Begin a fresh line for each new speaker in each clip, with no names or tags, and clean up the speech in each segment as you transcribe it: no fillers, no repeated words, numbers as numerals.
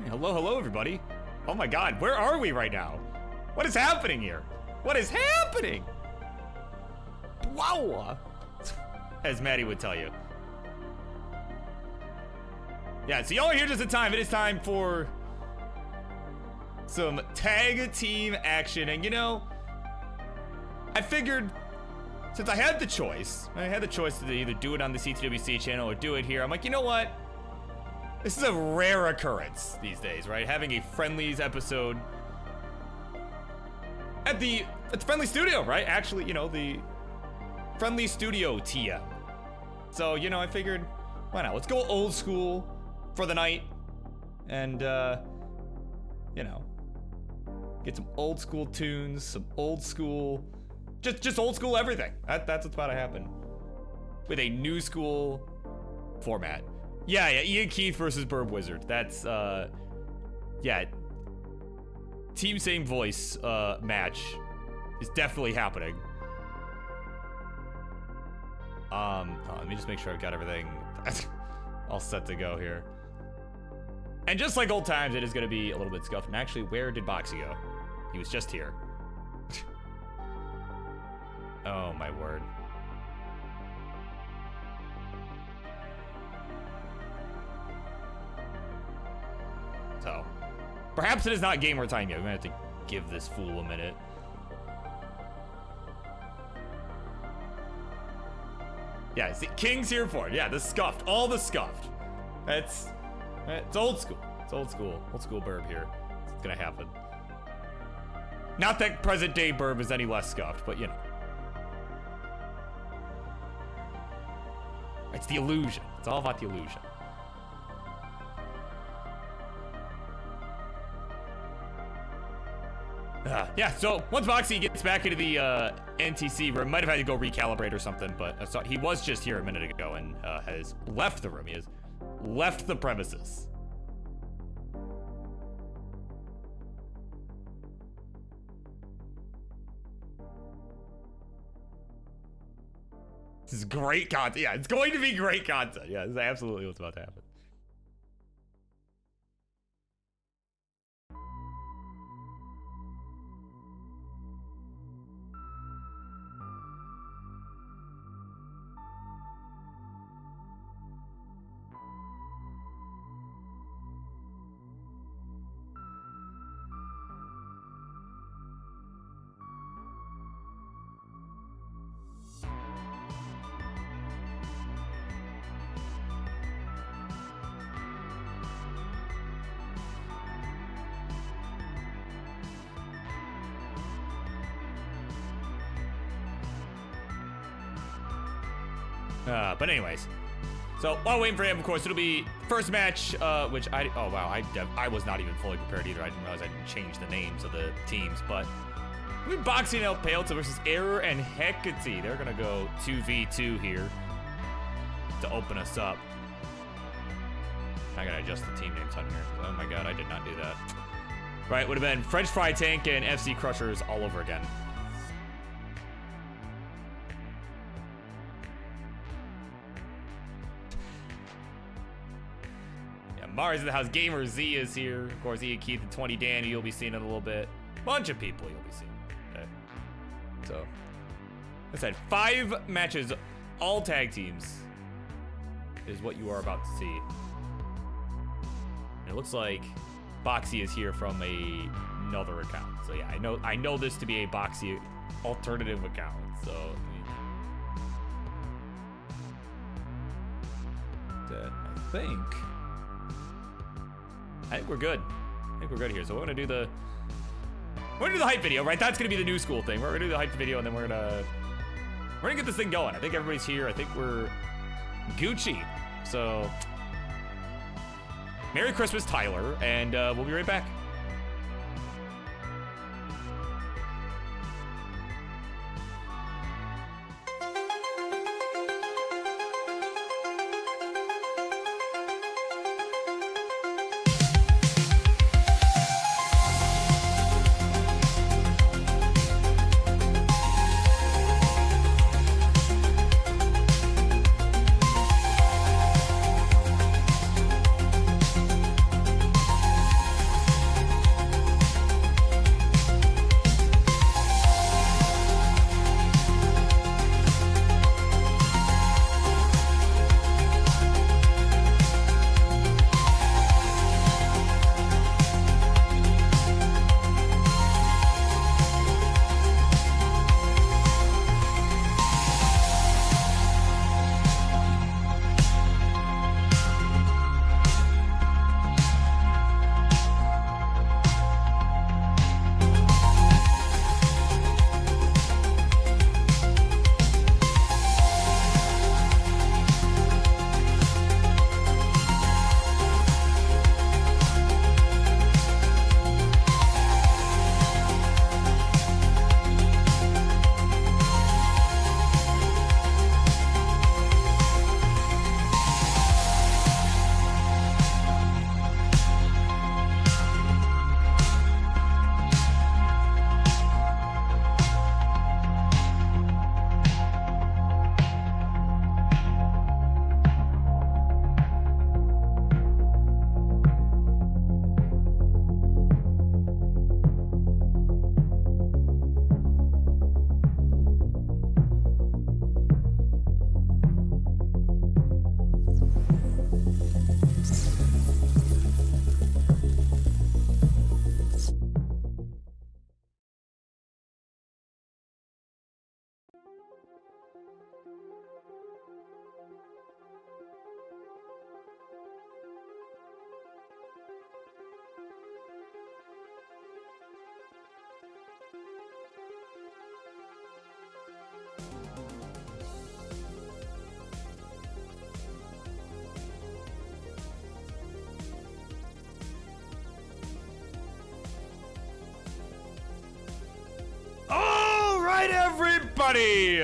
Hello, hello, everybody. Oh my god, where are we right now? What is happening here? What is happening? Wow! As Maddie would tell you. Yeah, so y'all are here just in time. It is time for some tag team action. And you know, I figured since I had the choice to either do it on the CTWC channel or do it here, I'm like, you know what? This is a rare occurrence these days, right? Having a Friendlies episode at the Friendly Studio, right? Actually, you know, the Friendly Studio TM. So, you know, I figured, why not? Let's go old school for the night and, you know, get some old school tunes, some old school, just old school everything. That's what's about to happen with a new school format. Yeah, Ian Keith versus Burb Wizard. That's, yeah. Team Same Voice, match is definitely happening. Let me just make sure I've got everything all set to go here. And just like old times, it is gonna be a little bit scuffed. And actually, where did Boxy go? He was just here. Oh, my word. So, perhaps it is not gamer time yet. We might have to give this fool a minute. Yeah, see, King's here for it. Yeah, the scuffed, all the scuffed. It's old school. It's old school Burb here. It's gonna happen. Not that present day Burb is any less scuffed, but you know. It's the illusion. It's all about the illusion. Yeah, so once Boxy gets back into the NTC room, might have had to go recalibrate or something, but I saw he was just here a minute ago and has left the room. He has left the premises. This is great content. Yeah, it's going to be great content. Yeah, this is absolutely what's about to happen. But anyways, so while waiting for him, of course, it'll be first match, which oh wow, I was not even fully prepared either. I didn't realize I didn't change the names of the teams, but we'll be Boxing El Peota versus Error and Hecate. They're gonna go 2v2 here to open us up. I gotta adjust the team names on here. Oh my god, I did not do that. Right, would have been French Fry Tank and FC Crushers all over again. Mars in the house. Gamer Z is here. Of course, Ian Keith and 20 Dan, you'll be seeing in a little bit. Bunch of people you'll be seeing. Okay. So, I said 5 matches, all tag teams, is what you are about to see. And it looks like Boxy is here from another account. So yeah, I know this to be a Boxy alternative account. So I think we're good. I think we're good here. So we're gonna do the hype video, right? That's gonna be the new school thing. We're gonna do the hype video, and then we're gonna get this thing going. I think everybody's here. I think we're Gucci. So Merry Christmas, Tyler, and we'll be right back. right, everybody.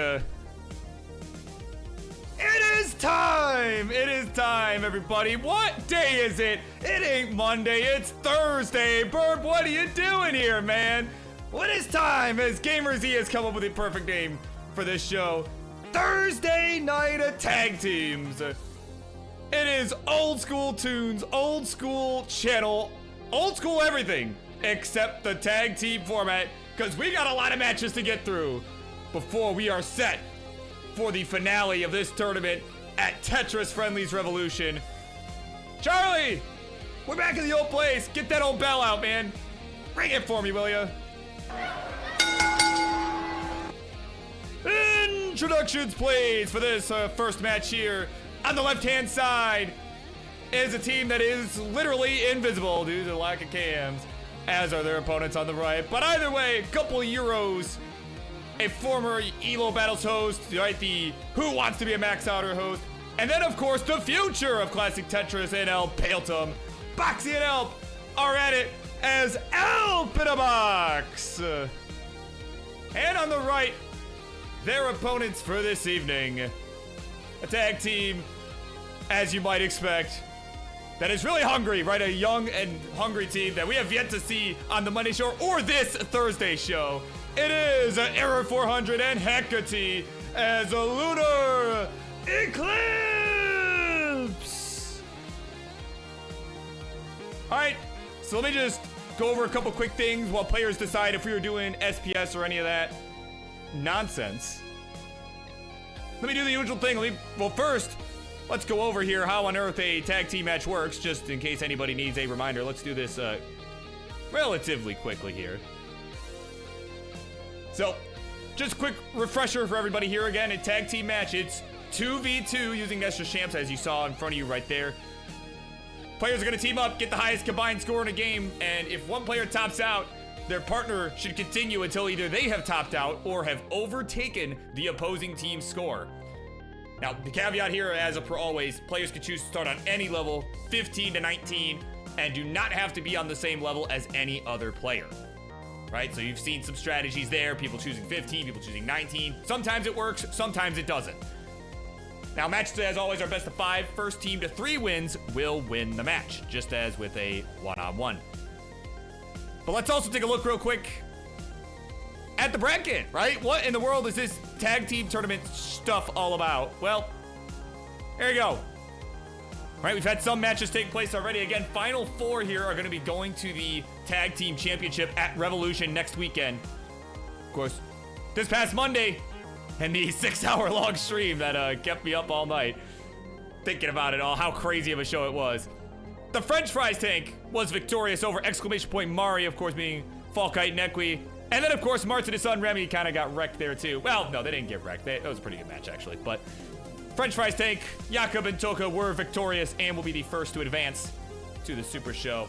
It is time! It is time, everybody. What day is it? It ain't Monday, it's Thursday. Burb, what are you doing here, man? What is time? As Gamers E has come up with a perfect name for this show. Thursday night of tag teams. It is old school tunes, old school channel, old school everything, except the tag team format, because we got a lot of matches to get through before we are set for the finale of this tournament at Tetris Friendlies Revolution. Charlie, we're back in the old place. Get that old bell out, man. Ring it for me, will ya? Introductions, please, for this first match here. On the left-hand side is a team that is literally invisible due to the lack of cams, as are their opponents on the right. But either way, a couple of Euros, a former ELO Battles host, right? The Who Wants to Be a Max Outer host. And then, of course, the future of Classic Tetris and Elp Paltum. Boxy and Elp are at it as Elp in a box. And on the right, their opponents for this evening. A tag team, as you might expect, that is really hungry, right? A young and hungry team that we have yet to see on the Monday show or this Thursday show. It is Error 400 and Hecate as a Lunar Eclipse. All right, so let me just go over a couple quick things while players decide if we are doing SPS or any of that nonsense. Let me do the usual thing. Well, first, let's go over here how on earth a tag team match works, just in case anybody needs a reminder. Let's do this relatively quickly here. So, just a quick refresher for everybody here again. A tag team match, it's 2v2 using extra champs, as you saw in front of you right there. Players are going to team up, get the highest combined score in a game, and if one player tops out, their partner should continue until either they have topped out or have overtaken the opposing team's score. Now, the caveat here, as per always, players can choose to start on any level, 15 to 19, and do not have to be on the same level as any other player. Right? So you've seen some strategies there, people choosing 15, people choosing 19. Sometimes it works, sometimes it doesn't. Now, matches, as always, are best of 5. First team to 3 wins will win the match, just as with a one-on-one. But let's also take a look real quick at the bracket, right? What in the world is this tag team tournament stuff all about? Well, here you go. Right, we've had some matches take place already. Again, final 4 here are going to be going to the Tag Team Championship at Revolution next weekend. Of course, this past Monday, and the 6-hour-long stream that kept me up all night thinking about it all, how crazy of a show it was. The French Fries tank was victorious over exclamation point Mari, of course, being Falkite and Equi. And then, of course, Martin and Son Remy kind of got wrecked there, too. Well, no, they didn't get wrecked. It was a pretty good match, actually. But French Fries tank, Jakob and Toka were victorious and will be the first to advance to the Super Show.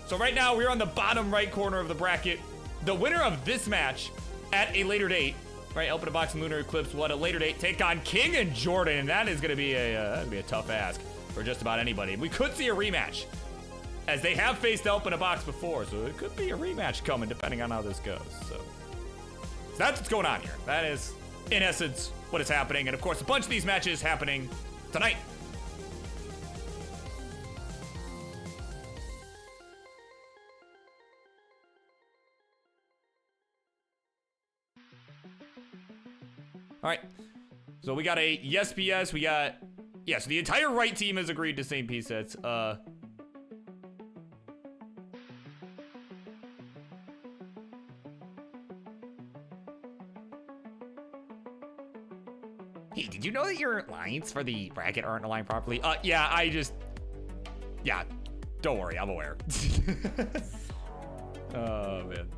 So right now, we're on the bottom right corner of the bracket. The winner of this match at a later date, right, Open a Box and Lunar Eclipse will at a later date take on King and Jordan, and that is going to be a tough ask for just about anybody. We could see a rematch, as they have faced Open a Box before, so it could be a rematch coming depending on how this goes. So that's what's going on here. That is, in essence, what is happening, and of course, a bunch of these matches happening tonight. All right, so we got a yes BS. We got, yeah, so the entire right team has agreed to same piece sets. Hey, did you know that your lines for the bracket aren't aligned properly? Yeah, yeah, don't worry, I'm aware. Oh, man.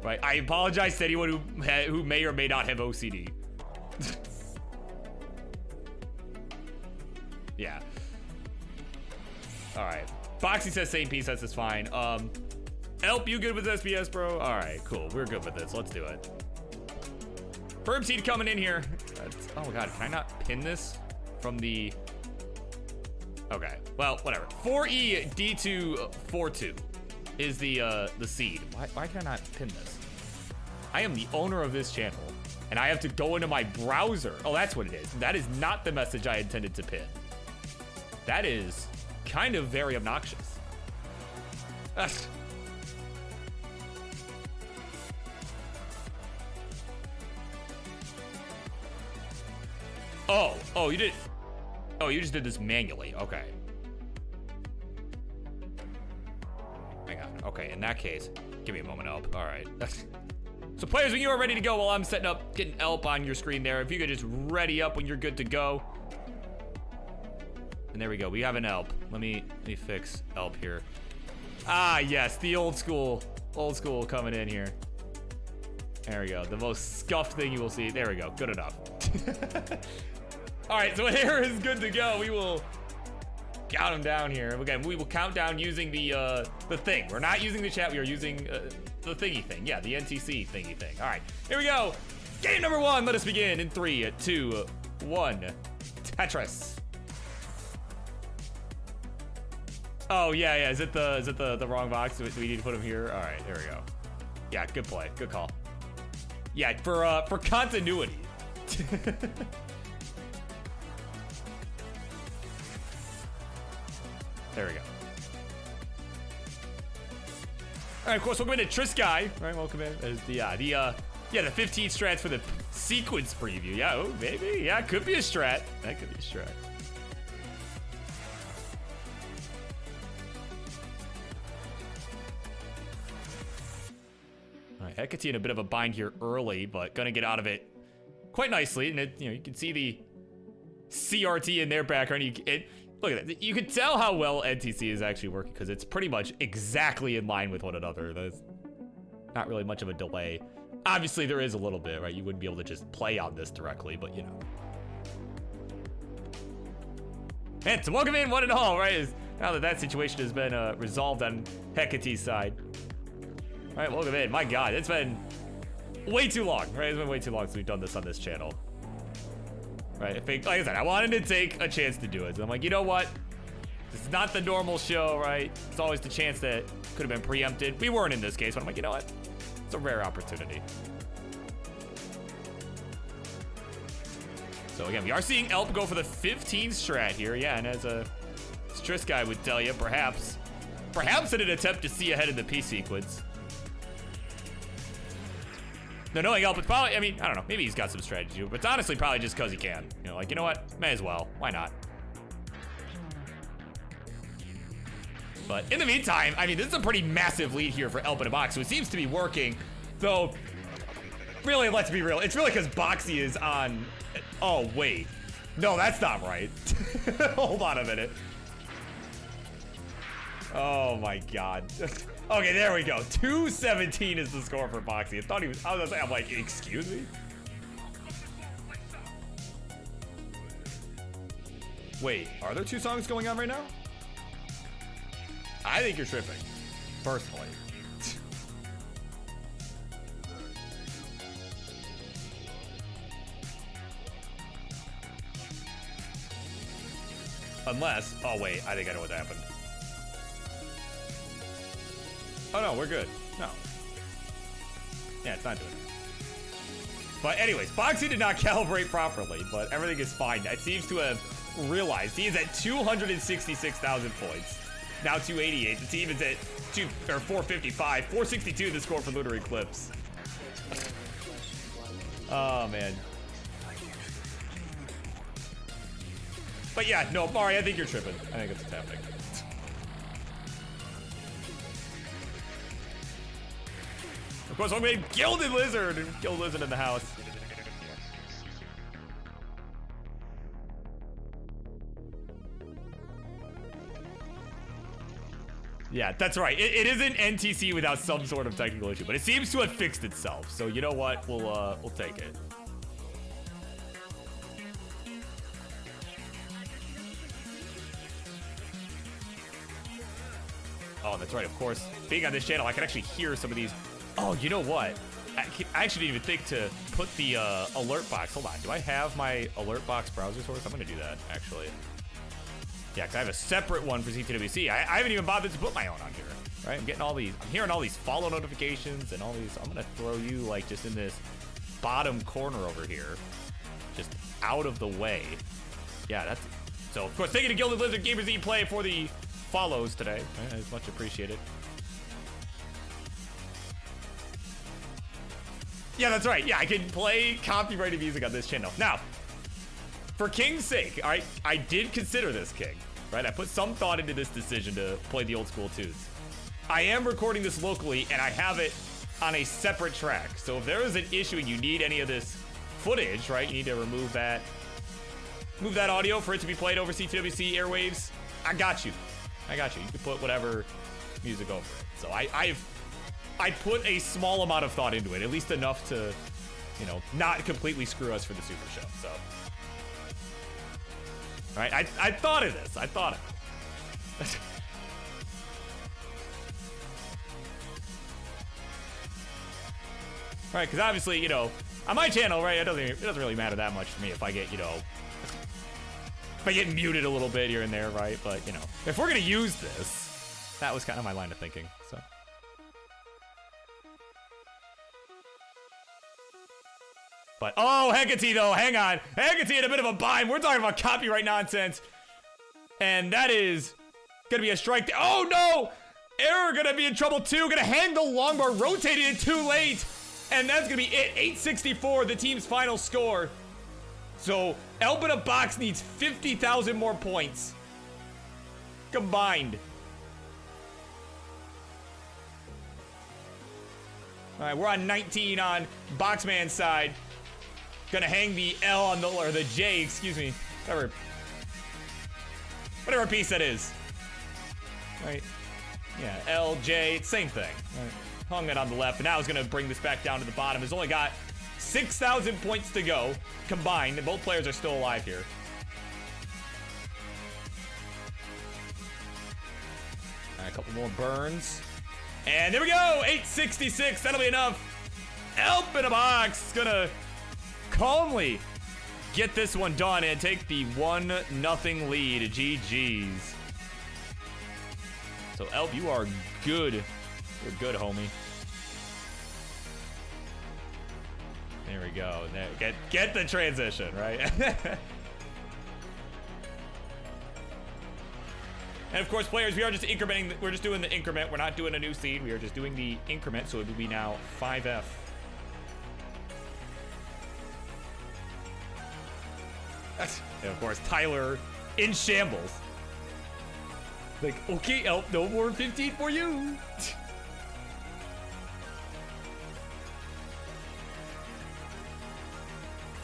Right, I apologize to anyone who may or may not have OCD. Yeah. All right. Foxy says same piece, that's just fine. Elp, you good with SBS, bro? All right, cool. We're good with this. Let's do it. Firm seed coming in here. Oh god, can I not pin this from the... Okay, well, whatever. 4E D2 4-2. is the seed. Why can I not pin this? I am the owner of this channel, and I have to go into my browser. Oh, that's what it is. That is not the message I intended to pin. That is kind of very obnoxious. Ugh. Oh, you did. Oh, you just did this manually. Okay. Hang on. Okay, in that case, give me a moment, Elp. All right. So players, when you are ready to go, while I'm setting up, getting Elp on your screen there, if you could just ready up when you're good to go. And there we go. We have an Elp. Let me fix Elp here. Ah, yes, the old school coming in here. There we go. The most scuffed thing you will see. There we go. Good enough. All right, so hair is good to go. We will count him down here. Again, we will count down using the thing. We're not using the chat. We are using the thingy thing. Yeah, the NTC thingy thing. All right, here we go. Game number 1. Let us begin in 3, 2, 1. Tetris. Oh yeah. Is it the wrong box? Do we need to put him here? All right, there we go. Yeah, good play. Good call. Yeah, for continuity. There we go. All right, of course, welcome in to Trisky. All right, welcome in. There's the 15 strats for the sequence preview. Yeah, oh, maybe. Yeah, could be a strat. That could be a strat. All right, Hecate in a bit of a bind here early, but gonna get out of it quite nicely. And you can see the CRT in their background. Look at that. You can tell how well NTC is actually working because it's pretty much exactly in line with one another. There's not really much of a delay. Obviously, there is a little bit, right? You wouldn't be able to just play on this directly, but you know. And so welcome in, one and all, right? Now that situation has been resolved on Hecate's side. All right, welcome in. My God, it's been way too long, right? It's been way too long since we've done this on this channel. Right, like I said, I wanted to take a chance to do it. So I'm like, you know what? This is not the normal show, right? It's always the chance that could have been preempted. We weren't in this case, but I'm like, you know what? It's a rare opportunity. So again, we are seeing Elp go for the 15 strat here. Yeah, and as Trisky would tell you, perhaps in an attempt to see ahead in the P sequence. No, knowing Elp, it's probably, I mean, I don't know, maybe he's got some strategy, but it's honestly probably just because he can. You know, like, you know what? May as well. Why not? But in the meantime, I mean, this is a pretty massive lead here for Elp in a box, so it seems to be working. Though, really, let's be real. It's really because Boxy is on. Oh, wait. No, that's not right. Hold on a minute. Oh, my God. Okay, there we go. 217 is the score for Boxy. I thought he was. I'm like, excuse me? Wait, are there 2 songs going on right now? I think you're tripping, personally. Unless, oh wait, I think I know what happened. Oh no, we're good. No. Yeah, it's not doing it. But anyways, Boxy did not calibrate properly, but everything is fine. It seems to have realized he is at 266,000 points. Now 288. The team is at 455. 462 the score for Lunar Eclipse. Oh man. But yeah, no, Mari, I think you're tripping. I think it's what's happening. Of course, I made Gilded Lizard and Gilded Lizard in the house. Yeah, that's right. It isn't NTC without some sort of technical issue, but it seems to have fixed itself. So you know what? We'll take it. Oh, that's right. Of course, being on this channel, I can actually hear some of these. Oh, you know what? I actually didn't even think to put the alert box. Hold on. Do I have my alert box browser source? I'm going to do that, actually. Yeah, because I have a separate one for CTWC. I haven't even bothered to put my own on here, right? I'm getting all these, I'm hearing all these follow notifications and all these. I'm gonna throw you like just in this bottom corner over here, just out of the way. Yeah, that's, so of course, thank you to Gilded Lizard Gamers that you play for the follows today. Right? It's much appreciated. Yeah, that's right. Yeah, I can play copyrighted music on this channel. Now, for King's sake, all right, I did consider this, King, right? I put some thought into this decision to play the old school tunes. I am recording this locally, and I have it on a separate track. So if there is an issue and you need any of this footage, right, you need to remove that audio for it to be played over CTWC airwaves, I got you. I got you. You can put whatever music over it. So I put a small amount of thought into it, at least enough to, you know, not completely screw us for the Super Show. So, all right, I thought of this. I thought of it. All right, because obviously, you know, on my channel, right, it doesn't really matter that much to me if I get, you know, if I get muted a little bit here and there, right? But, you know, if we're gonna use this, that was kind of my line of thinking. So. But, oh, Hecate, though, hang on. Hecate in a bit of a bind. We're talking about copyright nonsense. And that is going to be a strike. Oh, no! Error going to be in trouble, too. Going to hang the longbar. Rotated it too late. And that's going to be it. 864, the team's final score. So, Elp in a box needs 50,000 more points. Combined. All right, we're on 19 on Boxman's side. Gonna hang the L on the, or the J, excuse me. Whatever piece that is. Right? Yeah, L, J, same thing. Right. Hung it on the left, and now it's gonna bring this back down to the bottom. It's only got 6,000 points to go combined, and both players are still alive here. All right, a couple more burns. And there we go, 866, that'll be enough. Elp in a box, gonna calmly get this one done and take the 1-0 lead. GG's. So Elp, you are good. You're good, homie. There we go. There, get the transition, right? And of course, players, we are just incrementing. We're just doing the increment. We're not doing a new seed. We are just doing the increment. So it will be now 5F. And of course, Tyler in shambles. Like, okay, Elp, no more 15 for you. It's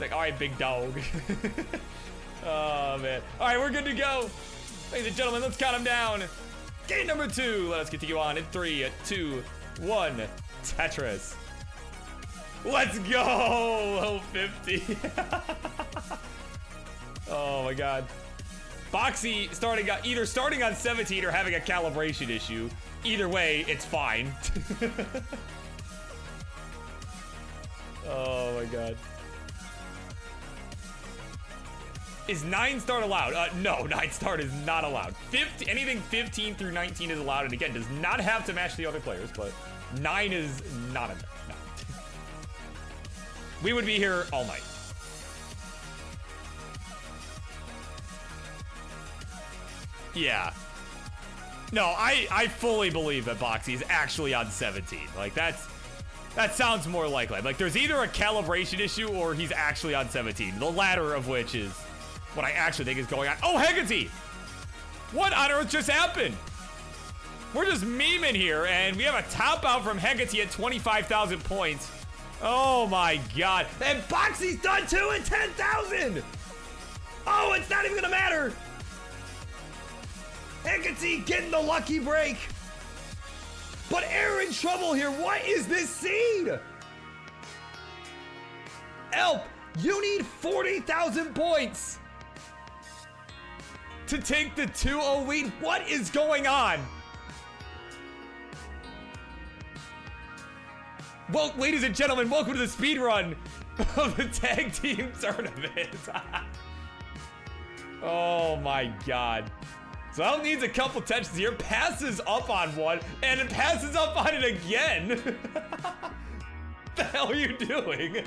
like, all right, big dog. Oh, man. All right, we're good to go. Ladies and gentlemen, let's count them down. Game number 2. Let us get you on in 3, 2, 1. Tetris. Let's go. Low 50. Oh my God. Boxy either starting on 17 or having a calibration issue. Either way, it's fine. Oh my God. Is 9 start allowed? No, 9 start is not allowed. Anything 15 through 19 is allowed, and again, does not have to match the other players, but 9 is not enough. No. We would be here all night. Yeah. No, I fully believe that Boxy is actually on 17. Like, that sounds more likely. Like, there's either a calibration issue or he's actually on 17. The latter of which is what I actually think is going on. Oh, Hecate! What on earth just happened? We're just memeing here, and we have a top out from Hecate at 25,000 points. Oh my God. And Boxy's done too at 10,000! Oh, it's not even gonna matter! Hecate getting the lucky break. But Air in trouble here. What is this seed? Elp, you need 40,000 points to take the 2-0 lead. What is going on? Well, ladies and gentlemen, welcome to the speed run of the tag team tournament. Oh my God. So Elp needs a couple touches here. Passes up on one, and it passes up on it again. The hell are you doing?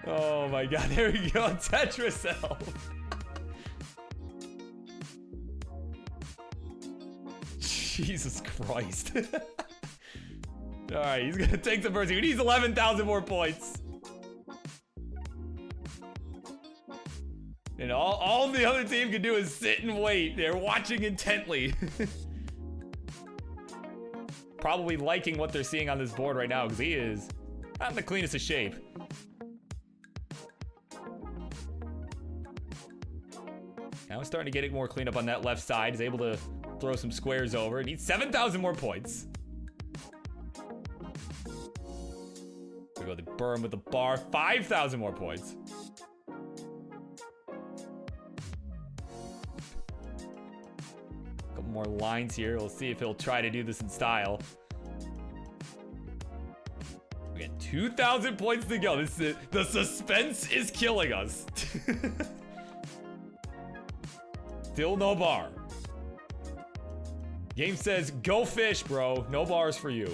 Oh my god, there we go. Tetris Elp. Jesus Christ. Alright, he's gonna take some mercy. He needs 11,000 more points. And all the other team can do is sit and wait. They're watching intently. Probably liking what they're seeing on this board right now, because he is not in the cleanest of shape. Now he's starting to get it more clean up on that left side. He's able to throw some squares over. Needs 7,000 more points. We go the berm with the bar. 5,000 more points. Couple more lines here. We'll see if he'll try to do this in style. We got 2,000 points to go. The suspense is killing us. Still no bar. Game says, go fish, bro. No bars for you.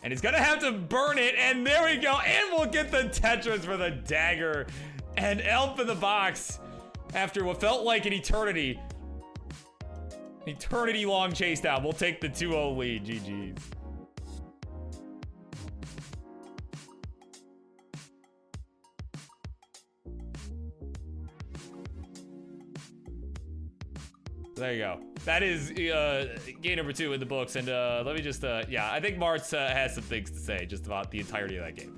And he's gonna have to burn it, and there we go. And we'll get the Tetris for the dagger. And Elp in the box after what felt like an eternity. Eternity long chase down. We'll take the 2-0 lead. GG's. There you go. That is game number 2 in the books. And let me just, yeah, I think Martz has some things to say just about the entirety of that game.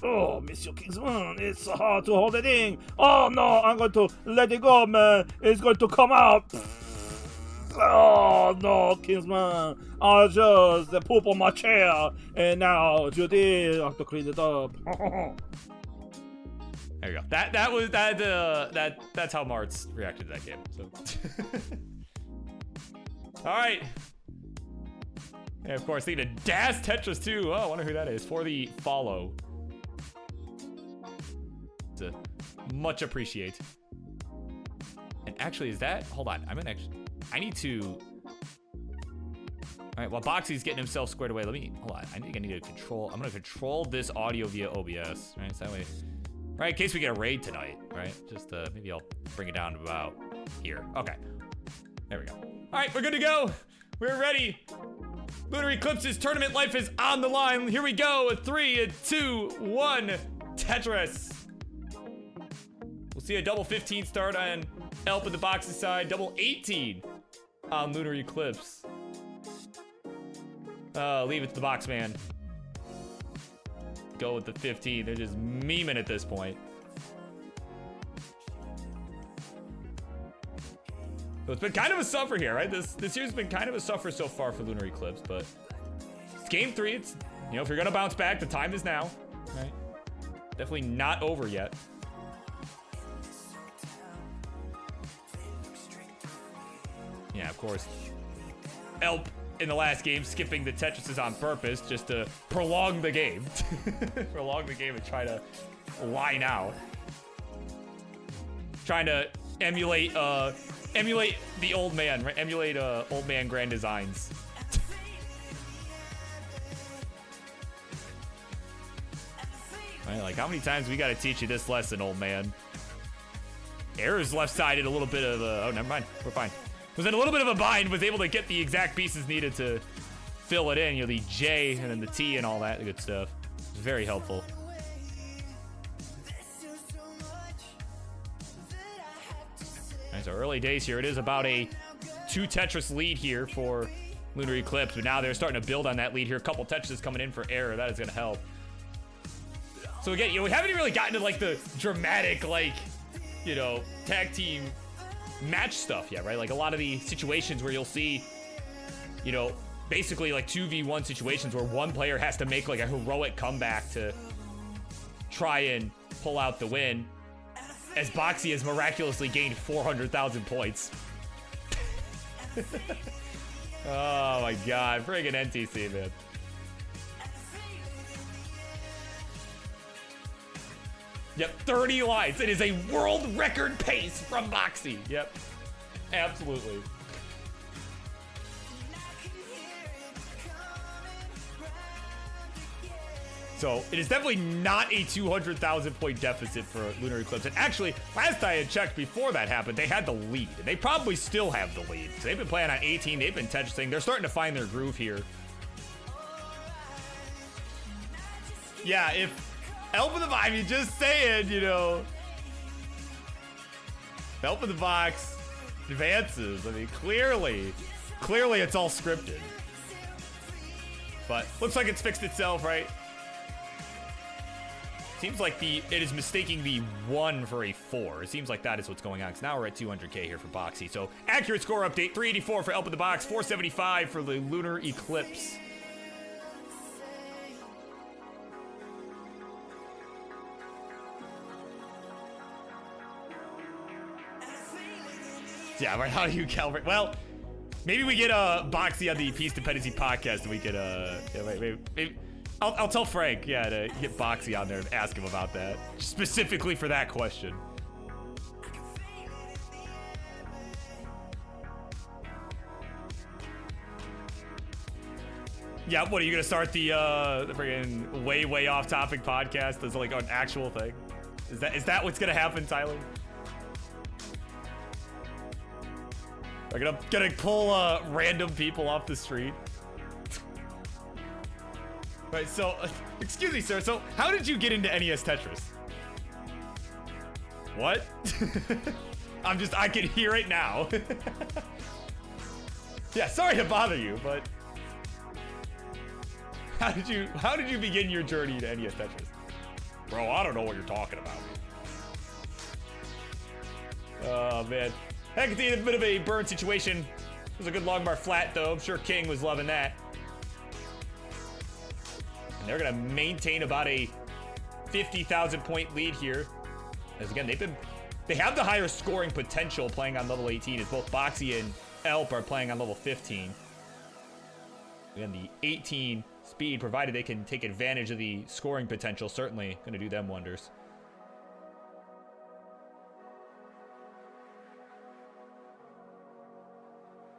Oh, Mr. Kingsman, it's hard to hold it in. Oh, no, I'm going to let it go, man. It's going to come out. Oh, no, Kingsman. I just poop on my chair. And now, Judy, I have to clean it up.
There you go. That's how Martz reacted to that game. So. All right. And of course, they need a Das Tetris too. Oh, I wonder who that is for the follow. To much appreciate. And actually, is that? Hold on. I need to. All right. While Boxy's getting himself squared away, hold on. I need to control. I'm gonna control this audio via OBS. Right. So that way. Right, in case we get a raid tonight, right? Just maybe I'll bring it down to about here. Okay, there we go. All right, we're good to go. We're ready. Lunar Eclipse's tournament life is on the line. Here we go. 3, 2, 1. Tetris. We'll see a double 15 start on Elp in the box's side. Double 18 on Lunar Eclipse. Leave it to the box man. Go with the 15. They're just memeing at this point. So it's been kind of a suffer here, right? This year's been kind of a suffer so far for Lunar Eclipse, but it's game 3. It's, you know, if you're gonna bounce back, the time is now, right? Definitely not over yet. Yeah, of course. Elp in the last game, skipping the Tetrises on purpose just to prolong the game. Prolong the game and try to line out. Trying to emulate the old man, right? Emulate old man grand designs. Right, like, how many times we gotta teach you this lesson, old man? Error's left-sided a little bit of a, oh, never mind, we're fine. Was in a little bit of a bind, was able to get the exact pieces needed to fill it in. You know, the J and then the T and all that good stuff. Very helpful. Right, so early days here. It is about a 2 Tetris lead here for Lunar Eclipse, but now they're starting to build on that lead here. A couple Tetrises coming in for Error. That is going to help. So again, you know, we haven't really gotten to like the dramatic, like, you know, tag team match stuff yet, right? Like a lot of the situations where you'll see, you know, basically like 2v1 situations where one player has to make like a heroic comeback to try and pull out the win, as Boxy has miraculously gained 400,000 points. Oh my god, friggin' NTC, man. Yep, 30 lines. It is a world record pace from Boxy. Yep. Absolutely. So it is definitely not a 200,000 point deficit for Lunar Eclipse. And actually, last I had checked before that happened, they had the lead. And they probably still have the lead. So they've been playing on 18. They've been testing. They're starting to find their groove here. Yeah, if Elf in the Box, I mean, just saying, you know. Elf in the Box advances. I mean, clearly it's all scripted. But looks like it's fixed itself, right? Seems like it is mistaking the 1 for a 4. It seems like that is what's going on. Because now we're at 200K here for Boxy. So accurate score update: 384 for Elp in the Box, 475 for the Lunar Eclipse. Yeah, right. How do you calibrate? Well, maybe we get Boxy on the Peace Dependency podcast, and we could maybe I'll tell Frank, yeah, to get Boxy on there and ask him about that. Specifically for that question. Yeah, what, are you gonna start the friggin' way off topic podcast as like an actual thing? Is that what's gonna happen, Tyler? I'm gonna pull random people off the street. Right, so, excuse me, sir. So, how did you get into NES Tetris? What? I can hear it now. Yeah, sorry to bother you, but how did you begin your journey to NES Tetris? Bro, I don't know what you're talking about. Oh, man. Heck, it's a bit of a burn situation. It was a good long bar flat, though. I'm sure King was loving that. And they're going to maintain about a 50,000 point lead here. As again, they have the higher scoring potential playing on level 18, as both Boxy and Elp are playing on level 15. Again, the 18 speed, provided they can take advantage of the scoring potential, certainly going to do them wonders.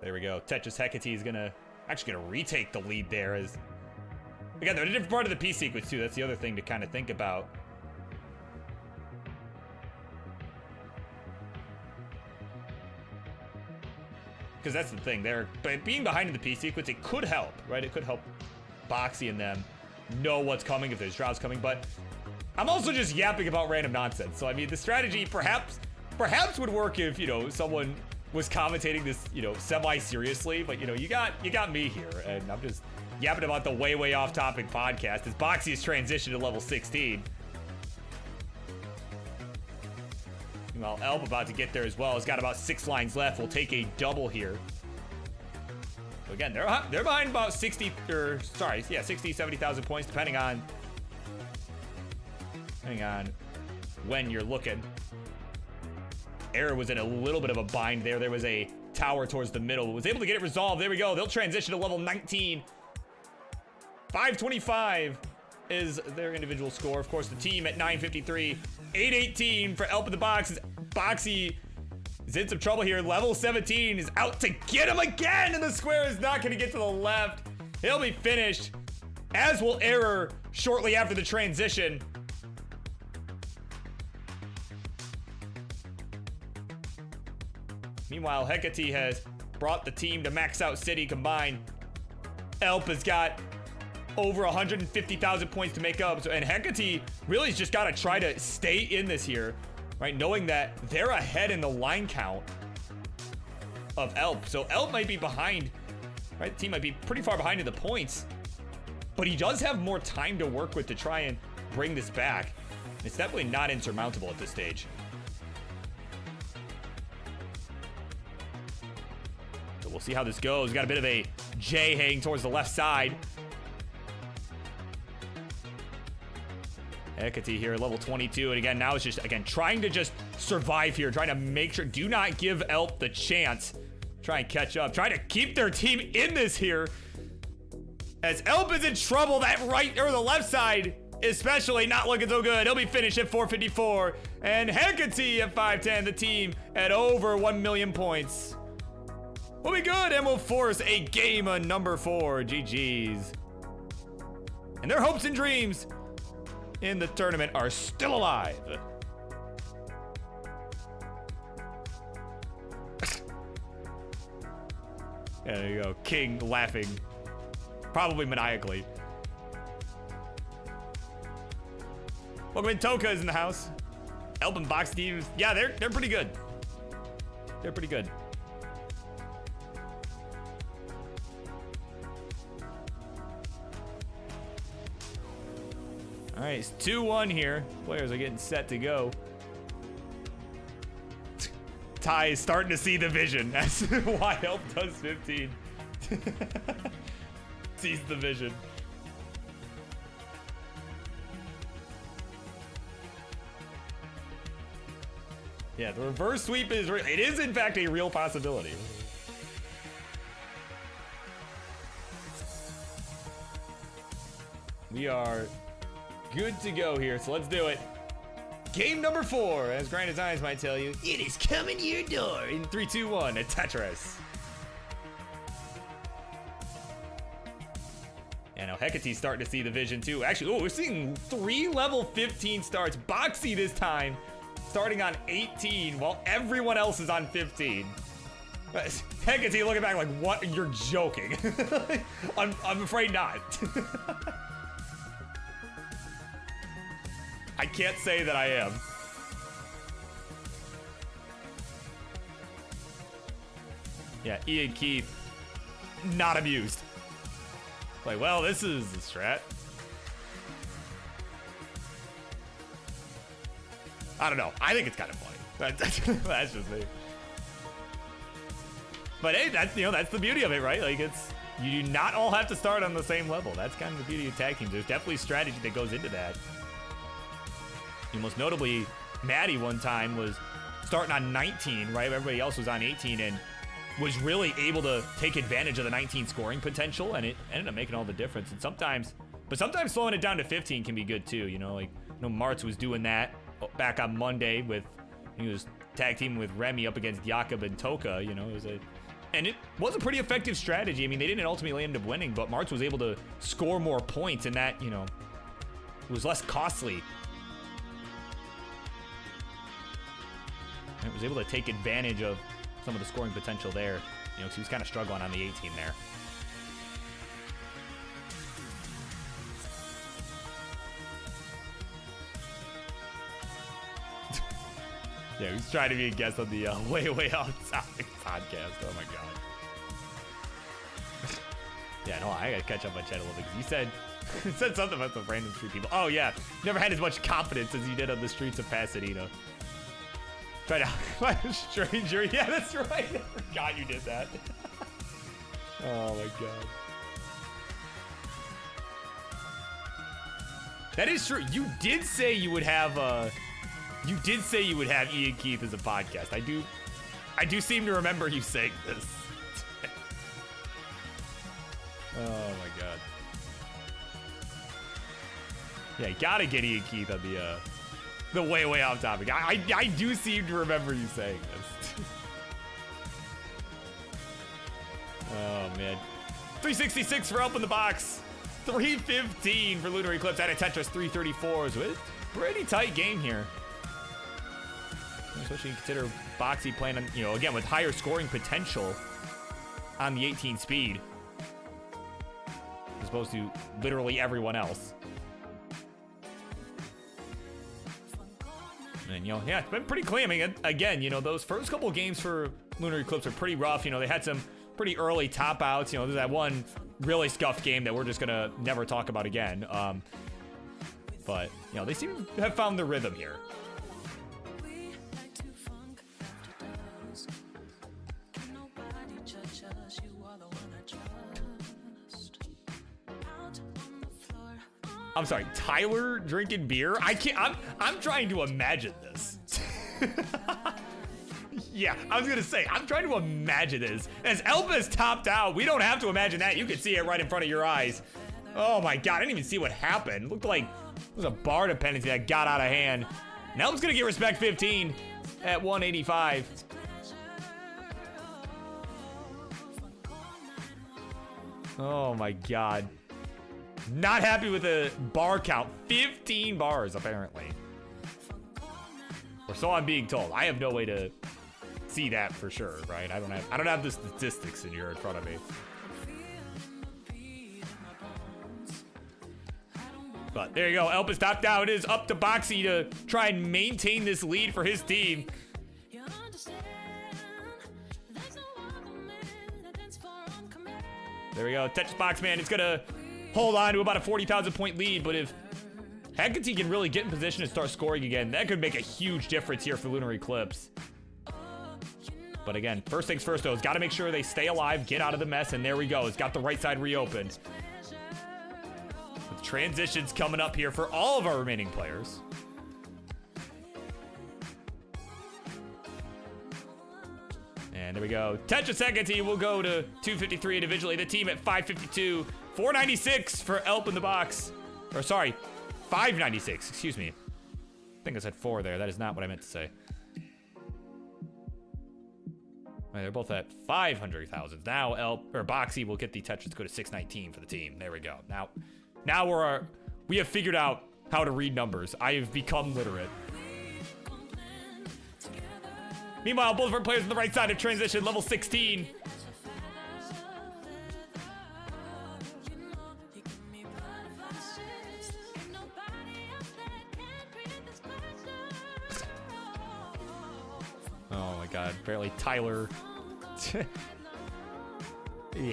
There we go. Tetris Hecate is actually gonna retake the lead there. As again, they're a different part of the P sequence too. That's the other thing to kind of think about. Because that's the thing. But being behind in the P sequence, it could help, right? It could help Boxy and them know what's coming if there's drops coming. But I'm also just yapping about random nonsense. So I mean, the strategy perhaps would work if, you know, someone was commentating this, you know, semi-seriously, but, you know, you got me here, and I'm just yapping about the way off topic podcast as Boxy has transitioned to level 16. Meanwhile, Elp about to get there as well. He's got about 6 lines left. We'll take a double here. So again, they're behind about 60, 70,000 points, depending on when you're looking. Error was in a little bit of a bind there. There was a tower towards the middle. Was able to get it resolved. There we go. They'll transition to level 19. 525 is their individual score. Of course, the team at 953. 818 for Elp in the Box. Boxy is in some trouble here. Level 17 is out to get him again, and the square is not going to get to the left. He'll be finished, as will Error shortly after the transition. Meanwhile, Hecate has brought the team to max out City combined. Elp has got over 150,000 points to make up. And Hecate really has just got to try to stay in this here, right? Knowing that they're ahead in the line count of Elp. So Elp might be behind, right? The team might be pretty far behind in the points. But he does have more time to work with to try and bring this back. It's definitely not insurmountable at this stage. We'll see how this goes. Got a bit of a J hanging towards the left side. Hecate here, level 22. And again, now it's just, again, trying to just survive here. Trying to make sure, do not give Elp the chance. Try and catch up. Try to keep their team in this here. As Elp is in trouble, that right, or the left side, especially not looking so good. He'll be finished at 454. And Hecate at 510, the team at over 1 million points. We'll be good, and we'll force a game of number 4. GG's. And their hopes and dreams in the tournament are still alive. Yeah, there you go. King laughing. Probably maniacally. Welcome in. Toka is in the house. Helping box teams. Yeah, they're pretty good. They're pretty good. All right, it's 2-1 here. Players are getting set to go. Ty is starting to see the vision. That's why help does 15. Sees the vision. Yeah, the reverse sweep is real. It is in fact a real possibility. We are good to go here, so let's do it. Game number 4, as Grind Designs might tell you, it is coming to your door in 3, 2, 1, a Tetris. Yeah, now Hecate's starting to see the vision too. Actually, oh, we're seeing 3 level 15 starts. Boxy this time, starting on 18, while everyone else is on 15. Hecate looking back like, what? You're joking. I'm afraid not. I can't say that I am. Yeah, Ian Keith, not amused. Like, well, this is the strat. I don't know. I think it's kind of funny. That's just me. But hey, that's that's the beauty of it, right? Like, it's you do not all have to start on the same level. That's kind of the beauty of tag teams. There's definitely strategy that goes into that. Most notably, Maddie one time was starting on 19, right? Everybody else was on 18 and was really able to take advantage of the 19 scoring potential, and it ended up making all the difference. And sometimes slowing it down to 15 can be good too. Martz was doing that back on Monday he was tag teaming with Remy up against Jakob and Toka. And it was a pretty effective strategy. I mean, they didn't ultimately end up winning, but Martz was able to score more points, and that it was less costly. And was able to take advantage of some of the scoring potential there. Because he was kind of struggling on the 18 there. Yeah, he's trying to be a guest on the Way Off Topic podcast. Oh my god. Yeah, no, I gotta catch up on Chad a little bit because he said something about the random street people. Oh yeah, never had as much confidence as he did on the streets of Pasadena. Try to find a stranger. Yeah, that's right. I forgot you did that. Oh my god. That is true. You did say you would have Ian Keith as a podcast. I do seem to remember you saying this. Oh my god. Yeah, you gotta get Ian Keith on the way off topic. I do seem to remember you saying this. Oh man. 366 for Help in the Box. 315 for Lunar Eclipse. Out of Tetris 334s. With pretty tight game here. Especially consider Boxy playing on, again with higher scoring potential on the 18 speed. As opposed to literally everyone else. And, yeah, it's been pretty clean. I mean, again, those first couple of games for Lunar Eclipse are pretty rough. They had some pretty early top outs. There's that one really scuffed game that we're just going to never talk about again. But, they seem to have found the rhythm here. I'm sorry, Tyler drinking beer? I'm trying to imagine this. Yeah, I was gonna say, I'm trying to imagine this. As Elvis topped out, we don't have to imagine that. You can see it right in front of your eyes. Oh my god, I didn't even see what happened. It looked like it was a bar dependency that got out of hand. And Elvis gonna get respect 15 at 185. Oh my god. Not happy with the bar count. 15 bars, apparently. Or so I'm being told. I have no way to see that for sure, right? I don't have the statistics in here in front of me. But there you go. Elp is top down. It is up to Boxy to try and maintain this lead for his team. There we go. Tetris Boxman. It's going to hold on to about a 40,000 point lead. But if Hecate can really get in position to start scoring again, that could make a huge difference here for Lunar Eclipse. But again, first things first, though, it's got to make sure they stay alive, get out of the mess. And there we go. It's got the right side reopened. With transitions coming up here for all of our remaining players. And there we go. Tetris Hecate will go to 253 individually. The team at 552. 496 for Elp in the box. Or sorry, 596. Excuse me. I think I said 4 there. That is not what I meant to say. Right, they're both at 500,000. Now Elp or Boxy will get the Tetris to go to 619 for the team. There we go. Now we have figured out how to read numbers. I have become literate. Meanwhile, both of our players on the right side of transition, level 16. Oh my god, apparently Tyler.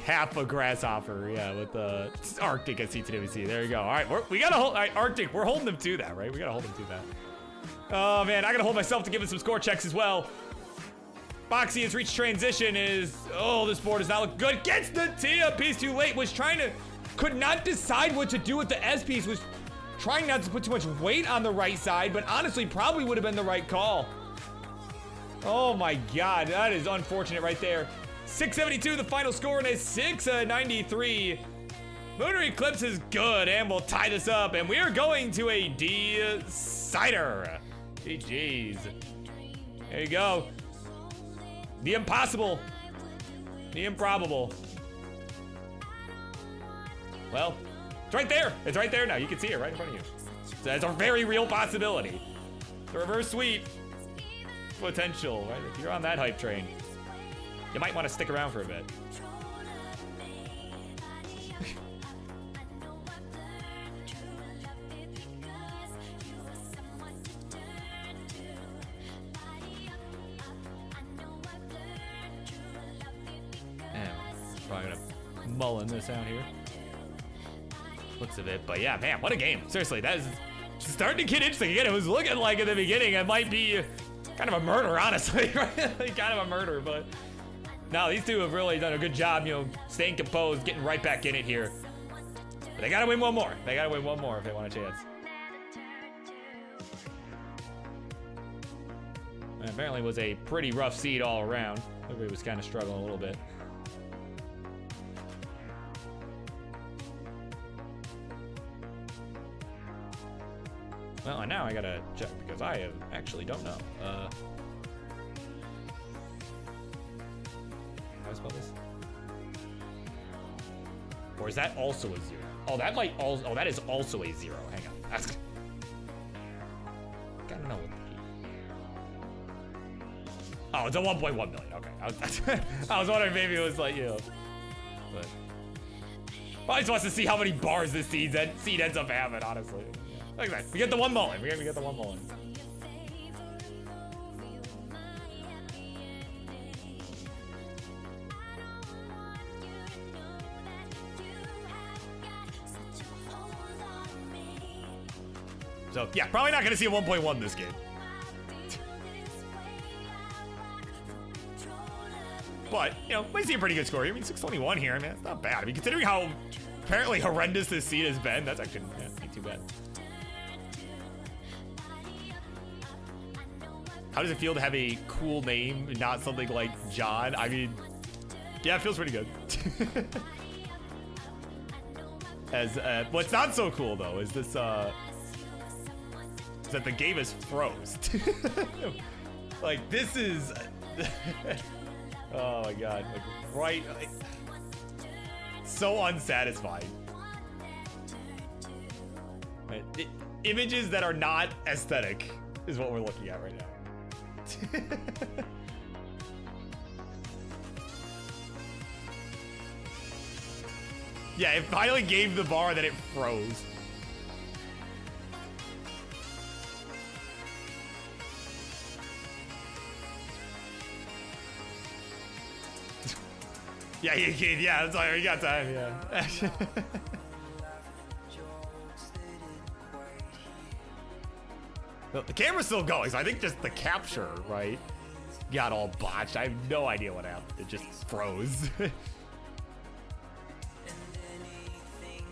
Half a grasshopper, yeah, with the Arctic at CTWC. There you go. All right, we gotta hold. All right, Arctic, we're holding them to that, right? We gotta hold them to that. Oh man, I gotta hold myself to give it some score checks as well. Boxy has reached transition. This board does not look good. Gets the Tia piece too late. Could not decide what to do with the S piece. Was trying not to put too much weight on the right side, but honestly, probably would have been the right call. Oh my god, that is unfortunate right there. 672, the final score, and a 693. Lunar Eclipse is good, and we'll tie this up, and we are going to a decider. GG's. There you go. The impossible. The improbable. Well, it's right there. It's right there now. You can see it right in front of you. So that's a very real possibility. The reverse sweep. Potential, right? If you're on that hype train, you might want to stick around for a bit. Probably gonna mullen this out here. Looks of it, but yeah, man, what a game. Seriously, that is starting to get interesting again. It was looking like at the beginning it might be kind of a murder, honestly, right? Kind of a murder, but no, these two have really done a good job, staying composed, getting right back in it here. But they gotta win one more. They gotta win one more if they want a chance. And apparently it was a pretty rough seed all around. Everybody was kind of struggling a little bit. Well, and now I gotta check because I actually don't know. How do I spell this? Or is that also a 0? Oh, that might also. Oh, that is also a 0. Hang on. That's. Gotta know what the. Oh, it's a 1.1 million. Okay. I was wondering maybe it was like, but. Well, I just want to see how many bars this seed ends up having, honestly. Look at that. We get the one mullen. We get the one mullen. So, yeah, probably not going to see a 1.1 this game. But, we see a pretty good score here. I mean, 621 here. I mean, that's not bad. I mean, considering how apparently horrendous this seed has been, that's actually not too bad. How does it feel to have a cool name and not something like John? I mean, yeah, it feels pretty good. What's not so cool though is this, is that the game is froze. Like this is, oh my god, like right. So unsatisfying. Right. Images that are not aesthetic is what we're looking at right now. Yeah, it finally gave the bar that it froze. Yeah, you can. Yeah, that's all. You got time. Yeah. The camera's still going, so I think just the capture, right, got all botched. I have no idea what happened. It just froze.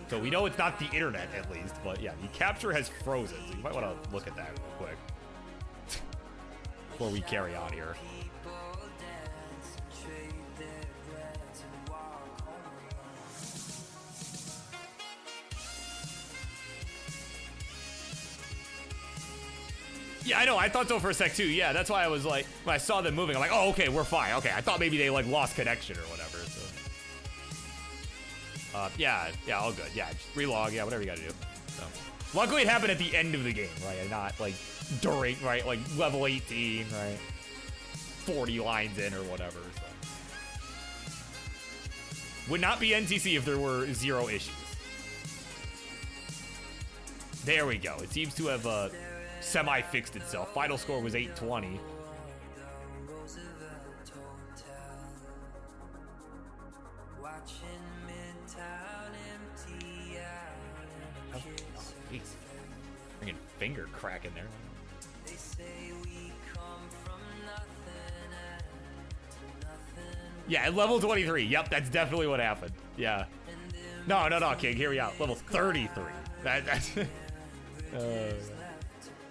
So we know it's not the internet, at least, but yeah, the capture has frozen, so you might want to look at that real quick before we carry on here. Yeah, I know. I thought so for a sec too. Yeah, that's why I was like, when I saw them moving, I'm like, oh, okay, we're fine. Okay, I thought maybe they like lost connection or whatever. So, yeah, all good. Yeah, just relog. Yeah, whatever you gotta do. So, luckily it happened at the end of the game, right? And not like during, right? Like level 18, right? 40 lines in or whatever. So. Would not be NTC if there were 0 issues. There we go. It seems to have semi-fixed itself. Final score was 820. Oh, jeez. Freaking finger crack in there. Yeah, at level 23. Yep, that's definitely what happened. Yeah. No, King. Hear me out. Level 33. That's...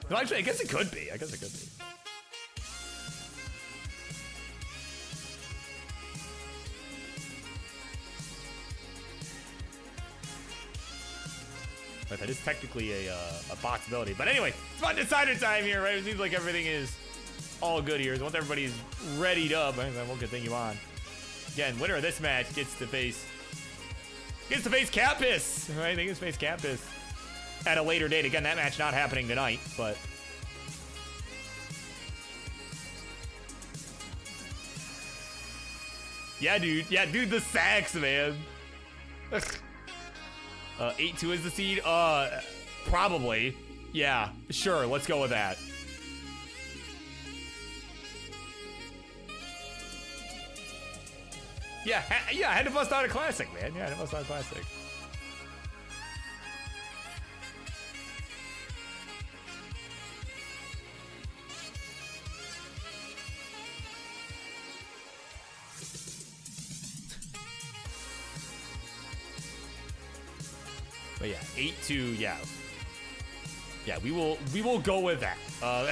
No, actually, I guess it could be. But that is technically a possibility. But anyway, it's fun decider time here, right? It seems like everything is all good here. So once everybody's readied up, then we'll continue on. Again, winner of this match gets to face Capis, right? They get to face Capis at a later date. Again, that match not happening tonight, but yeah, dude, the sacks, man. 8-2 is the seed. Probably. Yeah, sure. Let's go with that. Yeah, I had to bust out a classic, man. Yeah, I had to bust out a classic. But yeah, 8-2, yeah. Yeah, we will go with that. All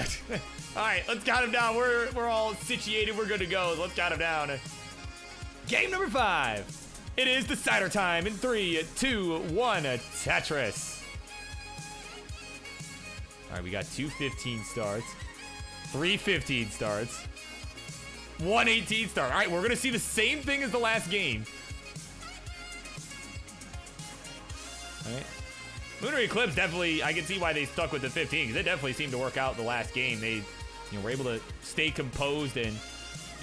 right, let's count him down. We're all situated. We're good to go. Let's count him down. Game number 5. It is decider time in 3, 2, 1. Tetris. All right, we got 2 15 starts, 3 15 starts, 1 18 start. All right, we're gonna see the same thing as the last game. All right. Lunar Eclipse definitely, I can see why they stuck with the 15, because it definitely seemed to work out the last game. They, were able to stay composed and,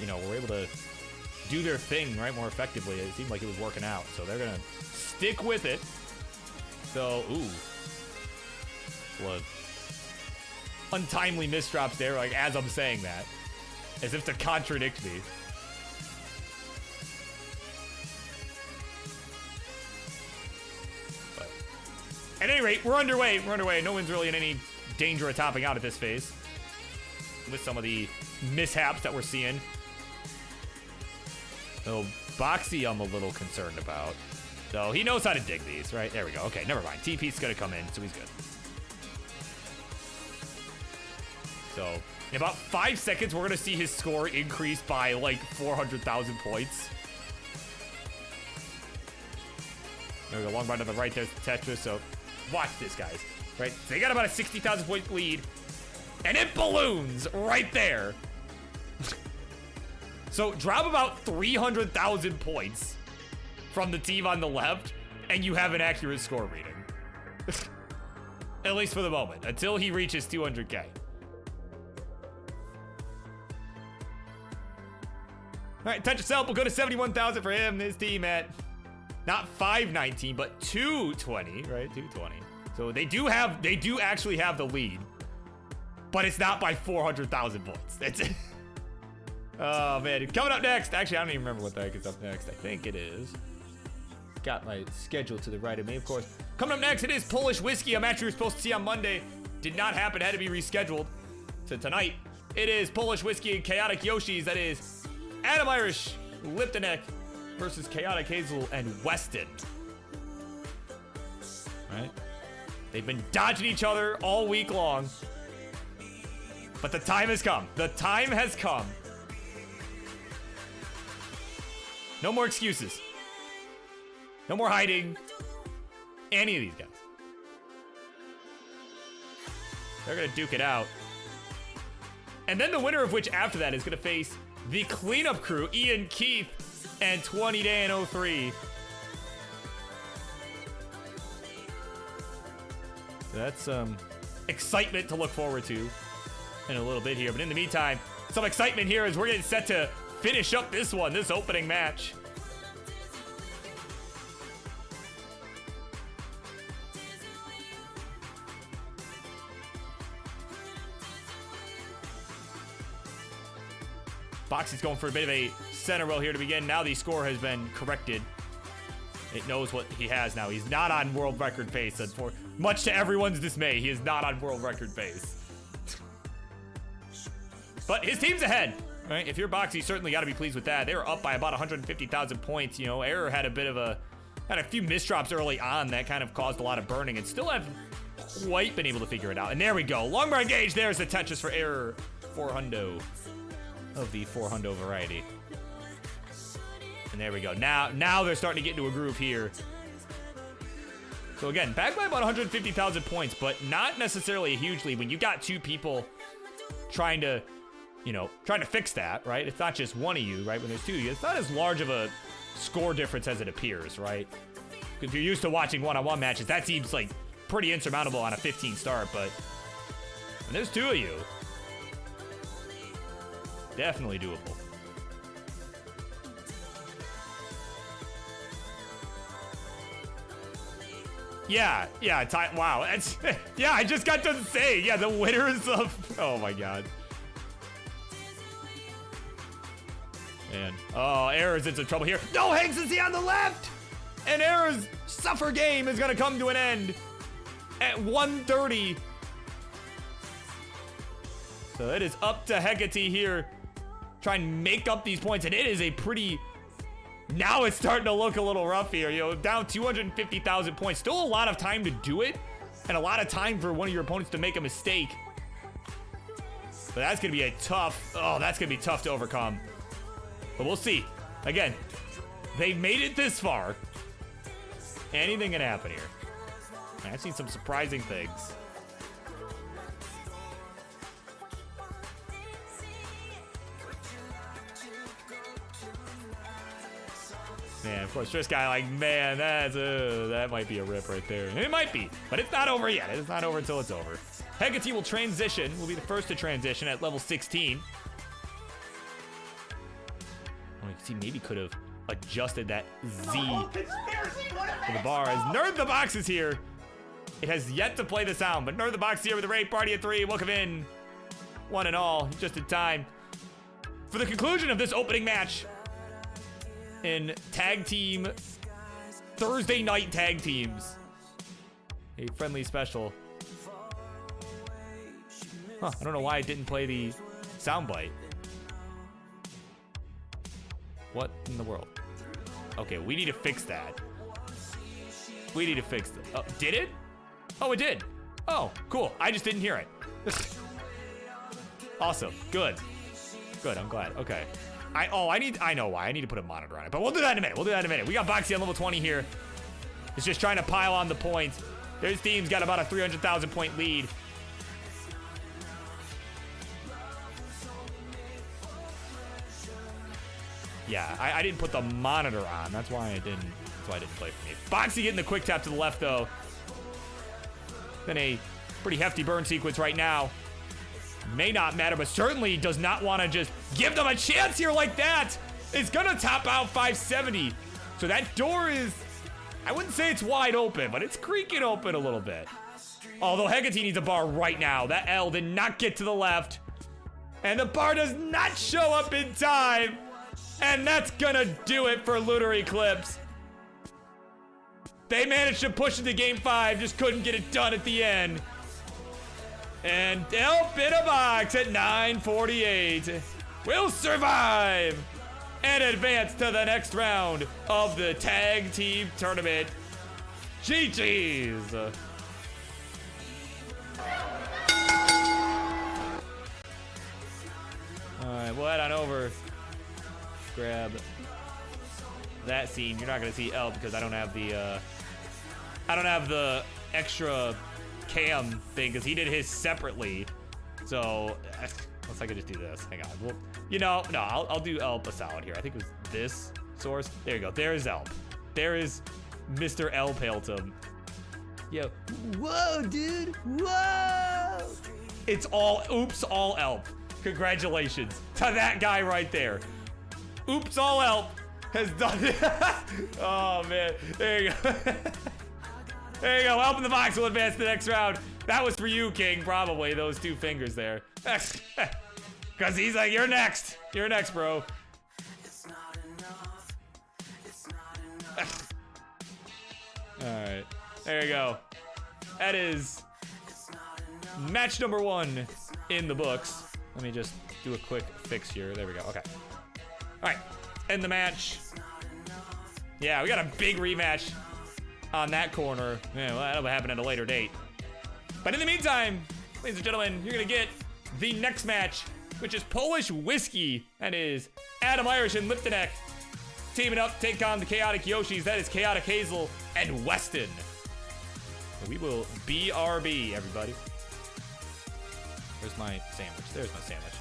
were able to do their thing, right, more effectively. It seemed like it was working out, so they're gonna stick with it. So, well, untimely misdrops there, like as I'm saying that, as if to contradict me. At any rate, we're underway. No one's really in any danger of topping out at this phase, with some of the mishaps that we're seeing. So Boxy, I'm a little concerned about. So he knows how to dig these, right? There we go. Okay, never mind. TP's gonna come in, so he's good. So in about 5 seconds, we're gonna see his score increase by like 400,000 points. There we go. Long run to the right. There's Tetris. So watch this, guys. Right? So they got about a 60,000 point lead, and it balloons right there. So drop about 300,000 points from the team on the left, and you have an accurate score reading. At least for the moment, until he reaches 200K. All right, touch yourself. We'll go to 71,000 for him. His team at not 519, but 220, right? 220. So they do actually have the lead, but it's not by 400,000 points. It's oh man, coming up next. Actually, I don't even remember what the heck is up next. I think it is. Got my schedule to the right of me, of course. Coming up next, it is Polish Whiskey, a match we were supposed to see on Monday. Did not happen, had to be rescheduled to tonight. It is Polish Whiskey and Chaotic Yoshis. That is Adam Irish, Liptonek versus Chaotic Hazel and Weston. Right? They've been dodging each other all week long. But the time has come. The time has come. No more excuses. No more hiding. Any of these guys. They're gonna duke it out. And then the winner of which after that is gonna face the cleanup crew, Ian Keith and 20 Day and 03. So that's excitement to look forward to in a little bit here. But in the meantime, some excitement here as we're getting set to finish up this opening match. Boxy's going for a bit of a center roll here to begin. Now the score has been corrected. It knows what he has now. He's not on world record pace. And for much to everyone's dismay, he is not on world record pace. But his team's ahead, right? If you're Boxy, you certainly got to be pleased with that. They were up by about 150,000 points. You know, Error had a few misdrops early on that kind of caused a lot of burning, and still have quite been able to figure it out. And there we go. Long bar engage. There's the Tetris for Error. 400 of the 400 variety. And there we go. Now they're starting to get into a groove here. So again, back by about 150,000 points, but not necessarily a huge lead when you got two people trying to fix that, right? It's not just one of you, right? When there's two of you, it's not as large of a score difference as it appears, right? Because if you're used to watching one-on-one matches, that seems like pretty insurmountable on a 15 start, but when there's two of you, definitely doable. Yeah, wow, that's, yeah, I just got to say, yeah, the winners of, oh my god. Man, oh, Error's in some trouble here. No, Hanks is he on the left? And Error's suffer game is gonna come to an end at 130. So it is up to Hecate here. Try and make up these points, and it is a pretty, now it's starting to look a little rough here. You know, down 250,000 points. Still a lot of time to do it, and a lot of time for one of your opponents to make a mistake. But that's gonna be that's gonna be tough to overcome. But we'll see. Again, they made it this far. Anything can happen here. I've seen some surprising things. Man, of course, this guy, like, man, that might be a rip right there. And it might be, but it's not over yet. It's not over until it's over. Hecate will transition, will be the first to transition at level 16. Oh, you can see, maybe could have adjusted that Z for the bar. As Nerd the Box is here. It has yet to play the sound, but Nerd the Box here with the raid party of 3. Welcome in, one and all, just in time for the conclusion of this opening match in tag team Thursday night tag teams. A friendly special. Huh, I don't know why I didn't play the soundbite. What in the world? Okay, we need to fix that. We need to fix it. Oh, did it? Oh, it did. Oh, cool. I just didn't hear it. Awesome. Good. Good, I'm glad. Okay. I know why. I need to put a monitor on it, but we'll do that in a minute. We got Boxy on level 20 here. It's just trying to pile on the points. His team's got about a 300,000 point lead. Yeah, I didn't put the monitor on. That's why I didn't. why it didn't play for me. Boxy getting the quick tap to the left, though. Then a pretty hefty burn sequence right now. May not matter, but certainly does not want to just give them a chance here like that. It's going to top out 570. So that door is, I wouldn't say it's wide open, but it's creaking open a little bit. Although Hecate needs a bar right now. That L did not get to the left. And the bar does not show up in time. And that's gonna do it for Lunar Eclipse. They managed to push into game 5, just couldn't get it done at the end. And Elp in a box at 9:48 will survive and advance to the next round of the tag team tournament. GG's. Alright, we'll head on over. Grab that scene. You're not gonna see Elp because I don't have the extra cam thing because he did his separately. So unless I could just do this. Hang on. Well, you know, no, I'll do Elp a solid here. I think it was this source. There you go. There's Elp. There is Mr. L Paletum. Yo. Whoa, dude. Whoa. It's all oops, all Elp. Congratulations to that guy right there. Oops, all Elp has done it. Oh, man. There you go. There you go. Elp in the box will advance to the next round. That was for you, King, probably. Those 2 fingers there. Because he's like, you're next. You're next, bro. All right. There you go. That is match number 1 in the books. Let me just do a quick fix here. There we go. Okay. All right, end the match. Yeah, we got a big rematch on that corner. Yeah, well, that'll happen at a later date. But in the meantime, ladies and gentlemen, you're gonna get the next match, which is Polish Whiskey. That is Adam Irish and Liptonek teaming up, take on the Chaotic Yoshis. That is Chaotic Hazel and Weston. We will BRB, everybody. Where's my sandwich? There's my sandwich.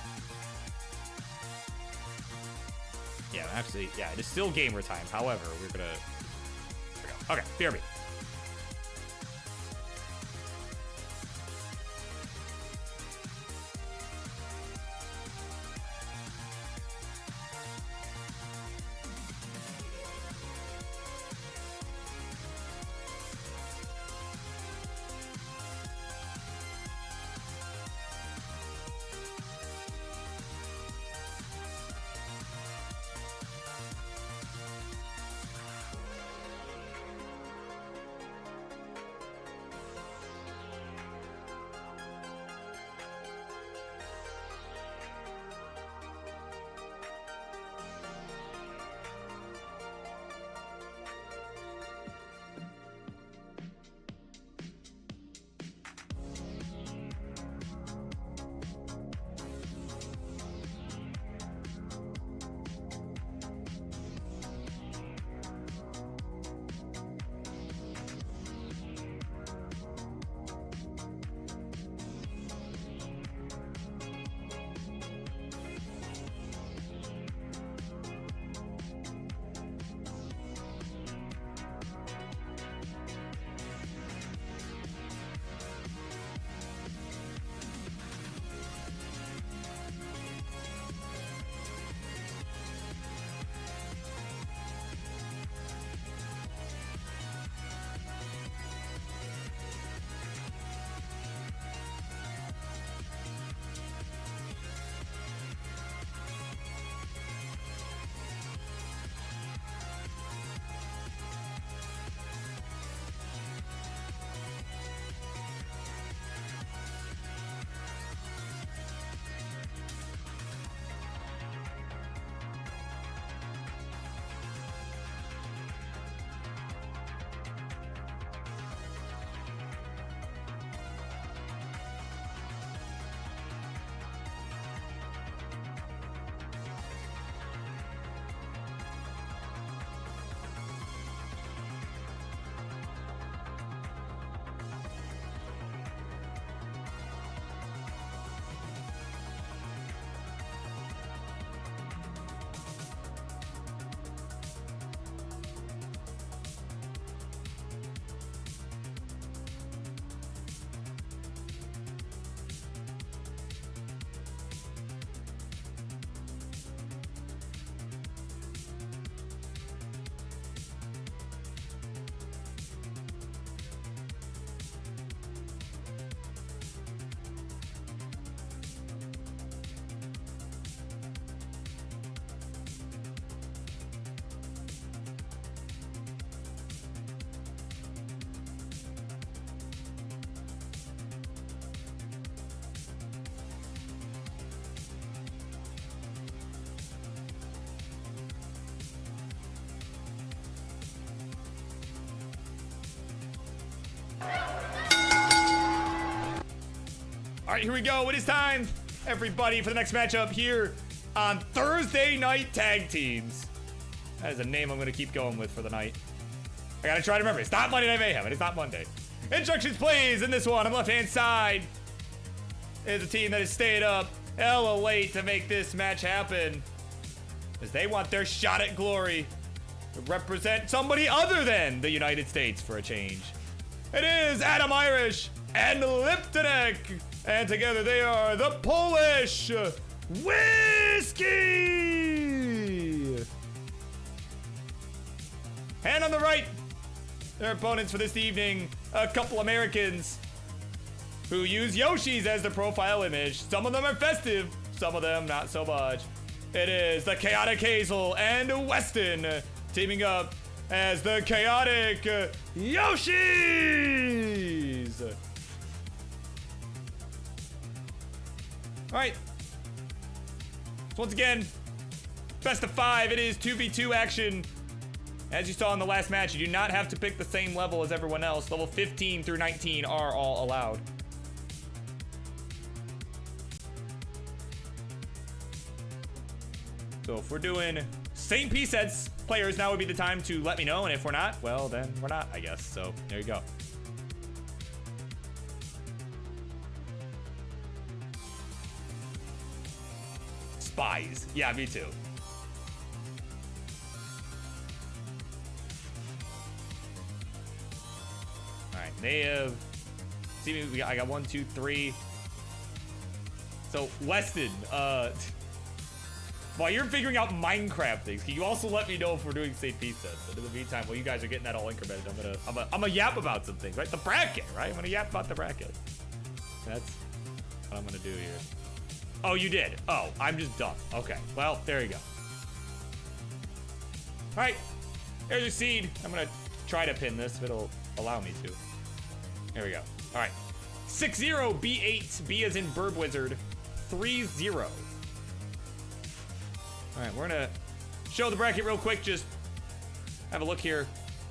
Yeah, actually, yeah, it is still gamer time. However, we're gonna... There we go. Okay, BRB. All right, here we go. It is time, everybody, for the next matchup here on Thursday Night Tag Teams. That is a name I'm going to keep going with for the night. I got to try to remember. It's not Monday Night Mayhem. It is not Monday. Instructions, please. In this one, on the left-hand side is a team that has stayed up hella late to make this match happen, as they want their shot at glory to represent somebody other than the United States for a change. It is Adam Irish and Liptonek, and together they are the Polish Whiskey. And on the right, their opponents for this evening, a couple Americans who use Yoshis as their profile image. Some of them are festive, some of them not so much. It is the Chaotic Hazel and Weston teaming up as the Chaotic Yoshis. All right. So once again, best of 5. It is 2v2 action. As you saw in the last match, you do not have to pick the same level as everyone else. Level 15 through 19 are all allowed. So if we're doing same P sets players, now would be the time to let me know. And if we're not, well, then we're not, I guess. So there you go. Spies. Yeah, me too. All right, they have. See me. I got 1, 2, 3. So Weston, while you're figuring out Minecraft things, can you also let me know if we're doing St. Pete sets? And in the meantime, while you guys are getting that all incremented, I'm gonna yap about some things, right? The bracket, right? I'm gonna yap about the bracket. That's what I'm gonna do here. Oh, you did. Oh, I'm just dumb. Okay. Well, there you go. All right. There's your seed. I'm gonna try to pin this if it'll allow me to. There we go. All right. 6-0 B8. B as in Burb Wizard. 3-0. All right, we're gonna show the bracket real quick. Just have a look here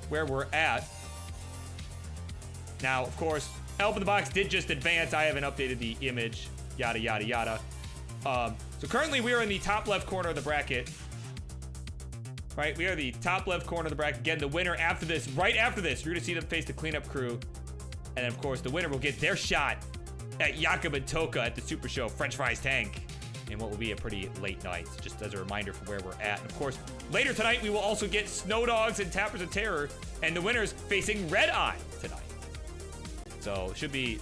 where we're at. Now, of course, Elf in the Box did just advance. I haven't updated the image. Yada, yada, yada. So currently we are in the top left corner of the bracket. Right, we are the top left corner of the bracket. Again, the winner after this, right after this, you're gonna see them face the cleanup crew. And then, of course, the winner will get their shot at Jakob and Toka at the Super Show French Fries Tank in what will be a pretty late night, just as a reminder for where we're at. And of course, later tonight, we will also get Snow Dogs and Tappers of Terror, and the winners facing Red Eye tonight. So it should be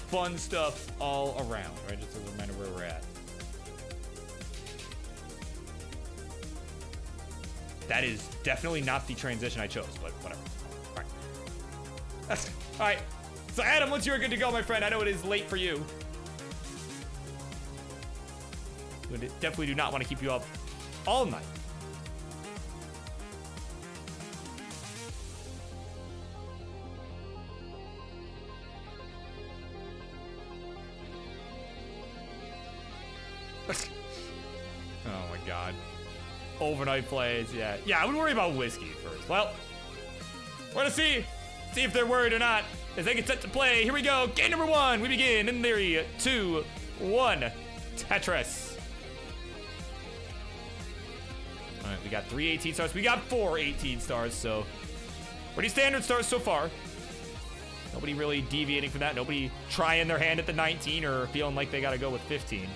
fun stuff all around, right? Just as a reminder where we're at. That is definitely not the transition I chose, but whatever. All right. All right. So Adam, once you're good to go, my friend, I know it is late for you. We definitely do not want to keep you up all night. Oh my God. Overnight plays, yeah. Yeah, I would worry about Whiskey first. Well, we're gonna see if they're worried or not as they get set to play. Here we go. Game number 1. We begin in 3, 2, 1. Tetris. All right, we got 3 18 stars. We got 4 18 stars, so pretty standard stars so far. Nobody really deviating from that. Nobody trying their hand at the 19 or feeling like they got to go with 15.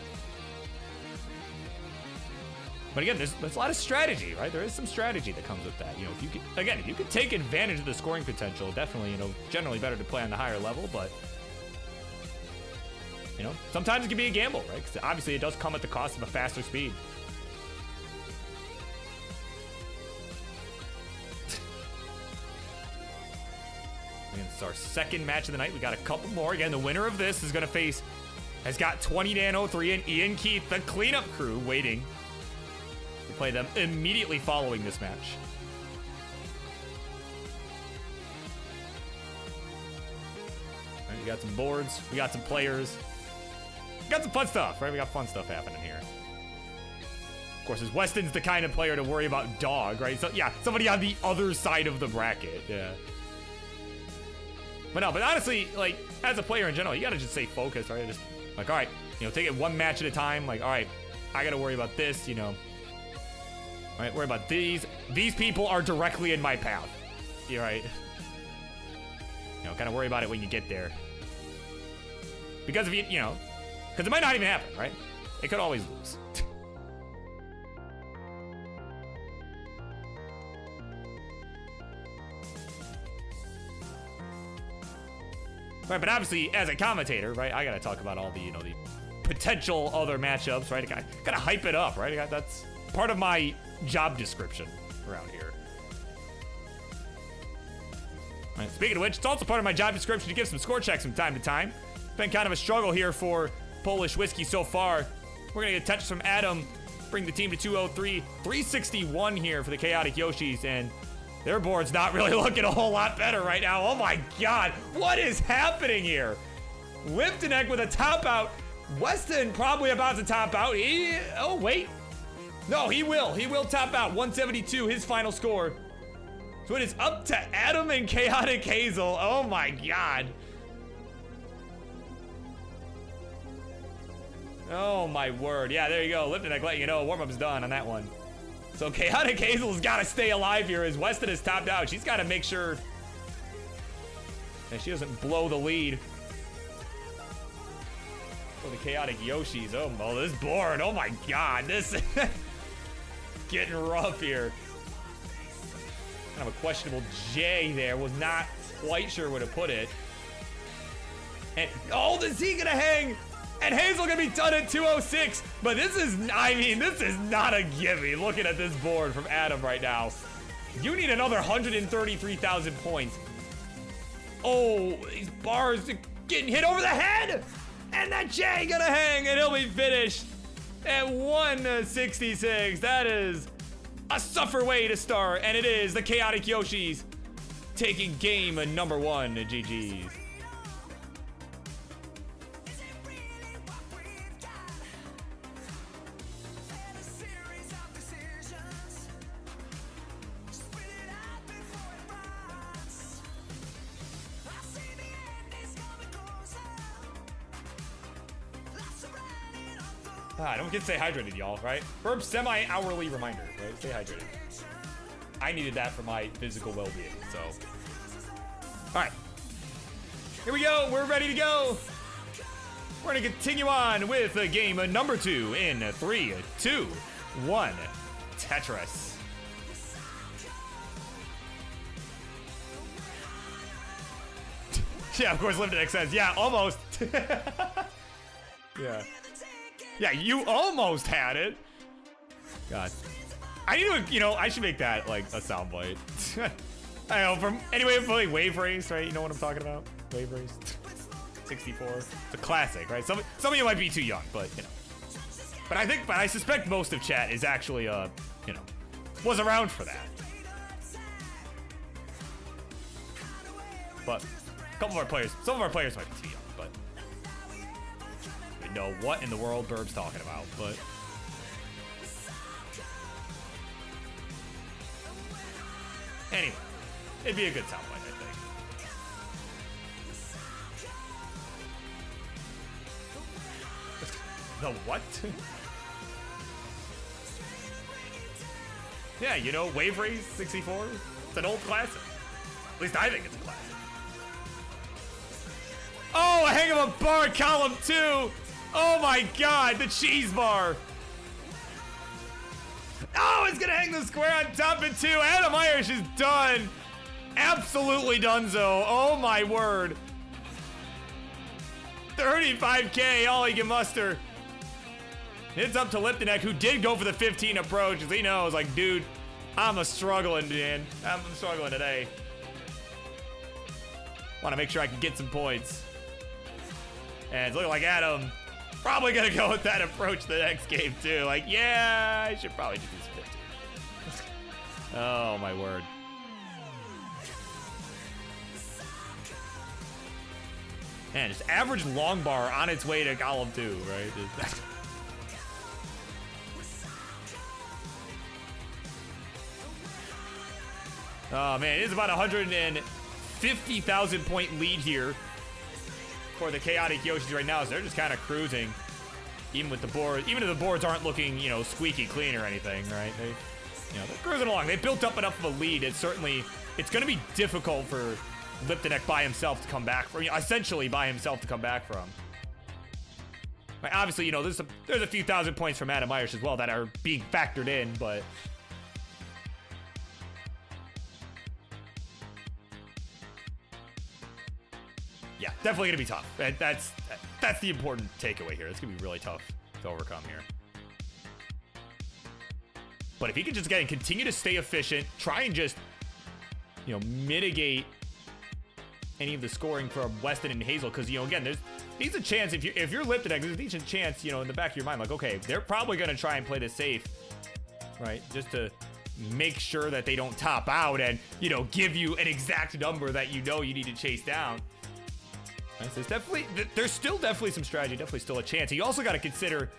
But again, there's a lot of strategy, right? There is some strategy that comes with that. You know, if you could take advantage of the scoring potential, definitely, you know, generally better to play on the higher level, but you know, sometimes it can be a gamble, right? Because obviously it does come at the cost of a faster speed. Again, this is our second match of the night. We got a couple more. Again, the winner of this is going to face, has got 20 Dan 03 and Ian Keith, the cleanup crew, waiting to play them immediately following this match. All right, we got some boards, we got some players, we got some fun stuff, right? We got fun stuff happening here. Of course, as Weston's the kind of player to worry about dog, right? So yeah, somebody on the other side of the bracket, yeah. But no, but honestly, like, as a player in general, you gotta just stay focused, right? Just Like, all right, you know, take it one match at a time. Like, all right, I gotta worry about this, you know. All right, worry about these. These people are directly in my path. You're right. You know, kind of worry about it when you get there. Because if you know, because it might not even happen, right? It could always lose. Right, but obviously, as a commentator, right, I gotta talk about all the, you know, the potential other matchups, right? I gotta hype it up, right? That's part of my job description around here. Right, speaking of which, it's also part of my job description to give some score checks from time to time. Been kind of a struggle here for Polish Whiskey so far. We're gonna get touches from Adam, bring the team to 203, 361 here for the Chaotic Yoshis, and their board's not really looking a whole lot better right now. Oh my God, what is happening here? Liptonek with a top out. Weston probably about to top out. Oh wait, no, he will top out. 172, his final score. So it is up to Adam and Chaotic Hazel. Oh my God. Oh my word. Yeah, there you go. Liptonek letting you know warm-up's done on that one. So Chaotic Hazel's got to stay alive here as Weston is topped out. She's got to make sure that she doesn't blow the lead. For the Chaotic Yoshis. Oh, well, this board. Oh my God. This is getting rough here. Kind of a questionable J there. Was not quite sure where to put it. And, oh, is he going to hang? And Hazel gonna be done at 206, but this is, I mean, this is not a gimme. Looking at this board from Adam right now. You need another 133,000 points. Oh, these bars are getting hit over the head. And that J gonna hang, and he'll be finished at 166. That is a suffer way to start, and it is the Chaotic Yoshis taking game number 1. GG's. Don't get to stay hydrated, y'all, right? Burp semi-hourly reminder, right? Stay hydrated. I needed that for my physical well-being, so. All right. Here we go. We're ready to go. We're going to continue on with game number 2 in 3, 2, 1. Tetris. Yeah, of course, Liptonek says, yeah, almost. Yeah. Yeah, you almost had it. God. I need to, you know, I should make that like a soundbite. I know, from, anyway, from Wave Race, right? You know what I'm talking about? Wave Race. 64. It's a classic, right? Some of you might be too young, but, you know. But I suspect most of chat is actually, you know, was around for that. But a couple of our players, some of our players might be too young, but we know what in the world Burb's talking about, but. Anyway, it'd be a good soundbite, I think. The what? Yeah, you know, Wave Race 64? It's an old classic. At least I think it's a classic. Oh, a hang of a bar, column 2! Oh my god, the cheese bar! Oh, it's gonna hang the square on top of 2. Adam Irish is done. Absolutely donezo. Oh my word. 35K, all he can muster. It's up to Liptonek, who did go for the 15 approach, because he knows, like, dude, I'm struggling, man. I'm struggling today. Want to make sure I can get some points. And it's looking like Adam probably gonna go with that approach the next game too. Like, yeah, I should probably just use 15. Oh my word. Man, just average long bar on its way to column 2, right? Oh man, it is about 150,000 point lead here for the chaotic Yoshis right now, so they're just kind of cruising. Even with the board, even if the boards aren't looking, you know, squeaky clean or anything, right? They're cruising along. They built up enough of a lead. It's going to be difficult for Liptonek by himself to come back from, essentially by himself to come back from. Right, obviously, you know, there's a few thousand points from Adam Irish as well that are being factored in, but yeah, definitely gonna be tough. That's the important takeaway here. It's gonna be really tough to overcome here. But if he can just again continue to stay efficient, try and just, you know, mitigate any of the scoring from Weston and Hazel, because, you know, again, there's a chance if you're Liptonek, there's a decent chance, you know, in the back of your mind, like, okay, they're probably gonna try and play this safe, right? Just to make sure that they don't top out and, you know, give you an exact number that you know you need to chase down. Right, so there's still definitely some strategy, definitely still a chance. You also got to consider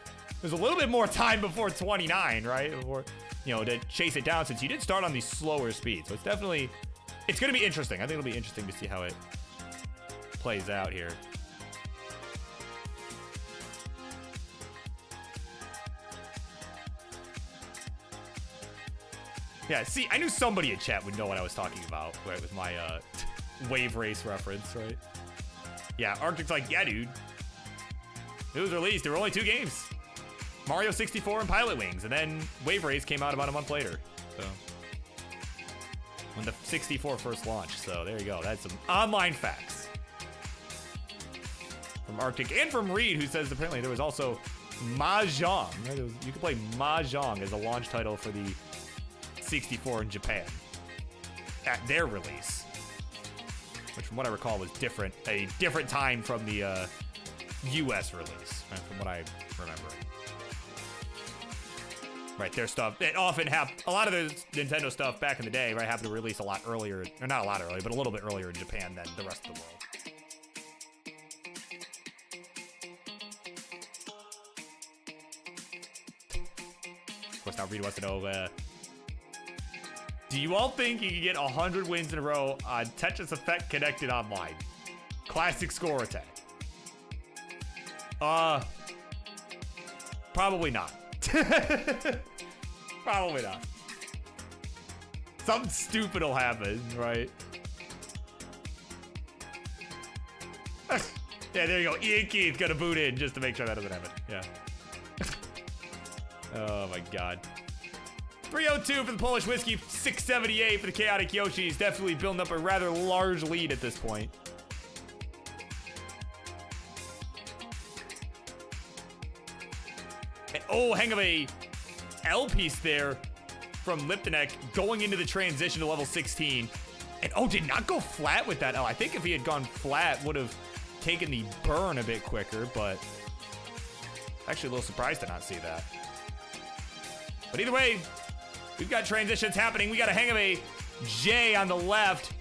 there's a little bit more time before 29, right? Before, you know, to chase it down, since you did start on these slower speeds. So it's going to be interesting. I think it'll be interesting to see how it plays out here. Yeah, see, I knew somebody in chat would know what I was talking about, right, with my wave race reference, right? Yeah, Arctic's like, yeah, dude. It was released. There were only 2 games. Mario 64 and Pilot Wings, and then Wave Race came out about a month later. So, when the 64 first launched. So there you go. That's some online facts from Arctic and from Reed, who says apparently there was also Mahjong. Right? You could play Mahjong as a launch title for the 64 in Japan at their release, which from what I recall was a different time from the US release, right, from what I remember. Right, their stuff, it often a lot of the Nintendo stuff back in the day, right, happened to release a lot earlier, or not a lot earlier, but a little bit earlier in Japan than the rest of the world. Of course, now Reed wants to know, do you all think you can get 100 wins in a row on Tetris Effect Connected Online? Classic score attack. Probably not. Probably not. Something stupid will happen, right? Yeah, there you go. Ian Keith's gonna boot in just to make sure that doesn't happen. Yeah. Oh my god. 302 for the Polish Whiskey, 678 for the Chaotic Yoshis. Definitely building up a rather large lead at this point. And, oh, hang of a L piece there from Liptonek going into the transition to level 16. And oh, did not go flat with that L. I think if he had gone flat, would have taken the burn a bit quicker, but actually a little surprised to not see that. But either way, we've got transitions happening. We got a hang of a J on the left.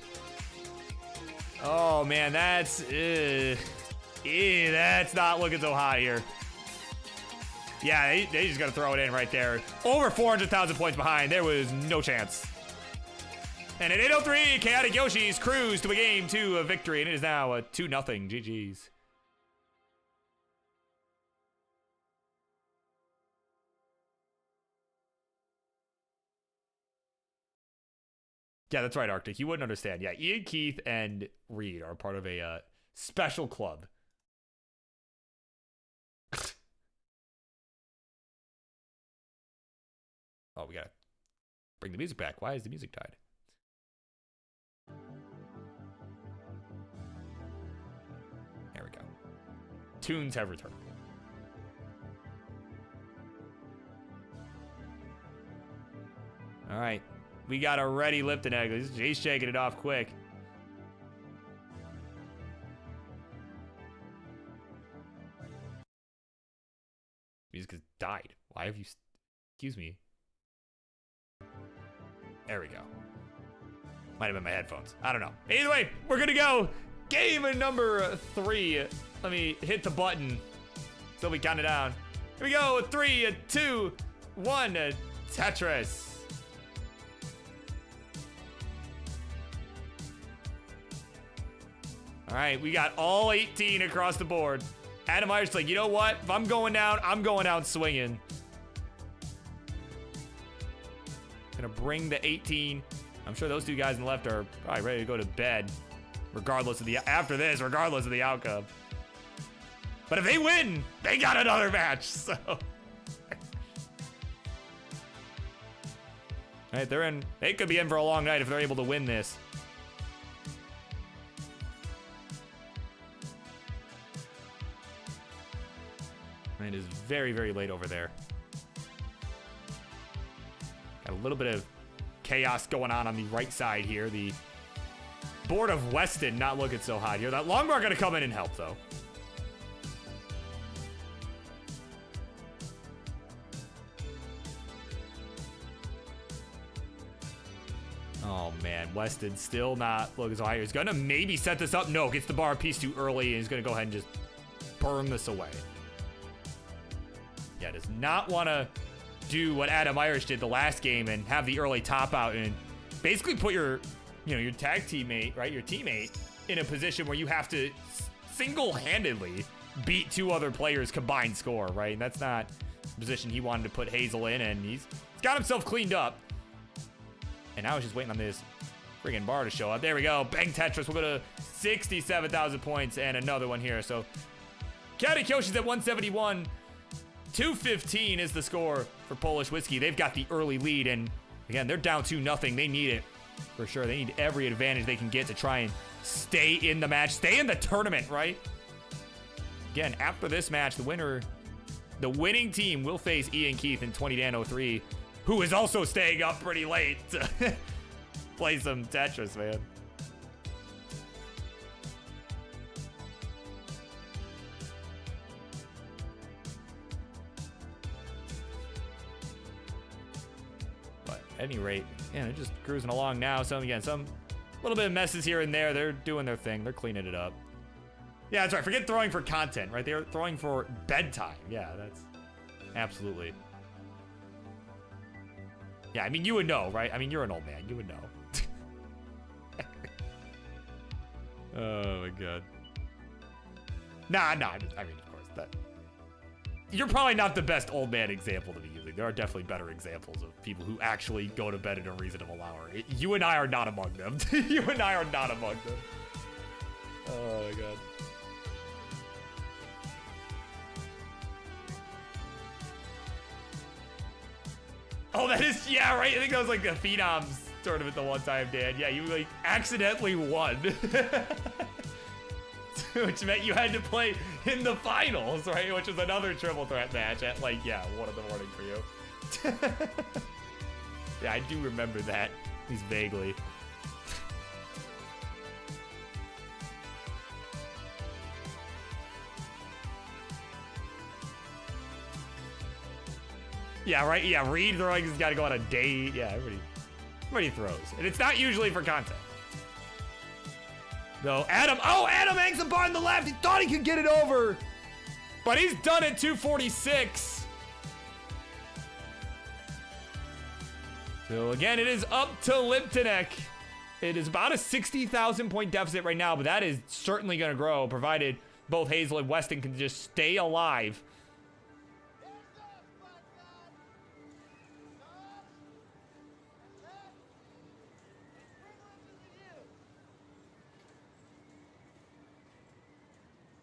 Oh man, that's not looking so hot here. Yeah, they just gotta throw it in right there. Over 400,000 points behind. There was no chance. And at 8:03, Chaotic Yoshis cruise to a game 2 of victory, and it is now a 2-0 GG's. Yeah, that's right, Arctic. You wouldn't understand. Yeah, Ian Keith and Reed are part of a special club. Oh, we gotta bring the music back. Why is the music died? There we go. Tunes have returned. All right. We got a ready Liptonek. He's shaking it off quick. Music has died. Why have you... Excuse me. There we go. Might have been my headphones. I don't know. Either way, we're gonna go game number 3. Let me hit the button so we count it down. Here we go. 3, 2, 1. Tetris. All right, we got all 18 across the board. Adam Irish like, you know what? If I'm going down swinging. Gonna bring the 18. I'm sure those two guys on the left are probably ready to go to bed, regardless of the outcome. But if they win, they got another match. So, all right, they could be in for a long night if they're able to win this. It is very, very late over there. Got a little bit of chaos going on the right side here. The board of Weston not looking so hot here. That long bar gonna come in and help though. Oh man, Weston still not looking so high. He's gonna maybe set this up. No, gets the bar a piece too early and he's gonna go ahead and just burn this away. Yeah, does not want to do what Adam Irish did the last game and have the early top out and basically put your tag teammate, right, your teammate in a position where you have to single-handedly beat two other players' combined score, right? And that's not the position he wanted to put Hazel in, and he's got himself cleaned up. And now he's just waiting on this friggin' bar to show up. There we go. Bang Tetris. We'll go to 67,000 points and another one here. So Chaotic Yoshi's at 171. 215 is the score for Polish Whiskey. They've got the early lead, and again, they're down 2-0. They need it for sure. They need every advantage they can get to try and stay in the match, stay in the tournament, right? Again, after this match, the winning team will face Ian Keith in 20Dan03, who is also staying up pretty late to play some Tetris, man. At any rate, yeah, they're just cruising along now. So again, some little bit of messes here and there. They're doing their thing. They're cleaning it up. Yeah, that's right. Forget throwing for content, right? They're throwing for bedtime. Yeah, that's absolutely. Yeah, I mean, you would know, right? I mean, you're an old man. You would know. Oh my god. Nah. I mean, of course, that. You're probably not the best old man example to be using. There are definitely better examples of people who actually go to bed at a reasonable hour. You and I are not among them. You and I are not among them. Oh my god. Oh, that is, yeah, right? I think that was like the Phenoms tournament the one time, Dan. Yeah, you like accidentally won. Which meant you had to play in the finals, right? Which was another triple threat match at like, yeah, 1 in the morning for you. Yeah, I do remember that, at least vaguely. Yeah, right, yeah, Reed throwing has got to go on a date. Yeah, everybody throws. And it's not usually for content. Though Adam hangs the bar on the left. He thought he could get it over, but he's done it. 246. So again, it is up to Liptonek. It is about a 60,000 point deficit right now, but that is certainly going to grow, provided both Hazel and Weston can just stay alive.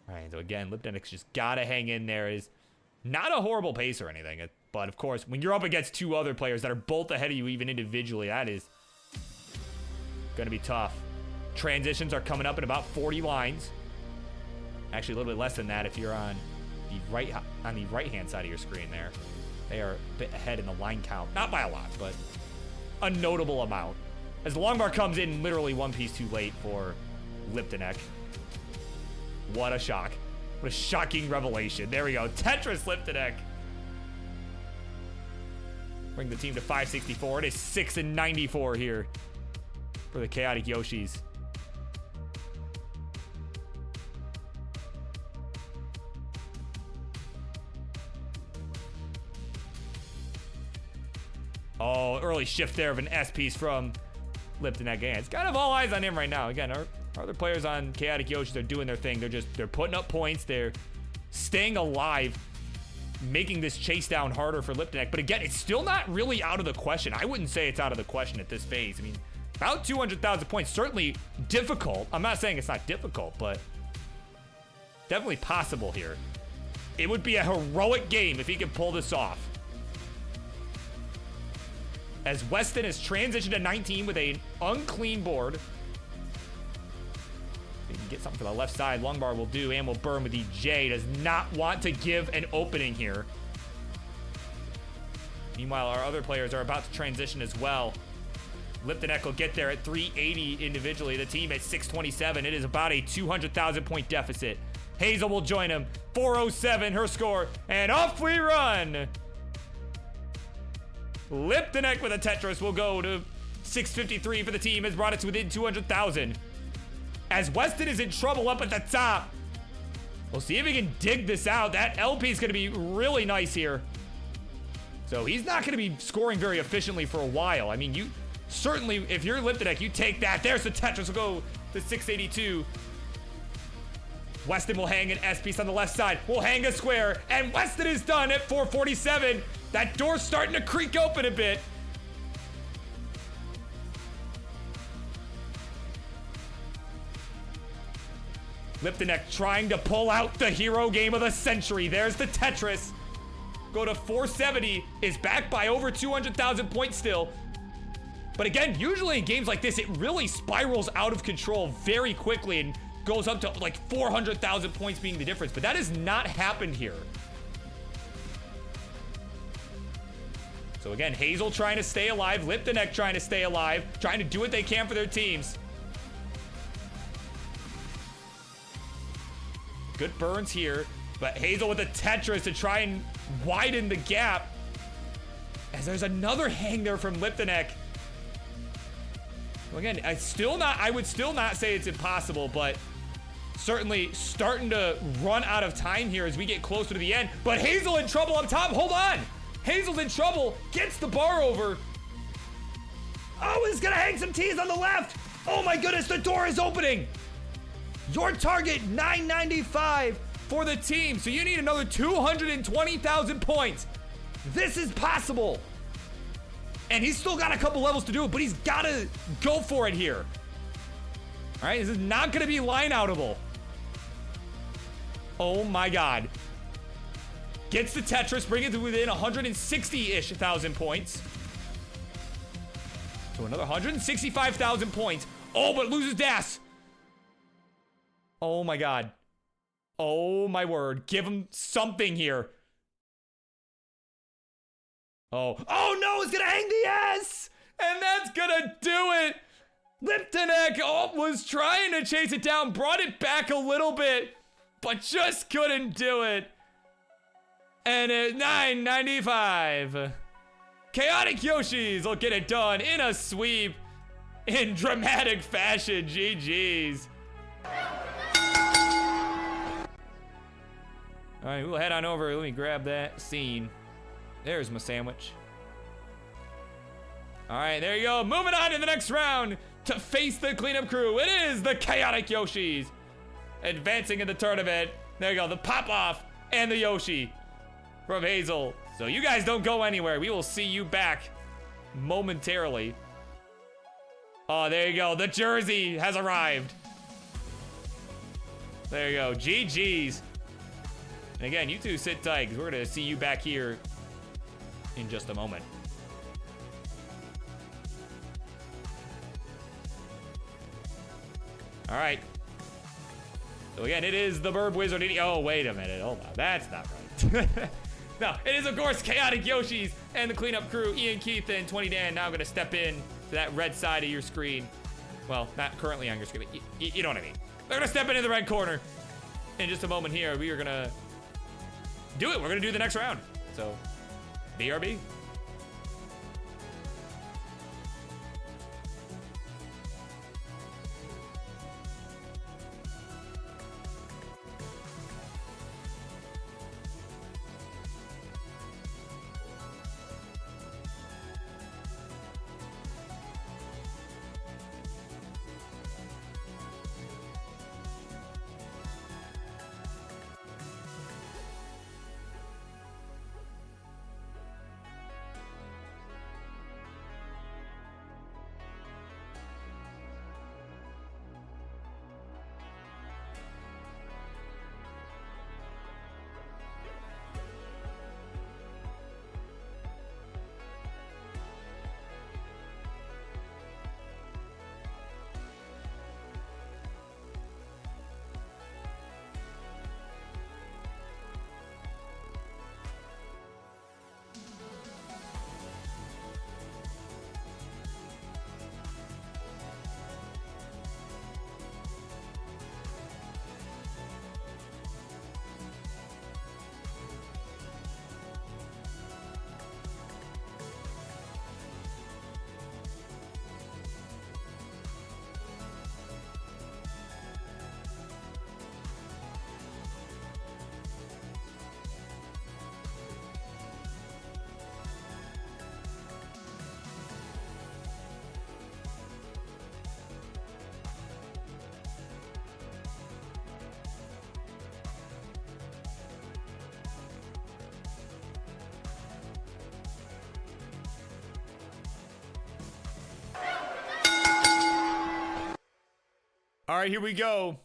All right, so again, Liptonek's just got to hang in there. Is not a horrible pace or anything, but of course, when you're up against two other players that are both ahead of you even individually, that is going to be tough. Transitions are coming up in about 40 lines. Actually, a little bit less than that if you're on the right-hand side of your screen there. They are a bit ahead in the line count. Not by a lot, but a notable amount. As the long bar comes in literally one piece too late for Liptonek. What a shock. What a shocking revelation. There we go. Tetris Liptonek. Bring the team to 564. It is 6-94 here for the Chaotic Yoshis. Oh, early shift there of an S piece from Liptonek. Again, it's kind of all eyes on him right now. Again, our Our other players on Chaotic Yoshis are doing their thing. They're putting up points. They're staying alive, making this chase down harder for Liptonek. But again, it's still not really out of the question. I wouldn't say it's out of the question at this phase. I mean, about 200,000 points, certainly difficult. I'm not saying it's not difficult, but definitely possible here. It would be a heroic game if he could pull this off. As Weston has transitioned to 19 with an unclean board. He can get something for the left side. Lungbar will do and will burn with EJ. Does not want to give an opening here. Meanwhile, our other players are about to transition as well. Liptonek will get there at 380 individually. The team at 627. It is about a 200,000 point deficit. Hazel will join him. 407 her score. And off we run. Liptonek with a Tetris will go to 653 for the team. Has brought it to within 200,000. As Weston is in trouble up at the top. We'll see if he can dig this out. That LP is going to be really nice here. So he's not going to be scoring very efficiently for a while. I mean, you certainly, if you're Liptonek, you take that. There's the Tetris. Will go to 682. Weston will hang an S piece on the left side. Will hang a square. And Weston is done at 447. That door's starting to creak open a bit. Liptonek trying to pull out the hero game of the century. There's the Tetris. Go to 470. Is back by over 200,000 points still. But again, usually in games like this, it really spirals out of control very quickly and goes up to like 400,000 points being the difference. But that has not happened here. So again, Hazel trying to stay alive. Liptonek trying to stay alive. Trying to do what they can for their teams. Good burns here, but Hazel with a Tetris to try and widen the gap. As there's another hang there from Liptonek. Well, again, I would still not say it's impossible, but certainly starting to run out of time here as we get closer to the end. But Hazel in trouble up top. Hold on. Hazel's in trouble. Gets the bar over. Oh, he's gonna hang some T's on the left. Oh my goodness, the door is opening. Your target, 995 for the team. So you need another 220,000 points. This is possible. And he's still got a couple levels to do it, but he's got to go for it here. All right, this is not going to be line-outable. Oh my God. Gets the Tetris, bring it to within 160-ish thousand points. So another 165,000 points. Oh, but loses Das. Oh my God. Oh my word. Give him something here. Oh no, it's gonna hang the S! And that's gonna do it! Liptonek was trying to chase it down, brought it back a little bit, but just couldn't do it. And at 995, Chaotic Yoshis will get it done in a sweep in dramatic fashion. GG's. All right, we'll head on over. Let me grab that scene. There's my sandwich. All right, there you go. Moving on to the next round to face the cleanup crew. It is the Chaotic Yoshis advancing in the tournament. There you go, the pop-off and the Yoshi from Hazel. So you guys don't go anywhere. We will see you back momentarily. Oh, there you go. The jersey has arrived. There you go. GG's. And again, you two sit tight because we're going to see you back here in just a moment. All right. So again, it is the Burb Wizard. Oh, wait a minute. Hold on. That's not right. No, it is, of course, Chaotic Yoshis and the cleanup crew, Ian, Keith, and 20 Dan. Now I'm going to step in to that red side of your screen. Well, not currently on your screen, but you know what I mean. They're going to step into the red corner. In just a moment here, we are going to do it. We're going to do the next round. So, BRB. All right, here we go.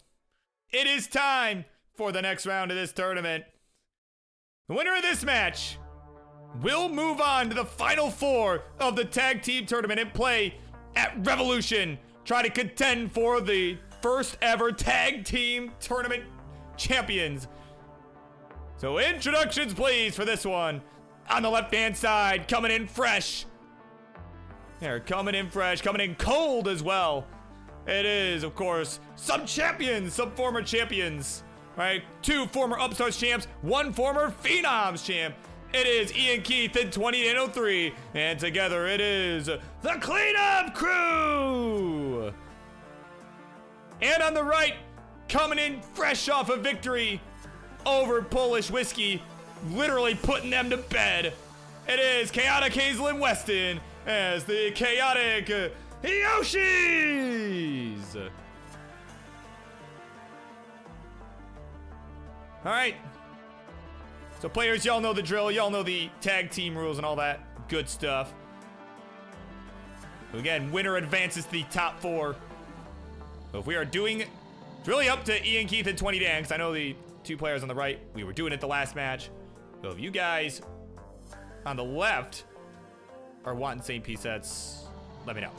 It is time for the next round of this tournament. The winner of this match will move on to the final four of the tag team tournament and play at Revolution. Try to contend for the first ever tag team tournament champions. So introductions, please, for this one. On the left-hand side, coming in fresh. They're coming in fresh, coming in cold as well. It is, of course, some champions, some former champions, right? 2 former Upstarts champs, 1 former Phenoms champ. It is Ian Keith in 2803, and together it is the Cleanup Crew. And on the right, coming in fresh off a victory over Polish Whiskey, literally putting them to bed. It is Chaotic Hazel and Weston as the Chaotic Yoshis. All right. So players, y'all know the drill. Y'all know the tag team rules and all that good stuff. So again, winner advances to the top 4. So if we are doing, it's really up to Ian Keith and 20 Dan, because I know the 2 players on the right, we were doing it the last match. So if you guys on the left are wanting same piece sets, let me know.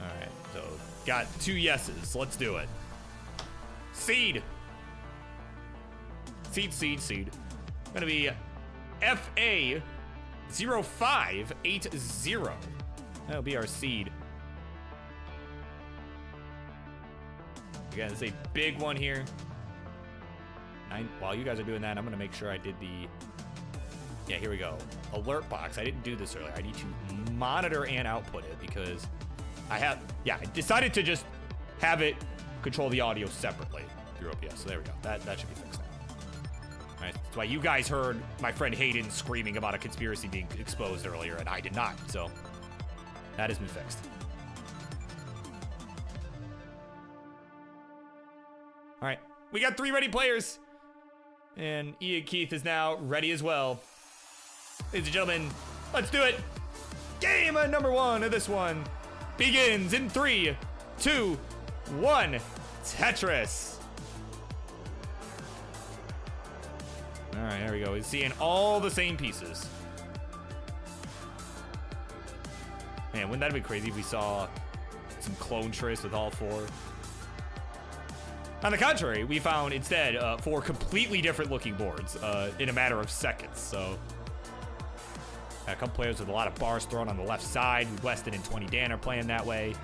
All right, so got 2 yeses. Let's do it. Seed. Seed. Gonna be FA 0580. That'll be our seed. Again, it's a big one here. While you guys are doing that, I'm gonna make sure I did the, yeah, here we go. Alert box. I didn't do this earlier. I need to monitor and output it because I decided to just have it control the audio separately through OBS. So there we go. That should be fixed now. All right, that's why you guys heard my friend Hayden screaming about a conspiracy being exposed earlier, and I did not. So that has been fixed. All right, we got 3 ready players, and Ian Keith is now ready as well. Ladies and gentlemen, let's do it. Game number 1 of this one begins in 3, 2, 1. Tetris. All right, there we go. We're seeing all the same pieces. Man, wouldn't that be crazy if we saw some clone Triss with all 4? On the contrary, we found instead 4 completely different looking boards in a matter of seconds. So a couple players with a lot of bars thrown on the left side. Weston and 20 Dan are playing that way.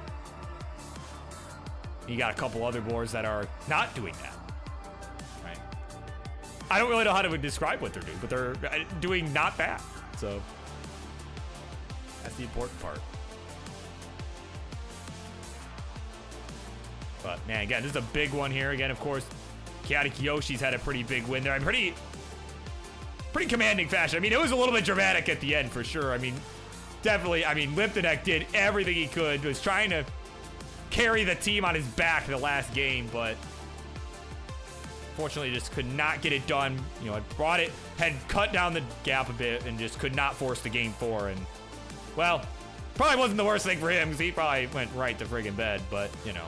You got a couple other boards that are not doing that. Right? I don't really know how to describe what they're doing, but they're doing not bad. So that's the important part. But man, again, this is a big one here. Again, of course, Chaotic Yoshi's had a pretty big win there. I'm pretty commanding fashion. I mean, it was a little bit dramatic at the end for sure. I mean, definitely. I mean, Liptonek did everything he could. Was trying to carry the team on his back the last game, but fortunately just could not get it done. You know, had cut down the gap a bit and just could not force the game 4. And well, probably wasn't the worst thing for him because he probably went right to friggin' bed, but you know.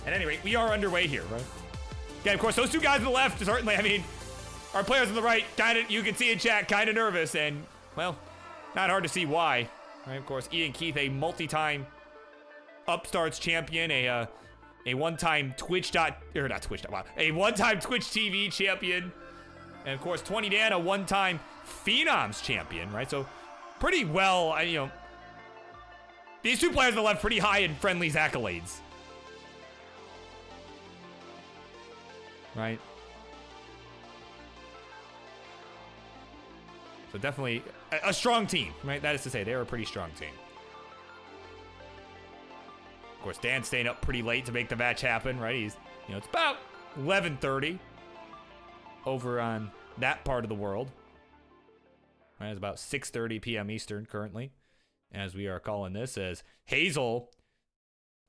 At any rate, we are underway here, right? Again, of course, those 2 guys on the left, certainly, I mean, our players on the right, kind of, you can see in chat, kind of nervous, and, well, not hard to see why. Right, of course, Ian Keith, a multi-time Upstarts champion, a one-time a one-time Twitch TV champion, and, of course, 20 Dan, a one-time Phenoms champion, right? So, pretty well, you know, these 2 players on the left pretty high in Friendly's accolades. Right? So definitely a strong team, right? That is to say, they're a pretty strong team. Of course, Dan's staying up pretty late to make the match happen, right? He's, you know, it's about 11:30 over on that part of the world. Right, it's about 6:30 p.m. Eastern currently, as we are calling this, as Hazel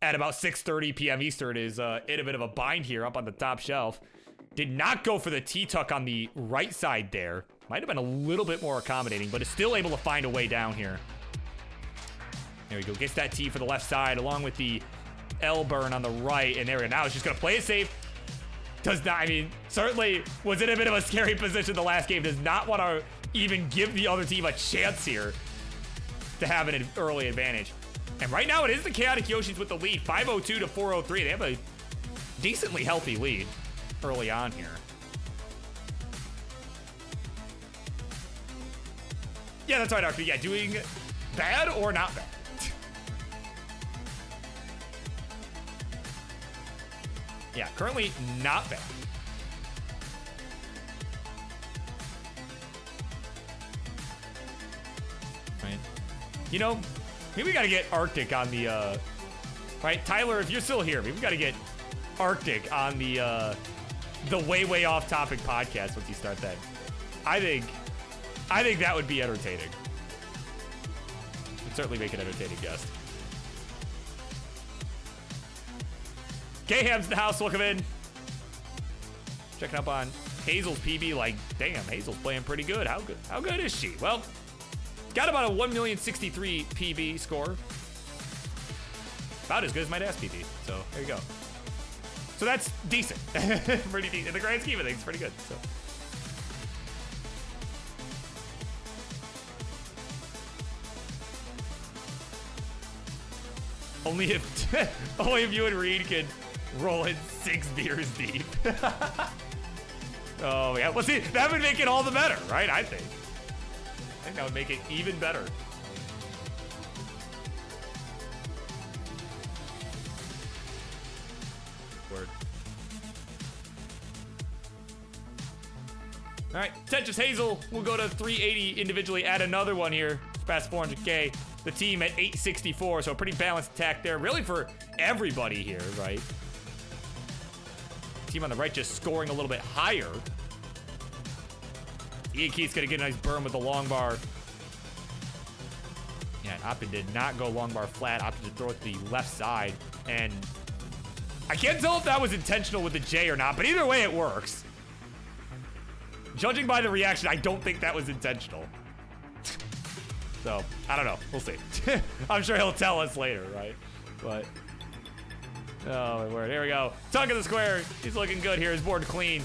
at about 6:30 p.m. Eastern is in a bit of a bind here up on the top shelf. Did not go for the T-tuck on the right side there. Might have been a little bit more accommodating, but is still able to find a way down here. There we go. Gets that T for the left side along with the L burn on the right. And there we go. Now it's just going to play it safe. Does not, I mean, certainly was in a bit of a scary position the last game. Does not want to even give the other team a chance here to have an early advantage. And right now it is the Chaotic Yoshis with the lead. 502 to 403. They have a decently healthy lead early on here. Yeah, that's right, Archie. Yeah, doing bad or not bad. Yeah, currently not bad. Right. You know, maybe we gotta get Arctic on the, right? Tyler, if you're still here, maybe we gotta get Arctic on the way off topic podcast once you start that. I think that would be entertaining. Would certainly make an entertaining guest. K-Ham's in the house, welcome in. Checking up on Hazel's PB, like, damn, Hazel's playing pretty good. How good is she? Well, got about a 1,063,000 PB score. About as good as my dad's PB, so there you go. So that's decent. Pretty decent. In the grand scheme of things, pretty good. So. Only if you and Reed could roll in 6 beers deep. Oh yeah, well see, that would make it all the better, right? I think that would make it even better. Word. All right, Tetris Hazel will go to 380 individually, add another one here, past 400K. The team at 864, so a pretty balanced attack there, really for everybody here, right? Team on the right just scoring a little bit higher. Ian Keith's gonna get a nice burn with the long bar. Yeah, Oppen did not go long bar flat, opted to throw it to the left side, and I can't tell if that was intentional with the J or not, but either way it works. Judging by the reaction, I don't think that was intentional. So, I don't know. We'll see. I'm sure he'll tell us later, right? But, oh my word. Here we go. Tongue of the square. He's looking good here. His board clean.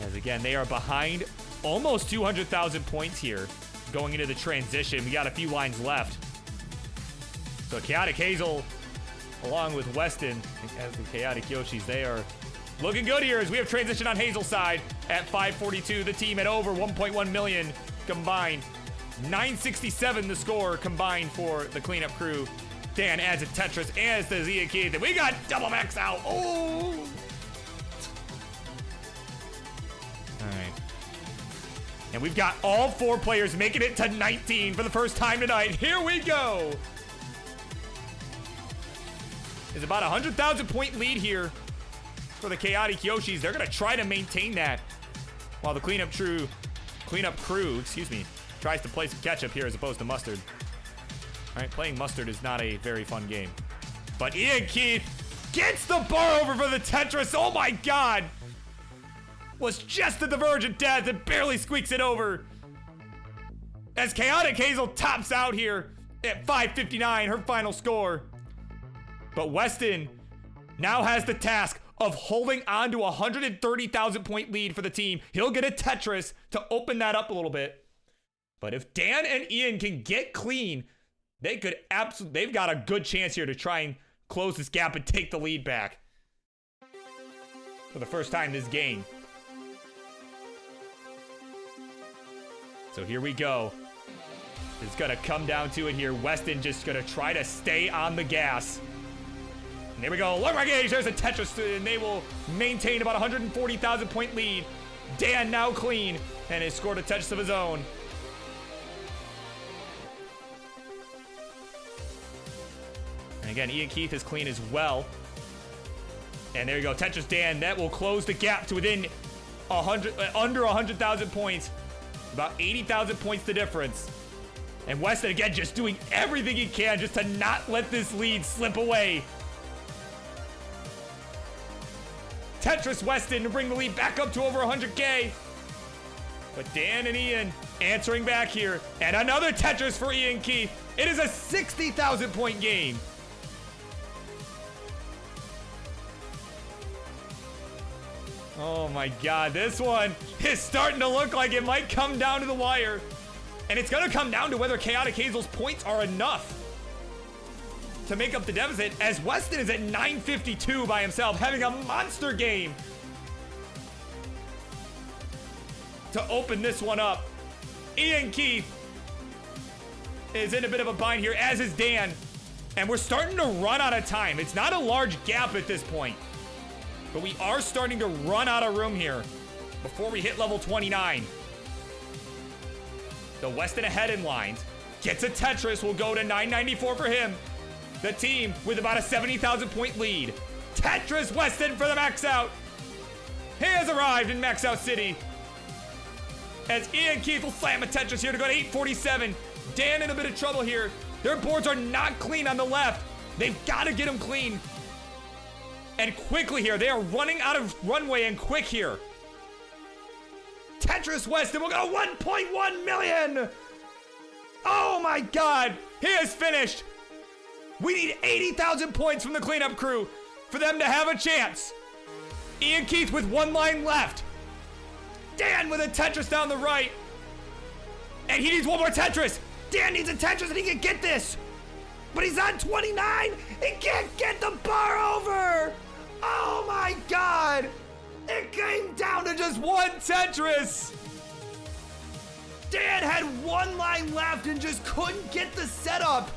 As again, they are behind almost 200,000 points here going into the transition. We got a few lines left. So, Chaotic Hazel, along with Weston, as the Chaotic Yoshis, they are looking good here as we have transition on Hazel's side at 542. The team at over 1.1 million combined. 967 the score combined for the cleanup crew. Dan adds a Tetris, as does Ian Keith. And we got double max out. Oh! All right. And we've got all 4 players making it to 19 for the first time tonight. Here we go. There's about a 100,000 point lead here for the Chaotic Yoshis. They're gonna try to maintain that while the cleanup crew, tries to play some catch up here as opposed to Mustard. All right, playing Mustard is not a very fun game. But Ian Keith gets the bar over for the Tetris. Oh my God. Was just at the verge of death and barely squeaks it over. As Chaotic Hazel tops out here at 559, her final score. But Weston now has the task of holding on to a 130,000 point lead for the team. He'll get a Tetris to open that up a little bit. But if Dan and Ian can get clean, they could they've got a good chance here to try and close this gap and take the lead back. For the first time this game. So here we go. It's gonna come down to it here. Weston just gonna try to stay on the gas. And there we go. Long gauge. There's a Tetris, and they will maintain about 140,000 point lead. Dan now clean and has scored a Tetris of his own. And again, Ian Keith is clean as well. And there you go. Tetris Dan. That will close the gap to within under 100,000 points. About 80,000 points the difference. And Weston, again, just doing everything he can just to not let this lead slip away. Tetris Weston to bring the lead back up to over 100K. But Dan and Ian answering back here. And another Tetris for Ian Keith. It is a 60,000 point game. Oh my God, this one is starting to look like it might come down to the wire. And it's gonna come down to whether Chaotic Hazel's points are enough to make up the deficit, as Weston is at 952 by himself, having a monster game to open this one up. Ian Keith is in a bit of a bind here, as is Dan. And we're starting to run out of time. It's not a large gap at this point, but we are starting to run out of room here before we hit level 29. The Weston ahead in lines. Gets a Tetris, will go to 994 for him. The team with about a 70,000 point lead. Tetris Weston for the max out. He has arrived in Max Out City. As Ian Keith will slam a Tetris here to go to 847. Dan in a bit of trouble here. Their boards are not clean on the left. They've got to get them clean. And quickly here, they are running out of runway and quick here. Tetris Weston will go 1.1 million. Oh my God, he is finished. We need 80,000 points from the cleanup crew for them to have a chance. Ian Keith with one line left. Dan with a Tetris down the right. And he needs one more Tetris. Dan needs a Tetris and he can get this. But he's on 29. He can't get the bar over. Oh my God. It came down to just one Tetris. Dan had one line left and just couldn't get the setup.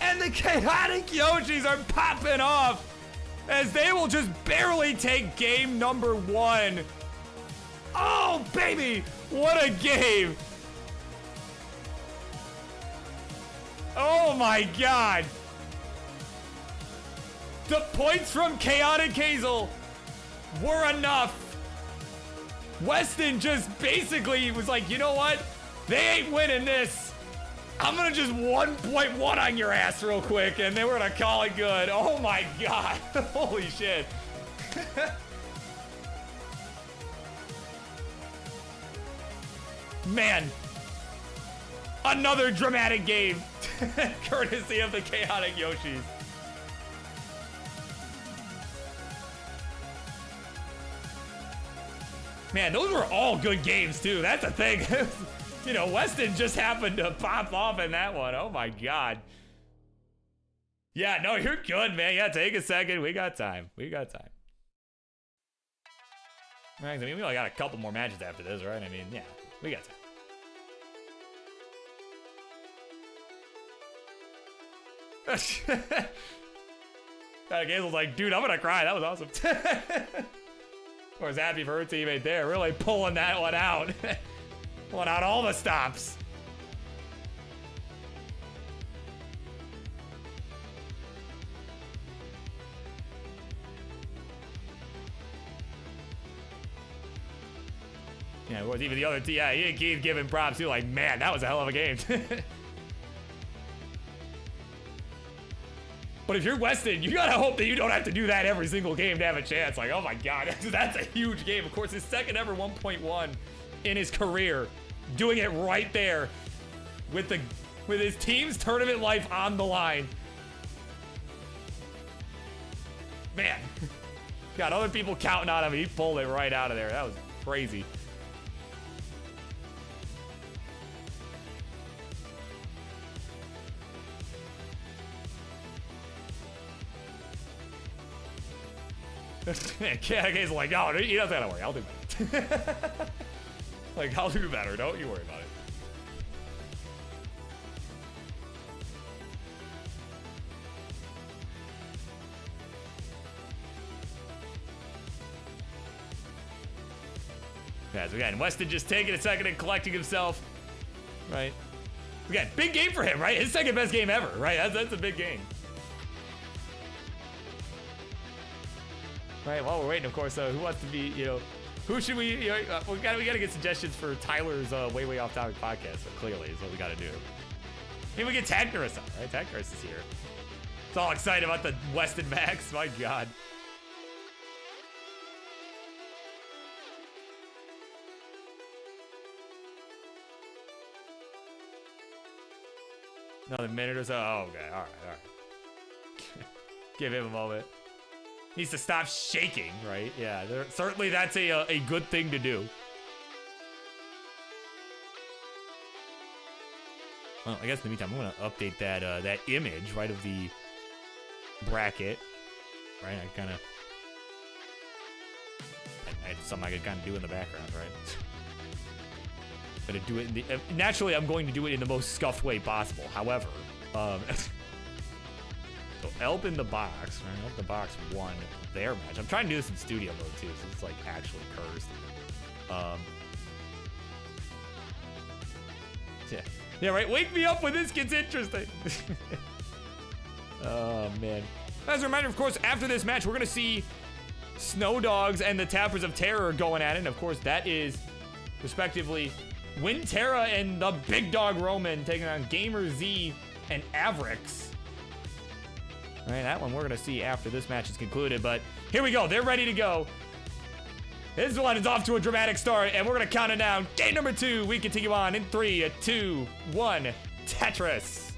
And the Chaotic Yoshis are popping off as they will just barely take game number one. Oh, baby, what a game. Oh my God. The points from Chaotic Hazel were enough. Weston just basically was like, you know what? They ain't winning this. I'm gonna just 1.1 on your ass real quick, and then we're gonna call it good. Oh my God. Holy shit. Man. Another dramatic game. Courtesy of the Chaotic Yoshis. Man, those were all good games, too. That's the thing. You know, Weston just happened to pop off in that one. Oh, my God. Yeah, no, you're good, man. Yeah, take a second. We got time. We got time. I mean, we only got a couple more matches after this, right? I mean, yeah, we got time. Gazel's like, dude, I'm gonna cry. That was awesome. I was happy for her teammate there, really pulling that one out. Pulling out all the stops. Yeah, it was even the other team. Yeah, Ian Keith giving props too. Like, man, that was a hell of a game. But if you're Weston, you gotta hope that you don't have to do that every single game to have a chance. Like, oh my God, that's a huge game. Of course, his second ever 1.1 in his career, doing it right there with his team's tournament life on the line. Man, got other people counting on him. He pulled it right out of there. That was crazy. K's like, oh, he doesn't gotta worry. I'll do better. Like, I'll do better. Don't you worry about it. Yeah, so again, Weston just taking a second and collecting himself. Right. Again, big game for him, right? His second best game ever, right? That's a big game. Right, while we're waiting, of course, who wants to be, you know, Who should we? We gotta get suggestions for Tyler's way off topic podcast. So clearly, is what we gotta do. Maybe we get Tag Nurse on, right? Tag Nurse is here. It's all excited about the Weston Max. My God. Another minute or so. Oh, okay. All right. Give him a moment. Needs to stop shaking, right? Yeah, certainly that's a good thing to do. Well, I guess in the meantime, I'm gonna update that that image, right, of the bracket, right? I had something I could kind of do in the background, right? Gonna do it in the naturally. I'm going to do it in the most scuffed way possible. However, so Elp in the box, right? Elp in the box won their match. I'm trying to do this in studio mode too, so it's like actually cursed. Yeah, right. Wake me up when this gets interesting. Oh man. As a reminder, of course, after this match, we're gonna see Snow Dogs and the Tappers of Terror going at it. And of course, that is respectively Winterra and the Big Dog Roman taking on Gamer Z and Avrix. All right, that one we're gonna see after this match is concluded, but here we go. They're ready to go. This one is off to a dramatic start, and we're gonna count it down. Game number 2. We continue on in 3, 2, 1. Tetris.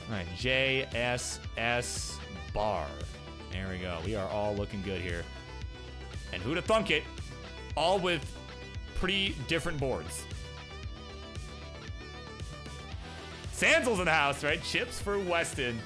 All right, JSS bar. There we go. We are all looking good here. And who'd have thunk it? All with pretty different boards. Sansel's in the house, right? Chips for Weston.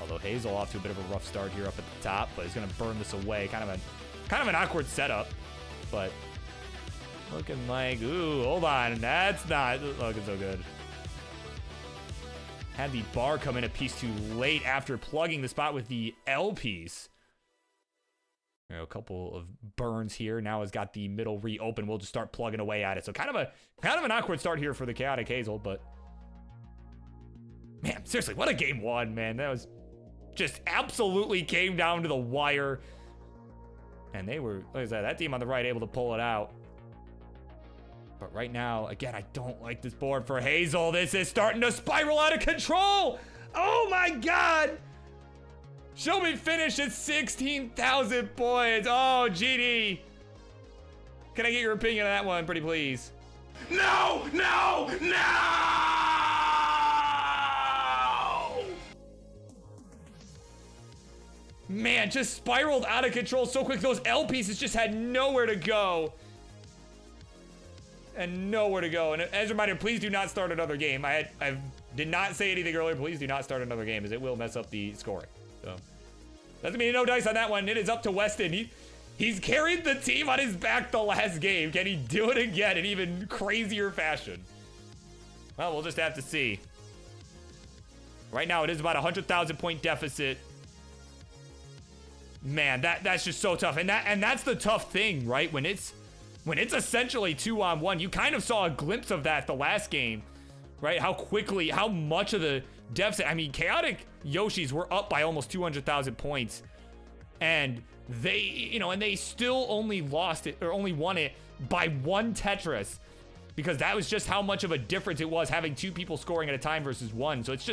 Although Hazel off to a bit of a rough start here up at the top, but he's gonna burn this away. Kind of an awkward setup, but looking like, ooh, hold on, that's not looking so good. Had the bar come in a piece too late after plugging the spot with the L piece. You know, a couple of burns here. Now has got the middle reopened. We'll just start plugging away at it. So kind of an awkward start here for the Chaotic Hazel, but man, seriously, what a game 1, man. That was just absolutely came down to the wire. And they were, like I said, that team on the right able to pull it out. But right now, again, I don't like this board for Hazel. This is starting to spiral out of control. Oh my God. She'll be finished at 16,000 points. Oh, GD. Can I get your opinion on that one, pretty please?
No! No! No!
Man, just spiraled out of control so quick. Those L pieces just had nowhere to go. And nowhere to go. And as a reminder, please do not start another game. I did not say anything earlier. Please do not start another game, as it will mess up the scoring. So doesn't mean no dice on that one. It is up to Weston. He's carried the team on his back the last game. Can he do it again in even crazier fashion? Well, we'll just have to see. Right now, it is about a 100,000 point deficit. Man, that's just so tough. And that's the tough thing, right? When it's essentially 2-on-1, you kind of saw a glimpse of that the last game, right? How much of the deficit. I mean, Chaotic Yoshis were up by almost 200,000 points, and they still only lost it, or only won it by 1 Tetris, because that was just how much of a difference it was having 2 people scoring at a time versus 1. So it's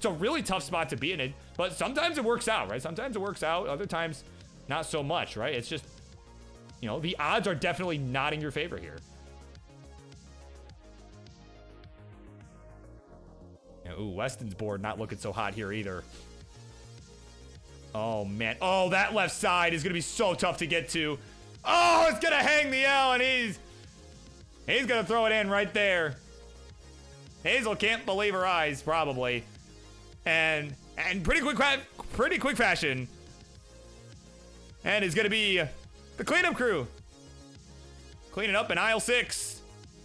a really tough spot to be in it, but sometimes it works out, right? Sometimes it works out, other times not so much, right? It's just, the odds are definitely not in your favor here. Ooh, Weston's board not looking so hot here either. Oh, man. Oh, that left side is going to be so tough to get to. Oh, it's going to hang the L, and he's going to throw it in right there. Hazel can't believe her eyes, probably. And pretty quick fashion. And it's going to be the cleanup crew cleaning up in aisle 6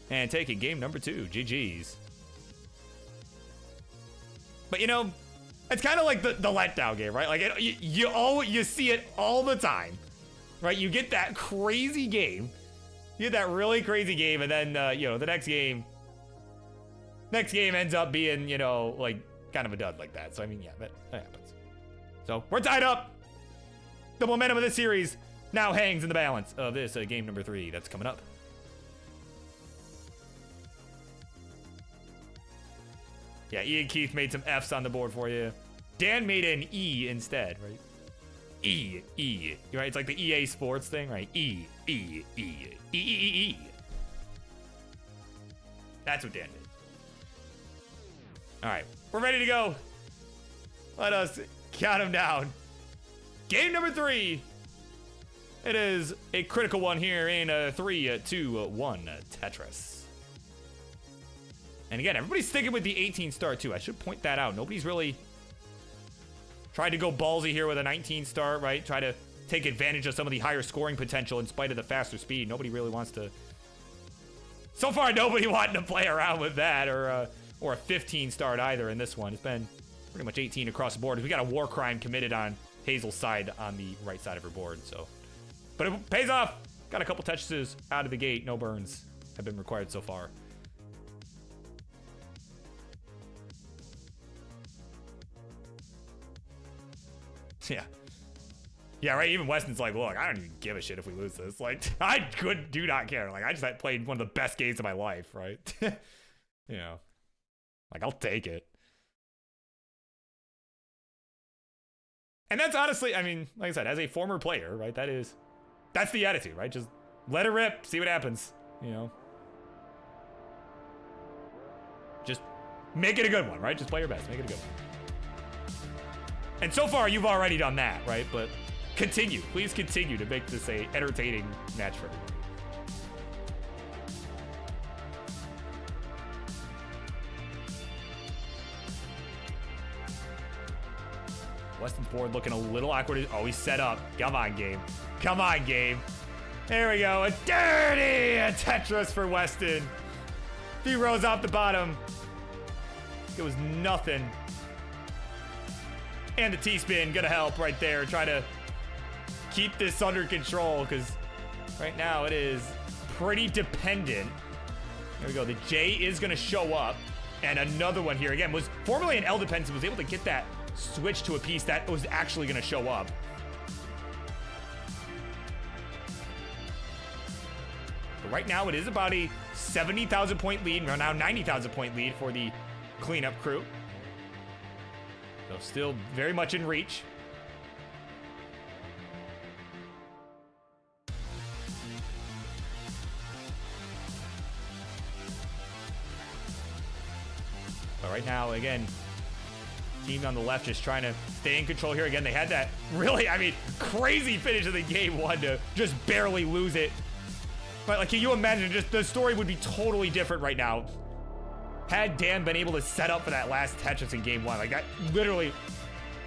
and taking game number 2. GG's. But it's kind of like the letdown game, right? Like you see it all the time. right? You get that crazy game. You get that really crazy game, and then, you know, the next game ends up being, you know, like, kind of a dud like that. So, I mean, yeah, that happens. So, we're tied up. The momentum of this series now hangs in the balance of this game number 3 that's coming up. Yeah, E and Keith made some F's on the board for you. Dan made an E instead, right? E. Right? It's like the EA Sports thing, right? E. That's what Dan did. All right, we're ready to go. Let us count them down. Game number 3. It is a critical one here in 3, 2, 1 Tetris. And again, everybody's sticking with the 18 start too. I should point that out. Nobody's really tried to go ballsy here with a 19 start, right? Try to take advantage of some of the higher scoring potential in spite of the faster speed. Nobody really wants to. So far, nobody wanting to play around with that or a 15 start either in this one. It's been pretty much 18 across the board. We got a war crime committed on Hazel's side on the right side of her board. So, but it pays off. Got a couple touches out of the gate. No burns have been required so far. Yeah, right. Even Weston's like, look, I don't even give a shit if we lose this. Like, I do not care. Like, I just played one of the best games of my life, right? You know, like, I'll take it. And that's honestly, I mean, like I said, as a former player, right? That's the attitude, right? Just let it rip, see what happens, you know? Just make it a good one, right? Just play your best, make it a good one. And so far, you've already done that, right? But continue. Please continue to make this a entertaining match for everyone. Weston's board looking a little awkward. Oh, he's set up. Come on, game. Come on, game. There we go. A dirty Tetris for Weston. 3 rows off the bottom. It was nothing. And the T-spin gonna help right there. Try to keep this under control because right now it is pretty dependent. There we go. The J is gonna show up. And another one here. Again, was formerly an L dependence. Was able to get that switch to a piece that was actually gonna show up. But right now it is about a 70,000 point lead. Now 90,000 point lead for the cleanup crew. So still very much in reach. But right now, again, team on the left just trying to stay in control here. Again, they had that really, I mean, crazy finish of the game 1 to just barely lose it. But like, can you imagine, just the story would be totally different right now had Dan been able to set up for that last Tetris in game 1. Like, that literally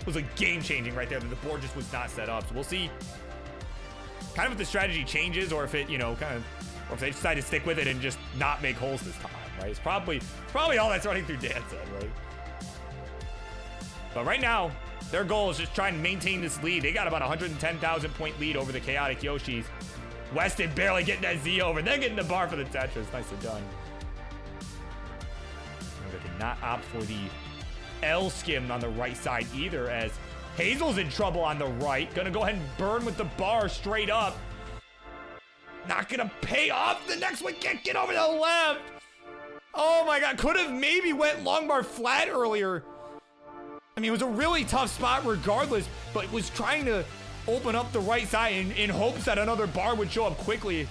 was a game-changing right there, that the board just was not set up. So we'll see kind of if the strategy changes or if it, you know, kind of, or if they decide to stick with it and just not make holes this time, right? It's probably all that's running through Dan's head, right? But right now, their goal is just trying to maintain this lead. They got about 110,000 point lead over the Chaotic Yoshis. Weston barely getting that Z over, then getting the bar for the Tetris. Nicely done. They did not opt for the L skim on the right side either, as Hazel's in trouble on the right. Gonna go ahead and burn with the bar straight up. Not gonna pay off. The next one can't get over to the left. Oh my God, could have maybe went long bar flat earlier. I mean, it was a really tough spot regardless, but was trying to open up the right side in hopes that another bar would show up quickly.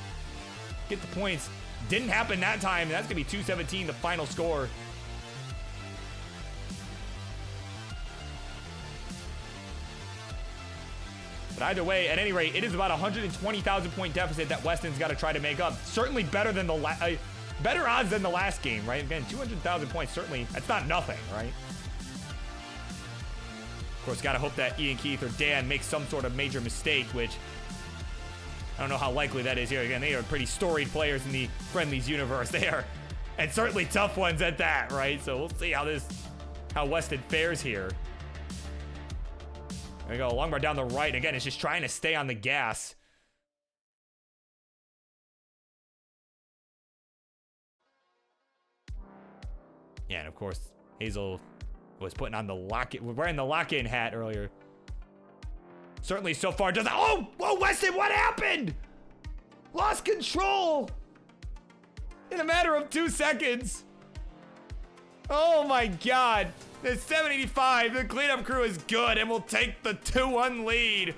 Get the points. Didn't happen that time. That's gonna be 217, the final score. But either way, at any rate, it is about 120,000 point deficit that Weston's got to try to make up. Certainly better than better odds than the last game, right? Again, 200,000 points, certainly, that's not nothing, right? Of course, got to hope that Ian Keith or Dan makes some sort of major mistake, which I don't know how likely that is here. Again, they are pretty storied players in the Friendlies universe. They are, and certainly tough ones at that, right? So we'll see how Weston fares here. There we go, long bar down the right. Again, it's just trying to stay on the gas. Yeah, and of course, Hazel was putting on the wearing the lock-in hat earlier. Certainly so far doesn't. Oh, whoa, Weston, what happened? Lost control in a matter of 2 seconds. Oh my God. The 785, the cleanup crew is good and will take the 2-1 lead.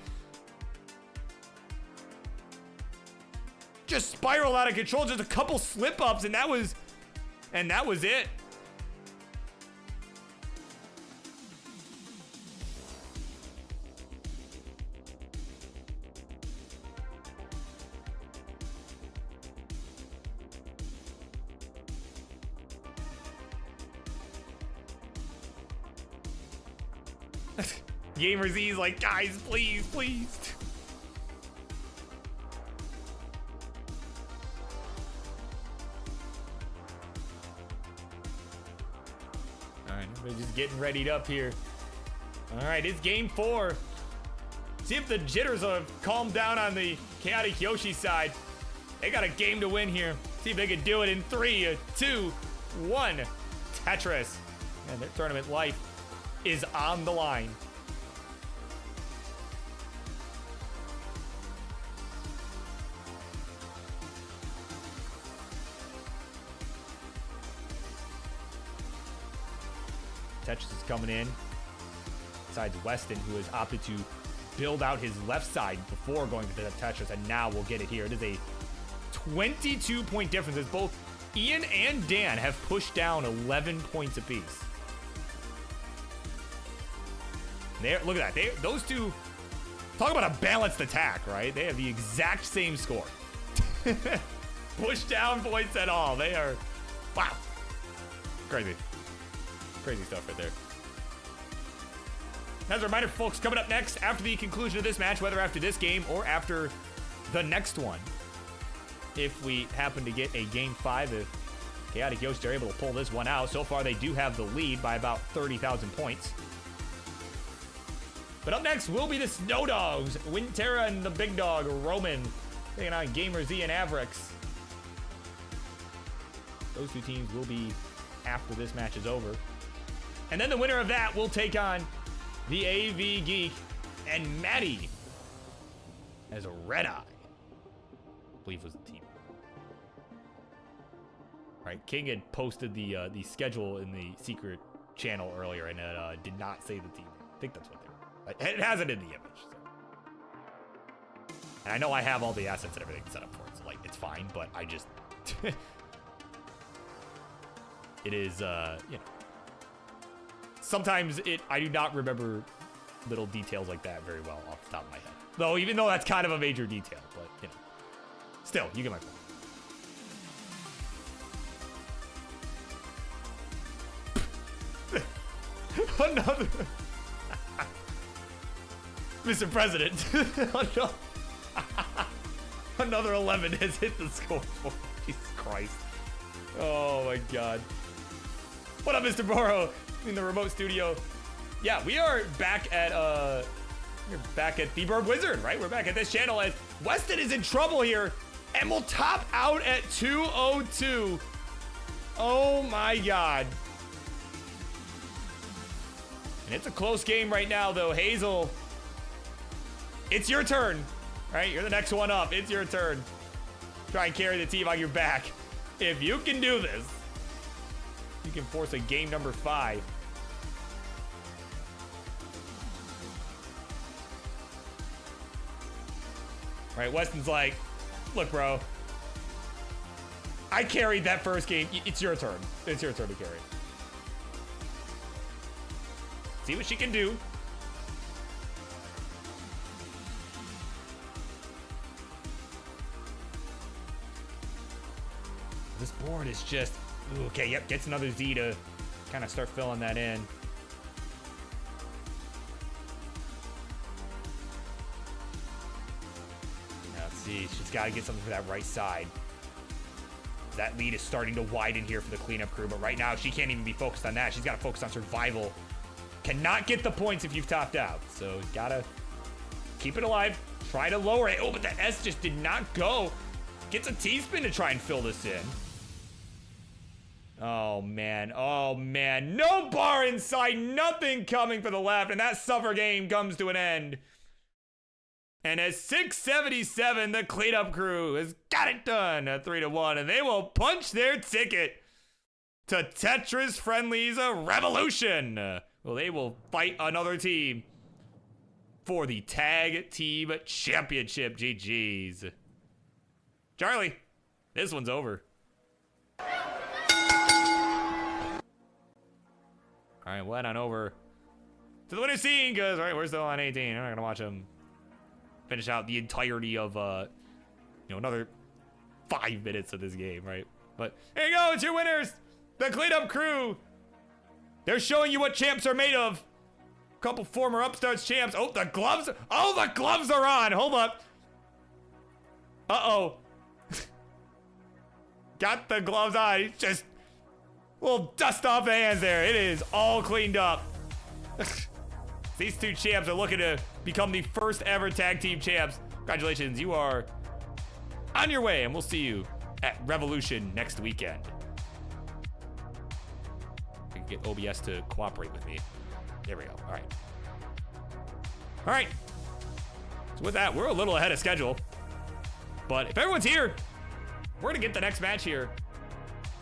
Just spiraled out of control, just a couple slip-ups, and that was it. Gamer Z's like, guys, please, please. All right, everybody's just getting readied up here. All right, it's game 4. See if the jitters have calmed down on the Chaotic Yoshi side. They got a game to win here. See if they can do it in 3, 2, 1. Tetris. And their tournament life is on the line. Tetris is coming in. Besides Weston, who has opted to build out his left side before going to the Tetris, and now we'll get it here. It is a 22-point difference as both Ian and Dan have pushed down 11 points apiece. There, look at that. Those two, talk about a balanced attack, right? They have the exact same score. Push down points at all. They are, wow. Crazy. Crazy stuff right there. As a reminder, folks, coming up next after the conclusion of this match, whether after this game or after the next one, if we happen to get a game 5, if Chaotic Yoshi are able to pull this one out, so far they do have the lead by about 30,000 points. But up next will be the Snow Dogs, Winterra and the big dog, Roman, taking on Gamer Z and Avrix. Those two teams will be after this match is over. And then the winner of that will take on the AV Geek and Maddie as a Red Eye. I believe was the team. All right, King had posted the schedule in the secret channel earlier, and it did not say the team. I think that's what they were. It has it in the image. So. And I know I have all the assets and everything set up for it, so like it's fine. But I just, it is, you know. Sometimes I do not remember little details like that very well off the top of my head. Though, even though that's kind of a major detail, but, you know. Still, you get my point. Another... Mr. President. Another 11 has hit the scoreboard. Jesus Christ. Oh, my God. What up, Mr. Morrow? In the remote studio. Yeah, we are back at the Bird Wizard, right? We're back at this channel as Weston is in trouble here and will top out at 202. Oh my God. And it's a close game right now though. Hazel, it's your turn, right? You're the next one up. It's your turn. Try and carry the team on your back. If you can do this, you can force a game number 5. Right, Weston's like, look, bro. I carried that first game. It's your turn. It's your turn to carry. See what she can do. This board is just, ooh, okay, yep, gets another Z to kind of start filling that in. She's got to get something for that right side. That lead is starting to widen here for the cleanup crew, but right now she can't even be focused on that. She's got to focus on survival. Cannot get the points if you've topped out. So gotta keep it alive. Try to lower it. Oh, but that S just did not go. Gets a T-spin to try and fill this in. Oh, man. Oh, man. No bar in sight. Nothing coming for the left. And that suffer game comes to an end. And at 677, the cleanup crew has got it done at 3-1. And they will punch their ticket to Tetris Friendly's Revolution. Well, they will fight another team for the Tag Team Championship. GG's. Charlie, this one's over. All right, we'll head on over to the winner scene, because, all right, we're still on 18. I'm not going to watch them finish out the entirety of, another 5 minutes of this game, right? But here you go, it's your winners, the cleanup crew. They're showing you what champs are made of. A couple former upstarts champs. Oh, the gloves. Oh, the gloves are on. Hold up. Uh-oh. Got the gloves on. Just a little dust off the hands there. It is all cleaned up. These two champs are looking to become the first ever tag team champs. Congratulations, you are on your way, and we'll see you at Revolution next weekend. I can get OBS to cooperate with me. There we go. All right. All right. So with that, we're a little ahead of schedule. But if everyone's here, we're going to get the next match here.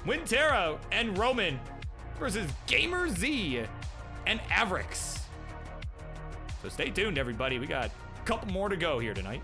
Wintero and Roman versus Gamer Z and Avrix. So stay tuned, everybody. We got a couple more to go here tonight.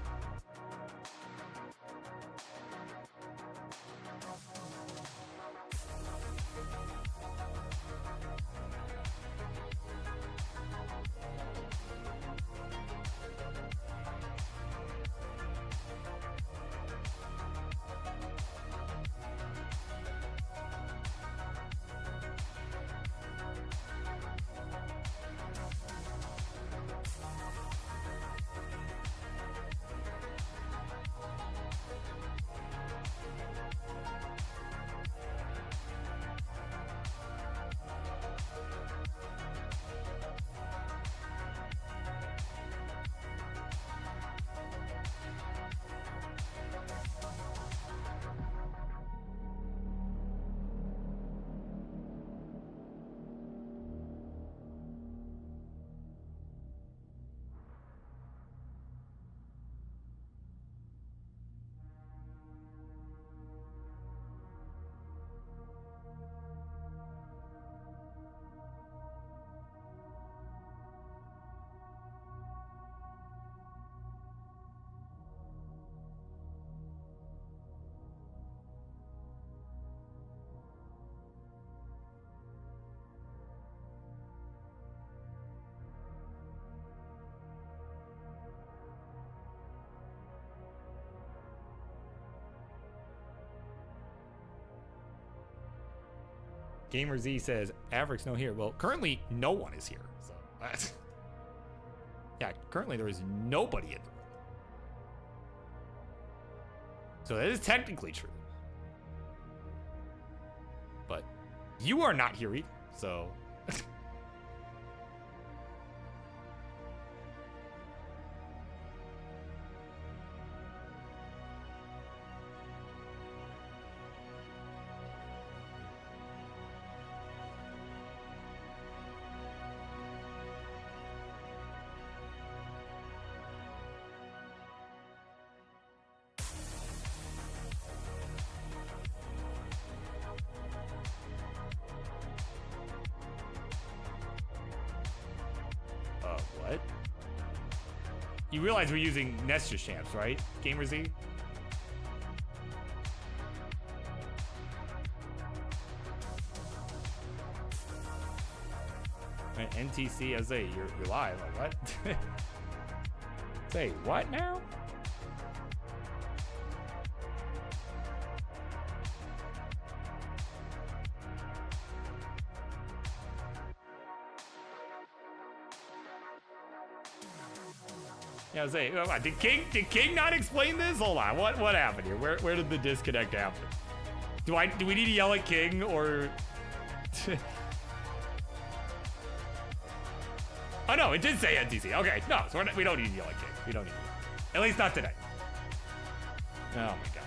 Gamer Z says, Avrix no here. Well, currently no one is here. So that's yeah, currently there is nobody in the room. So that is technically true. But you are not here either. So what? You realize we're using Nestor champs, right? Gamer Z? Right, NTC, I say, you're live. Like, what? Say, what now? Yeah, I was saying, did King not explain this? Hold on, what happened here? Where did the disconnect happen? Do we need to yell at King or? Oh no, it did say NTC. Okay, no, so we don't need to yell at King. We don't need to. At least not today. Oh my god.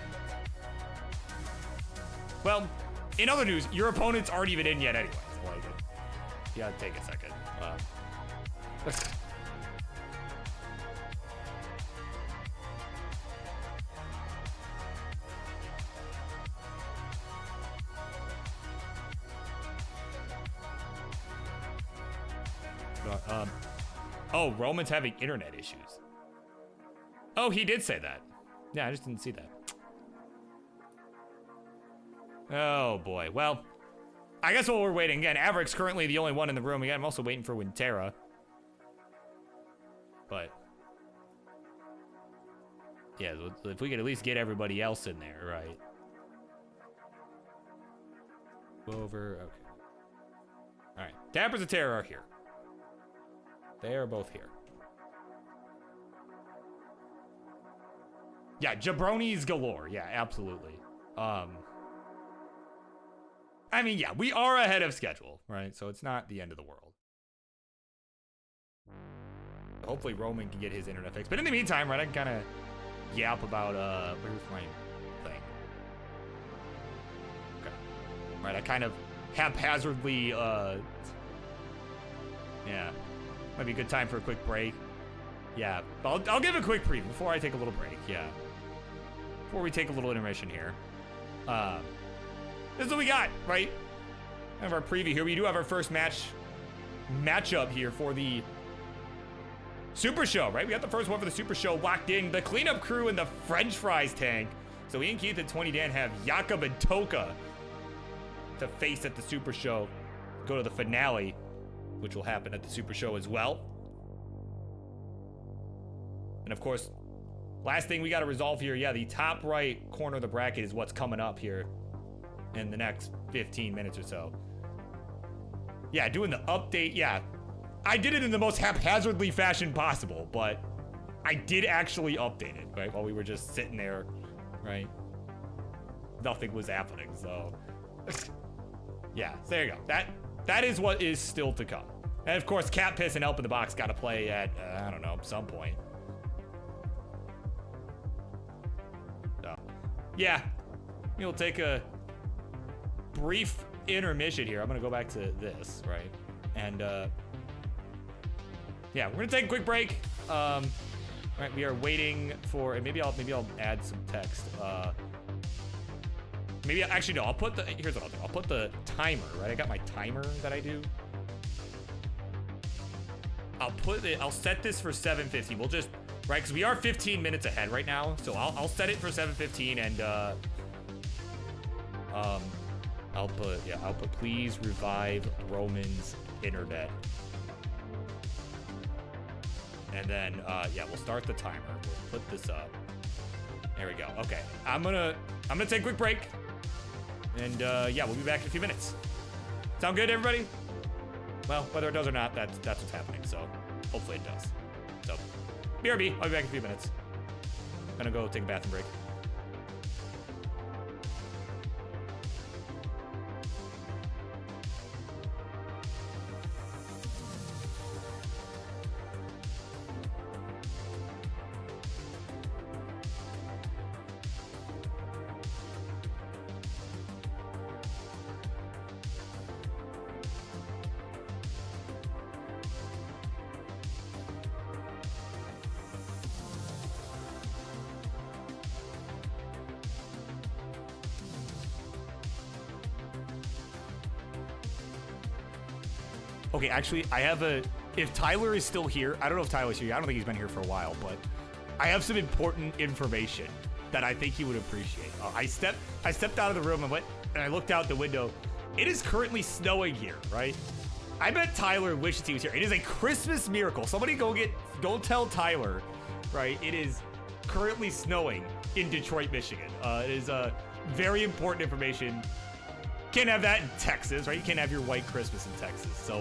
Well, In other news, your opponent's aren't even in yet anyway. So like, you gotta take a second. Oh, Roman's having internet issues. Oh, he did say that. Yeah, I just didn't see that. Oh boy. Well, I guess while we're waiting again, Averick's currently the only one in the room. Again, I'm also waiting for Wintera. But yeah, if we could at least get everybody else in there, right? Over. Okay. All right. Dappers and Terror are here. They are both here. Yeah, jabronis galore. Yeah, absolutely. I mean, yeah, we are ahead of schedule, right? So it's not the end of the world. Hopefully Roman can get his internet fixed. But in the meantime, right, I can kind of yap about, where's my thing? Okay. Right, I kind of haphazardly, yeah. Might be a good time for a quick break. Yeah, I'll give a quick preview before I take a little break, yeah. Before we take a little intermission here. This is what we got, right? We have our preview here. We do have our first matchup here for the Super Show, right? We got the first one for the Super Show locked in. The cleanup crew and the French fries tank. So Ian Keith and 20 Dan have Jakob and Toka to face at the Super Show. Go to the finale, which will happen at the Super Show as well. And of course, last thing we got to resolve here, yeah, the top right corner of the bracket is what's coming up here in the next 15 minutes or so. Yeah, doing the update, yeah. I did it in the most haphazardly fashion possible, but I did actually update it, right? While we were just sitting there, right? Nothing was happening, so. Yeah, so there you go. That is what is still to come. And of course, Cat Piss and Help in the Box got to play at, I don't know, some point. So, yeah. We'll take a brief intermission here. I'm going to go back to this, right? And, yeah, we're going to take a quick break. Right, we are waiting for, and maybe I'll add some text. Maybe, actually, no, I'll put the, here's what I'll do. I'll put the timer, right? I got my timer that I do. I'll set this for 7:50. We'll just, right, because we are 15 minutes ahead right now. So I'll set it for 7:15 and, I'll put please revive Roman's internet. And then, yeah, we'll start the timer. We'll put this up. There we go. Okay, I'm gonna take a quick break. And, yeah, we'll be back in a few minutes. Sound good, everybody? Well, whether it does or not, that's what's happening, so hopefully it does. So, BRB, I'll be back in a few minutes. Gonna go take a bathroom break. Okay, actually, I have if Tyler is still here, I don't know if Tyler's here. I don't think he's been here for a while, but I have some important information that I think he would appreciate. I stepped out of the room and I looked out the window. It is currently snowing here, right? I bet Tyler wishes he was here. It is a Christmas miracle. Somebody go tell Tyler, right? It is currently snowing in Detroit, Michigan. It is very important information. Can't have that in Texas, right? You can't have your white Christmas in Texas. So,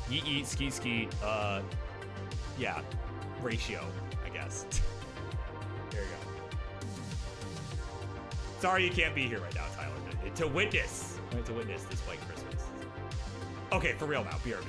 yeet yeet, ski ski, yeah, ratio, I guess. There you go. Sorry you can't be here right now, Tyler. To witness this white Christmas. Okay, for real now, BRB.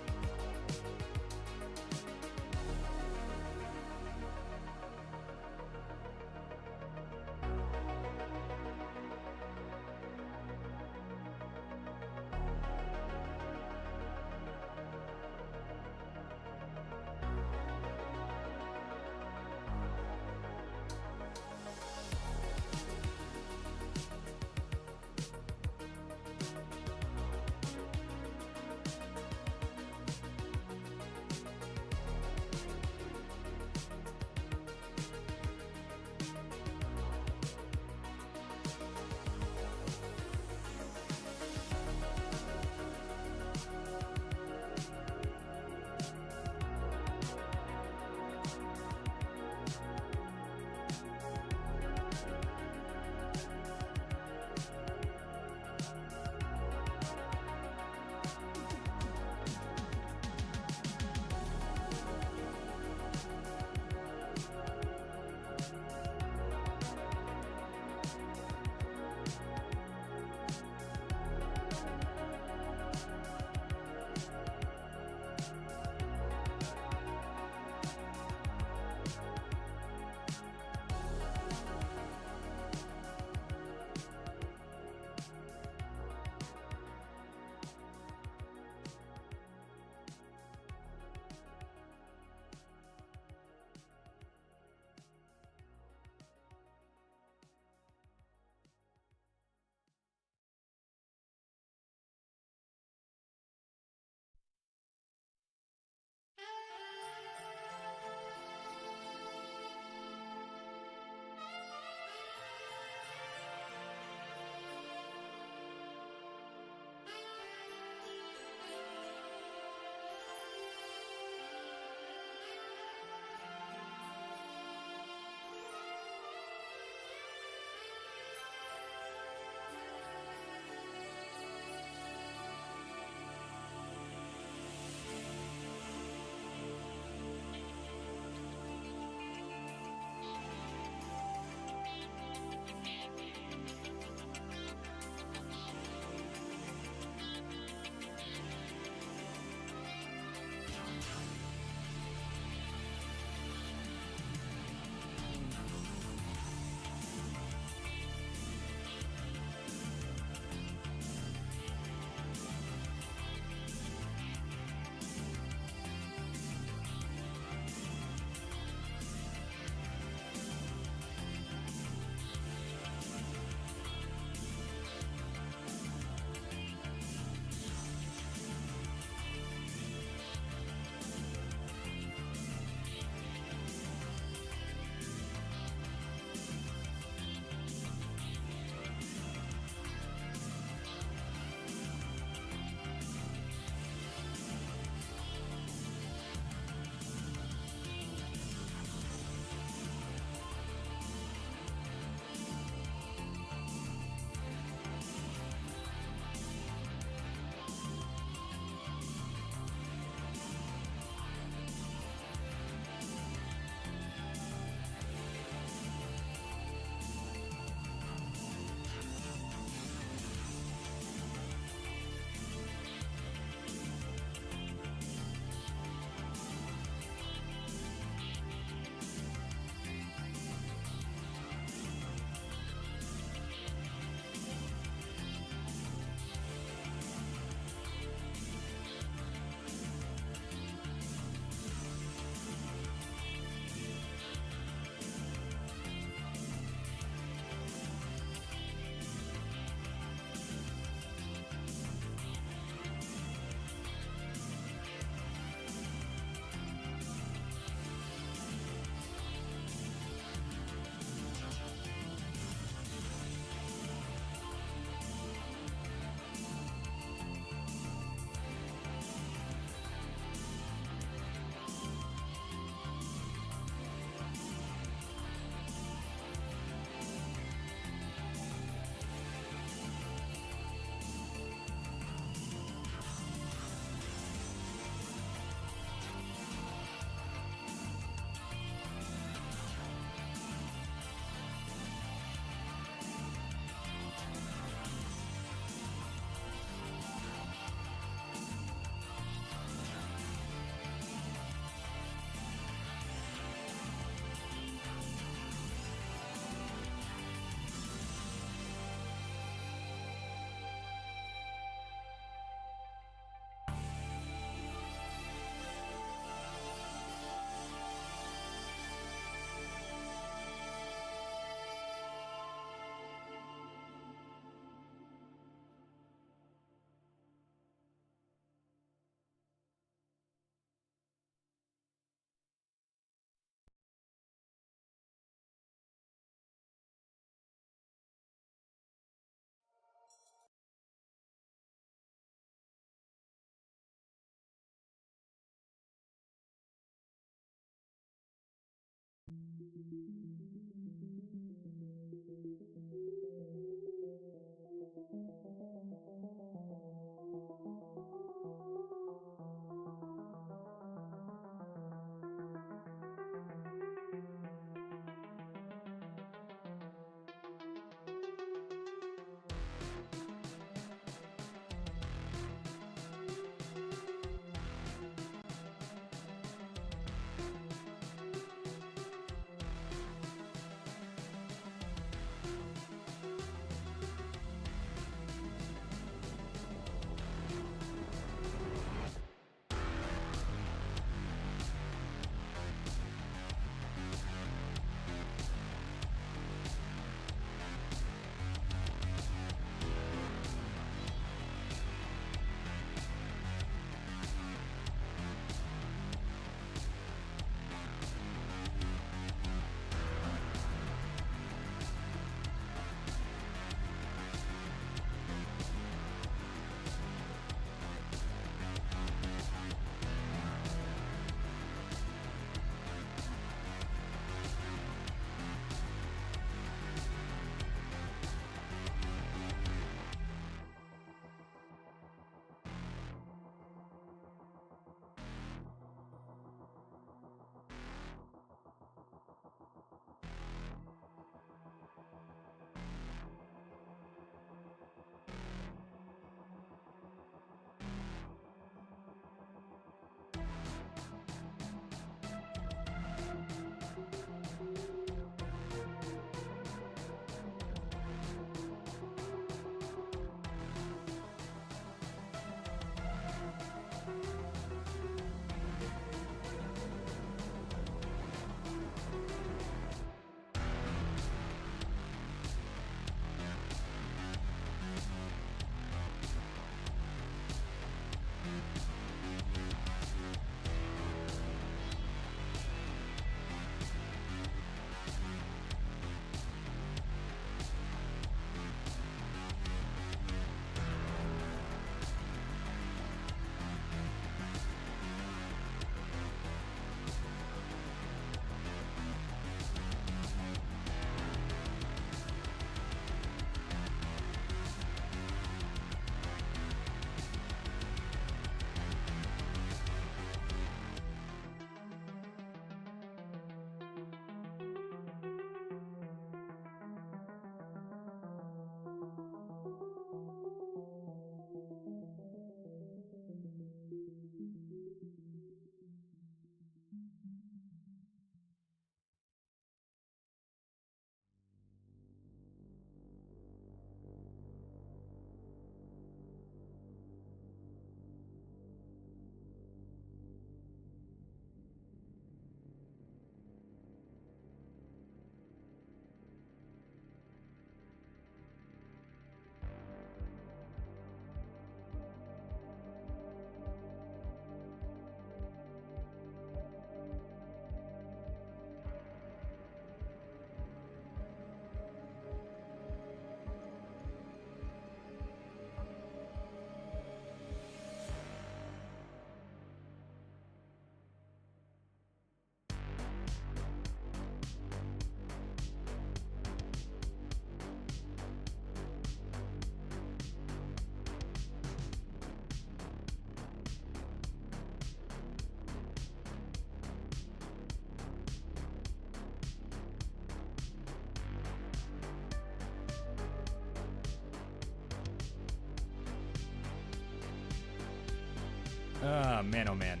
Oh man.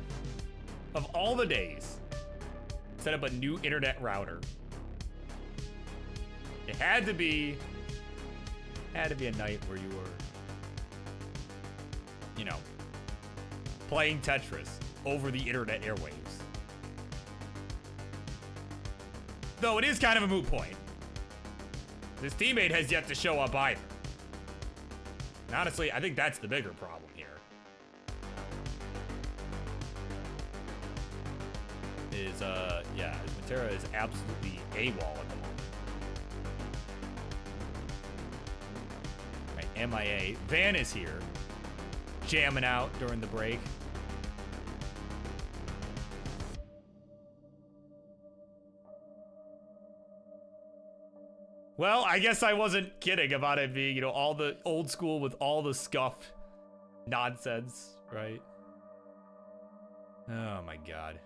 Of all the days, set up a new internet router. It had to be a night where you were, you know, playing Tetris over the internet airwaves. Though it is kind of a moot point. This teammate has yet to show up either. And honestly, I think that's the bigger problem here. Matera is absolutely AWOL at the moment. Right, MIA. Van is here, jamming out during the break. Well, I guess I wasn't kidding about it being, you know, all the old school with all the scuff nonsense, right? Oh my god.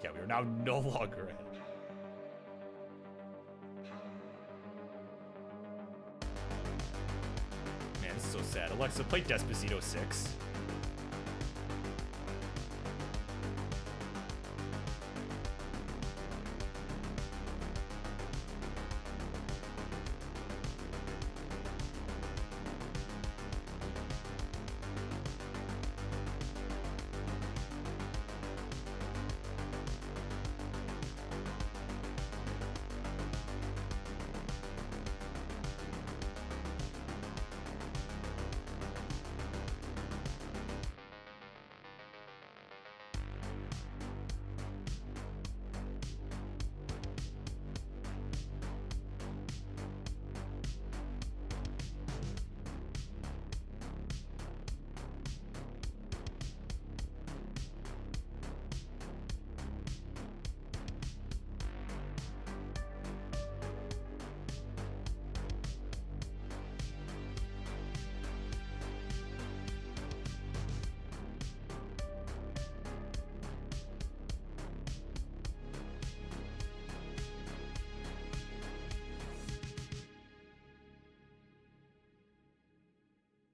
Yeah, we are now no longer ahead. Man, this is so sad. Alexa, play Despacito 6.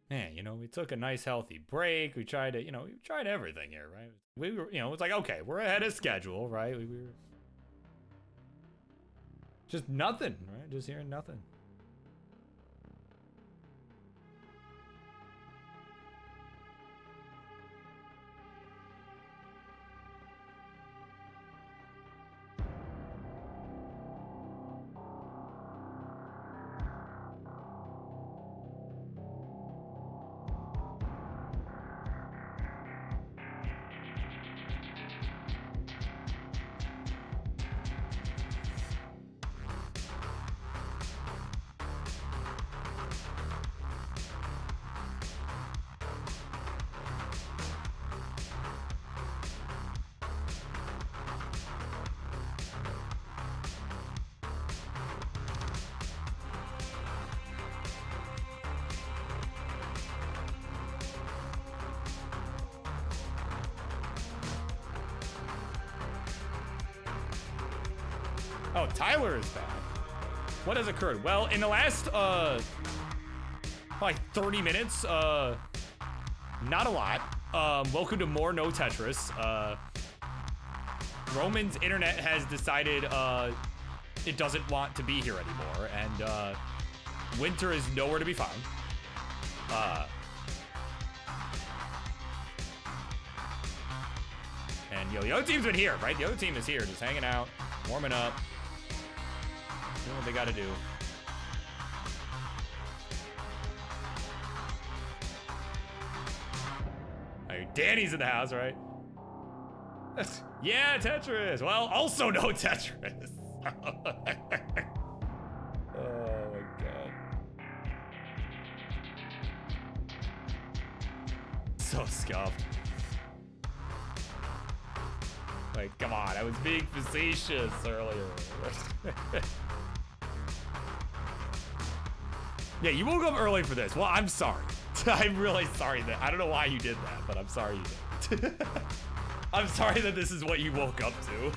Man, you know, we took a nice healthy break. We tried to, you know, we tried everything here, right? We were, you know, it's like, okay, we're ahead of schedule, right? We were just nothing, right? Just hearing nothing. Oh, Tyler is back. What has occurred? Well, in the last, like 30 minutes, not a lot. Welcome to more No Tetris. Roman's internet has decided, it doesn't want to be here anymore, and, Winter is nowhere to be found. And, you know, the other team's been here, right? The other team is here, just hanging out, warming up. Doing what they gotta do. Right, Danny's in the house, right? Yeah, Tetris. Well, also no Tetris. Oh my god. So scuffed. Like, come on, I was being facetious earlier. Yeah, you woke up early for this. Well, I'm sorry. I'm really sorry that, I don't know why you did that, but I'm sorry you did. I'm sorry that this is what you woke up to.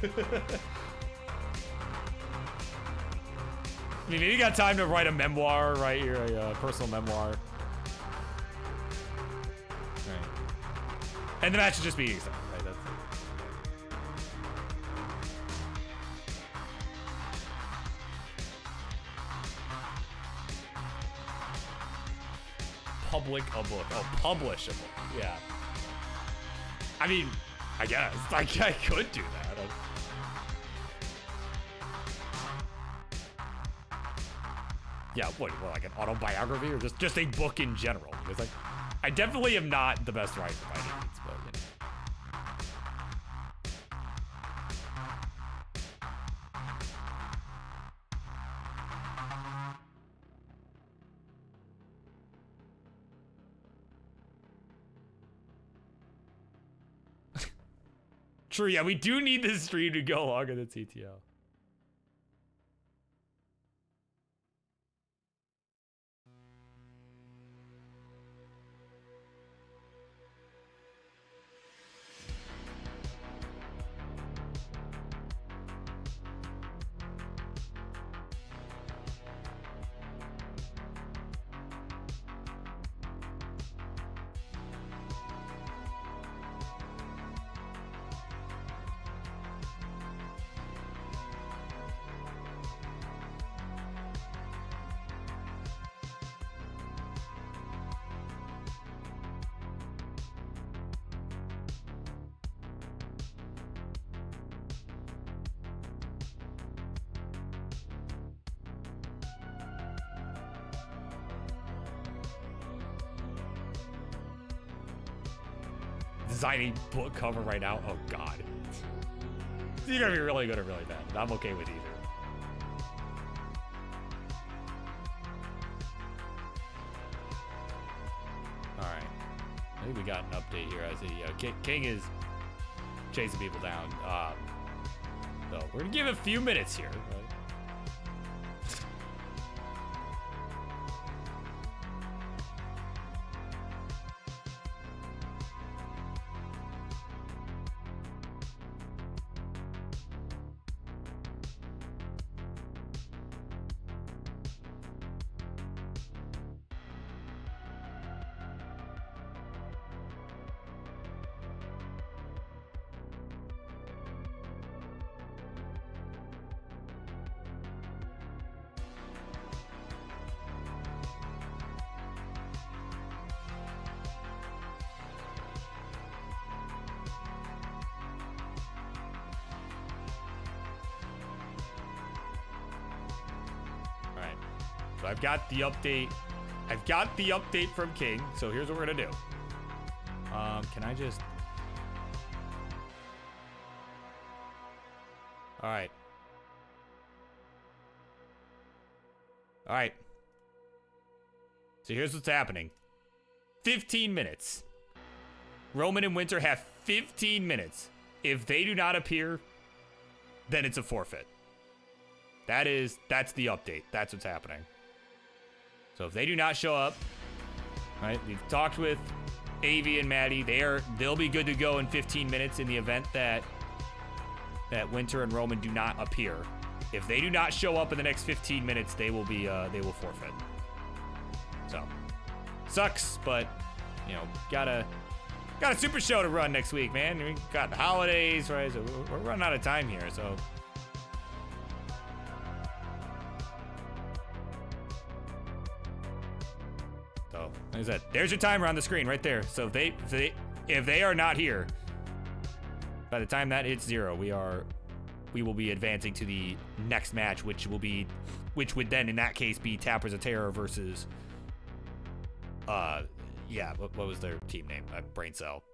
I mean, maybe you got time to write a memoir, right? A personal memoir. Right. And the match is just beating stuff, right? That's it. Public a book. Oh, publish a book. Yeah. I mean, I guess. Like, I could do that. Yeah, what, like an autobiography or just a book in general? Because, like, I definitely am not the best writer by any means, but, you know. True, yeah, we do need this stream to go longer than TTL. Designing book cover right now. Oh god. You're gonna be really good or really bad. I'm okay with either. Alright. I think we got an update here. I see King is chasing people down. So we're gonna give it a few minutes here. Right? So I've got the update. I've got the update from King. So here's what we're gonna do. Can I just? All right. All right. So here's what's happening. 15 minutes. Roman and Winter have 15 minutes. If they do not appear, then it's a forfeit. That's the update. That's what's happening. So if they do not show up, right? We've talked with Avi and Maddie. They'll be good to go in 15 minutes in the event that Winter and Roman do not appear. If they do not show up in the next 15 minutes, they will forfeit. So sucks, but you know, got a super show to run next week, man. We got the holidays, right? So we're running out of time here, so. So, like I said, there's your timer on the screen right there. So if they are not here, by the time that hits 0, we will be advancing to the next match, which would then in that case be Tappers of Terror versus what was their team name? Brain Cell.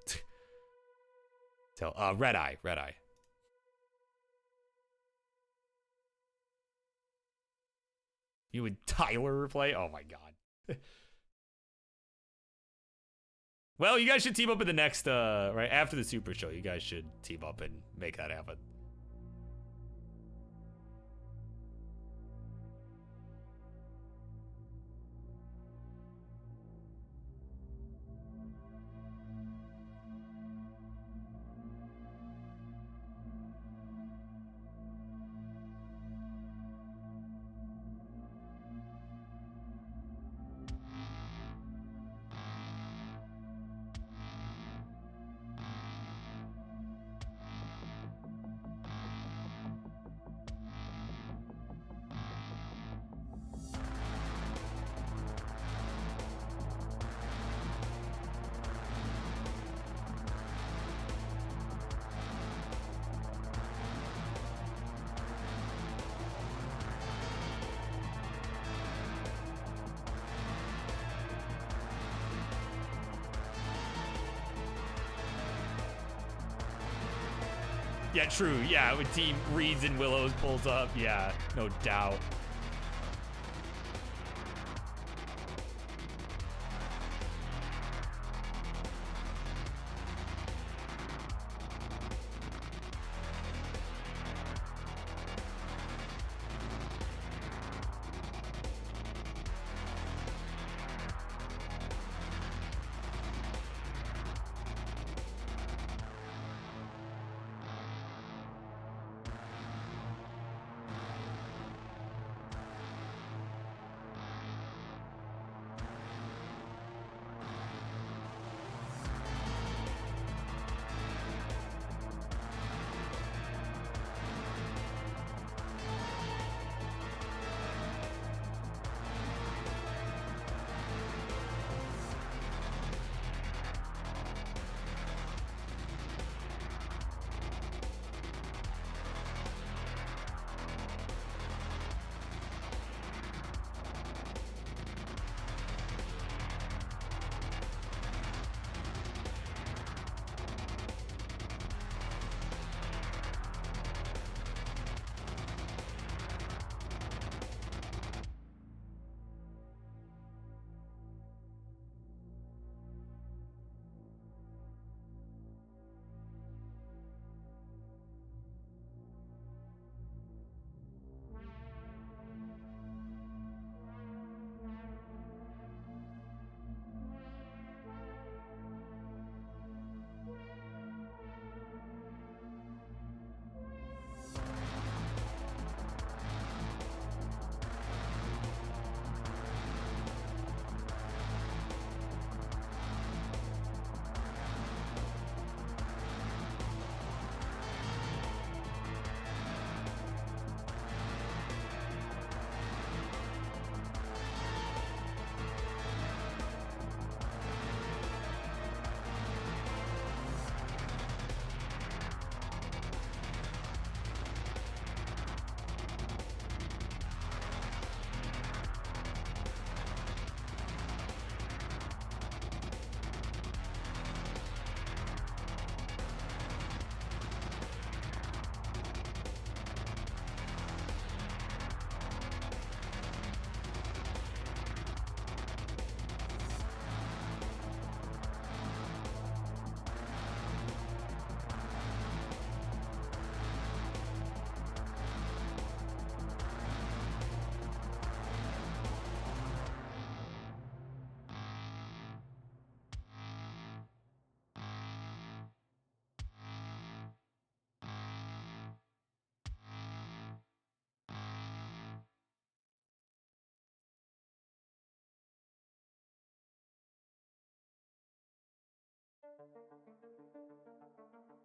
So Red Eye. You would Tyler play? Oh my god. Well, you guys should team up in the next, right after the Super Show. You guys should team up and make that happen. Yeah, true. Yeah, when Team Reeds and Willows pulls up. Yeah, no doubt.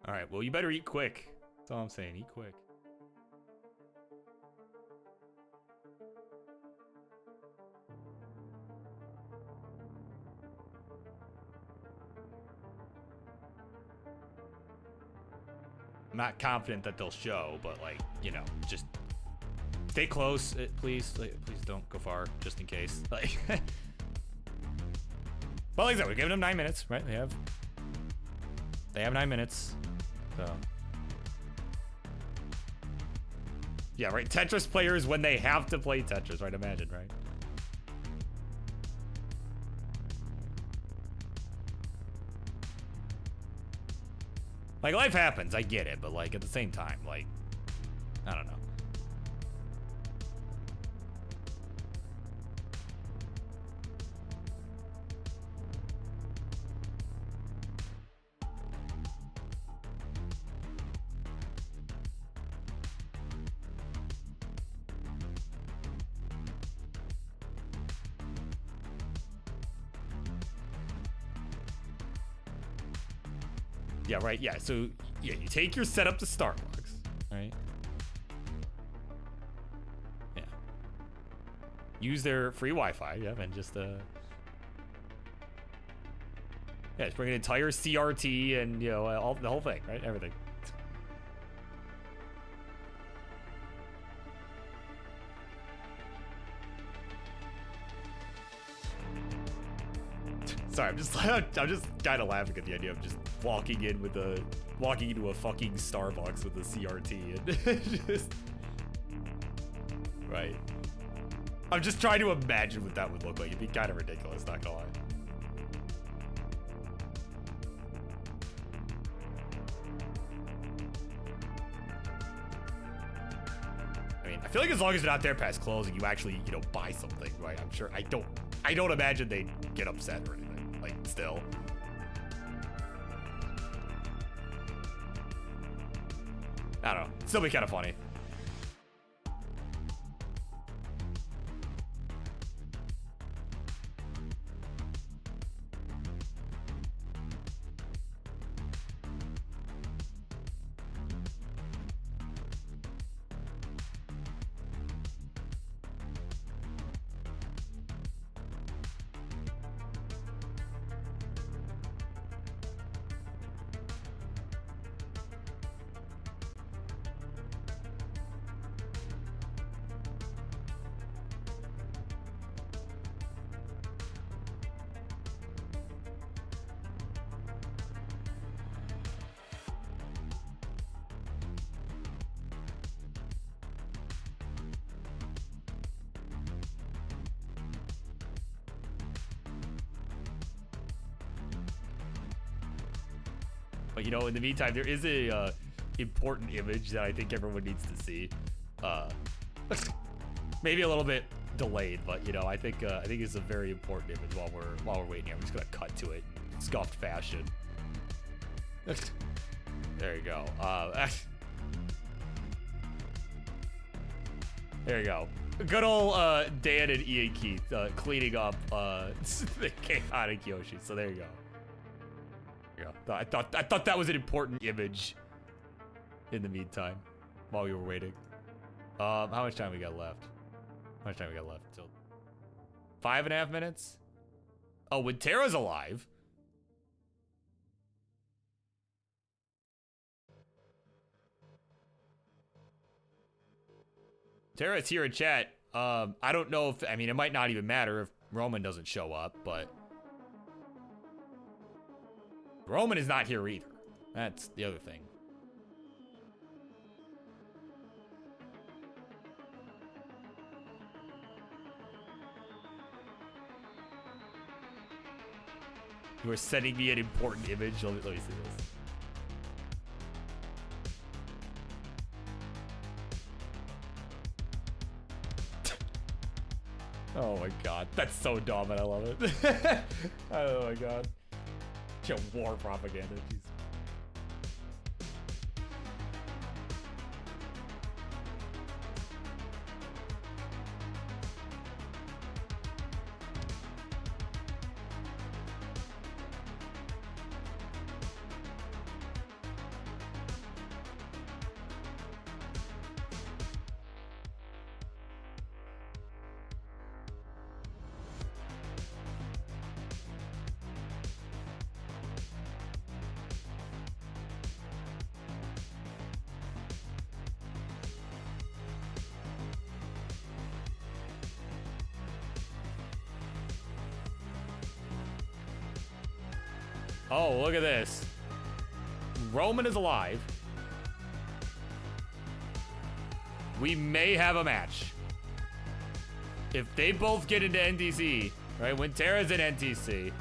All right, well, you better eat quick. That's all I'm saying. Eat quick. I'm not confident that they'll show, but, like, you know, just stay close, please. Like, please don't go far, just in case. Like, but like I said, we're giving them 9 minutes, right? They have 9 minutes, so. Yeah, right. Tetris players when they have to play Tetris, right? Imagine, right? Like, life happens, I get it, but like at the same time, like, I don't know. Yeah, right, yeah, so, yeah, you take your setup to Starbucks, right? Yeah. Use their free Wi-Fi, yeah, and just, yeah, just bring an entire CRT and, you know, the whole thing, right? Everything. Sorry, I'm just kind of laughing at the idea of just walking into a fucking Starbucks with a CRT and just right. I'm just trying to imagine what that would look like. It'd be kind of ridiculous, not gonna lie. I mean, I feel like as long as they're not there past closing, you actually, you know, buy something, right? I'm sure. I don't imagine they'd get upset or anything. Like, still. I don't know. Still be kind of funny. But you know, in the meantime, there is a important image that I think everyone needs to see. Maybe a little bit delayed, but you know, I think it's a very important image while we're waiting here. I'm just gonna cut to it, in scuffed fashion. There you go. There you go. Good old Dan and Ian Keith cleaning up the chaotic Yoshi. So there you go. I thought that was an important image in the meantime while we were waiting. How much time we got left? How much time we got left? Till 5.5 minutes? Oh, when Tara's alive. Tara's here in chat. I don't know if, I mean, it might not even matter if Roman doesn't show up, but Roman is not here either. That's the other thing. You are sending me an important image. Let me see this. Oh my god. That's so dumb and I love it. Oh my god. War propaganda. Jeez. Oh, look at this. Roman is alive. We may have a match. If they both get into NTC, right? When Tara's in NTC.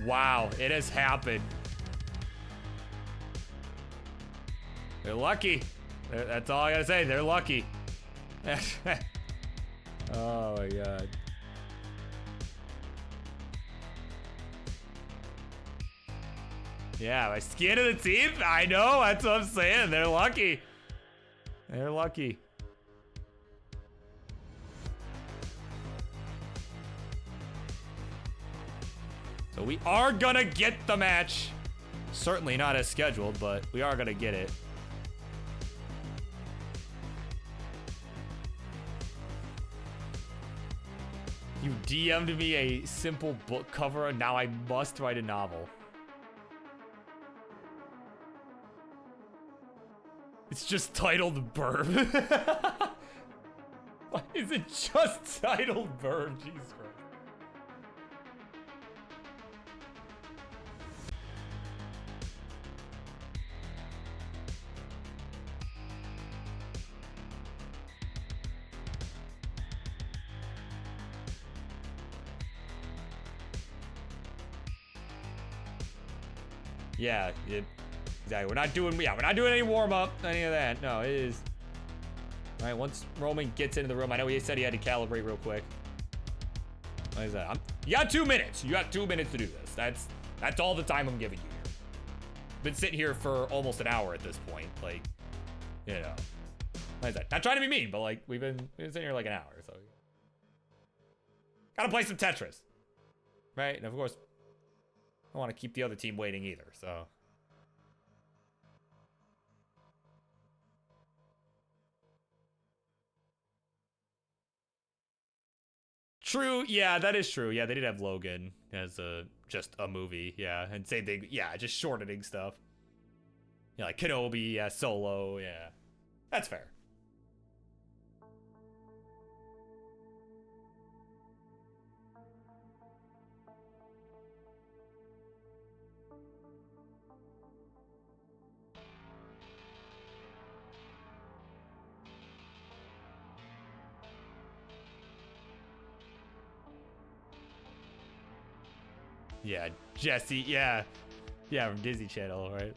Wow, it has happened. They're lucky. That's all I gotta say. They're lucky. Oh my god. Yeah, my skin of the teeth. I know. That's what I'm saying. They're lucky. They're lucky. So we are gonna get the match. Certainly not as scheduled, but we are gonna get it. You DM'd me a simple book cover, and now I must write a novel. It's just titled Burb. Why is it just titled Burb? Jesus Christ. Yeah, exactly. We're not doing any warm-up, any of that. No, it is. All right, once Roman gets into the room, I know he said he had to calibrate real quick. What is that? You got 2 minutes. You got 2 minutes to do this. That's all the time I'm giving you here. Been sitting here for almost an hour at this point. Like, you know. What is that? Not trying to be mean, but like we've been sitting here like an hour, so gotta play some Tetris. Right? And of course, I don't want to keep the other team waiting either, so. True, yeah, that is true. Yeah, they did have Logan as just a movie, yeah. And same thing, yeah, just shortening stuff. Yeah, like Kenobi, yeah, Solo, yeah. That's fair. Yeah, Jesse, yeah. Yeah, from Disney Channel, right?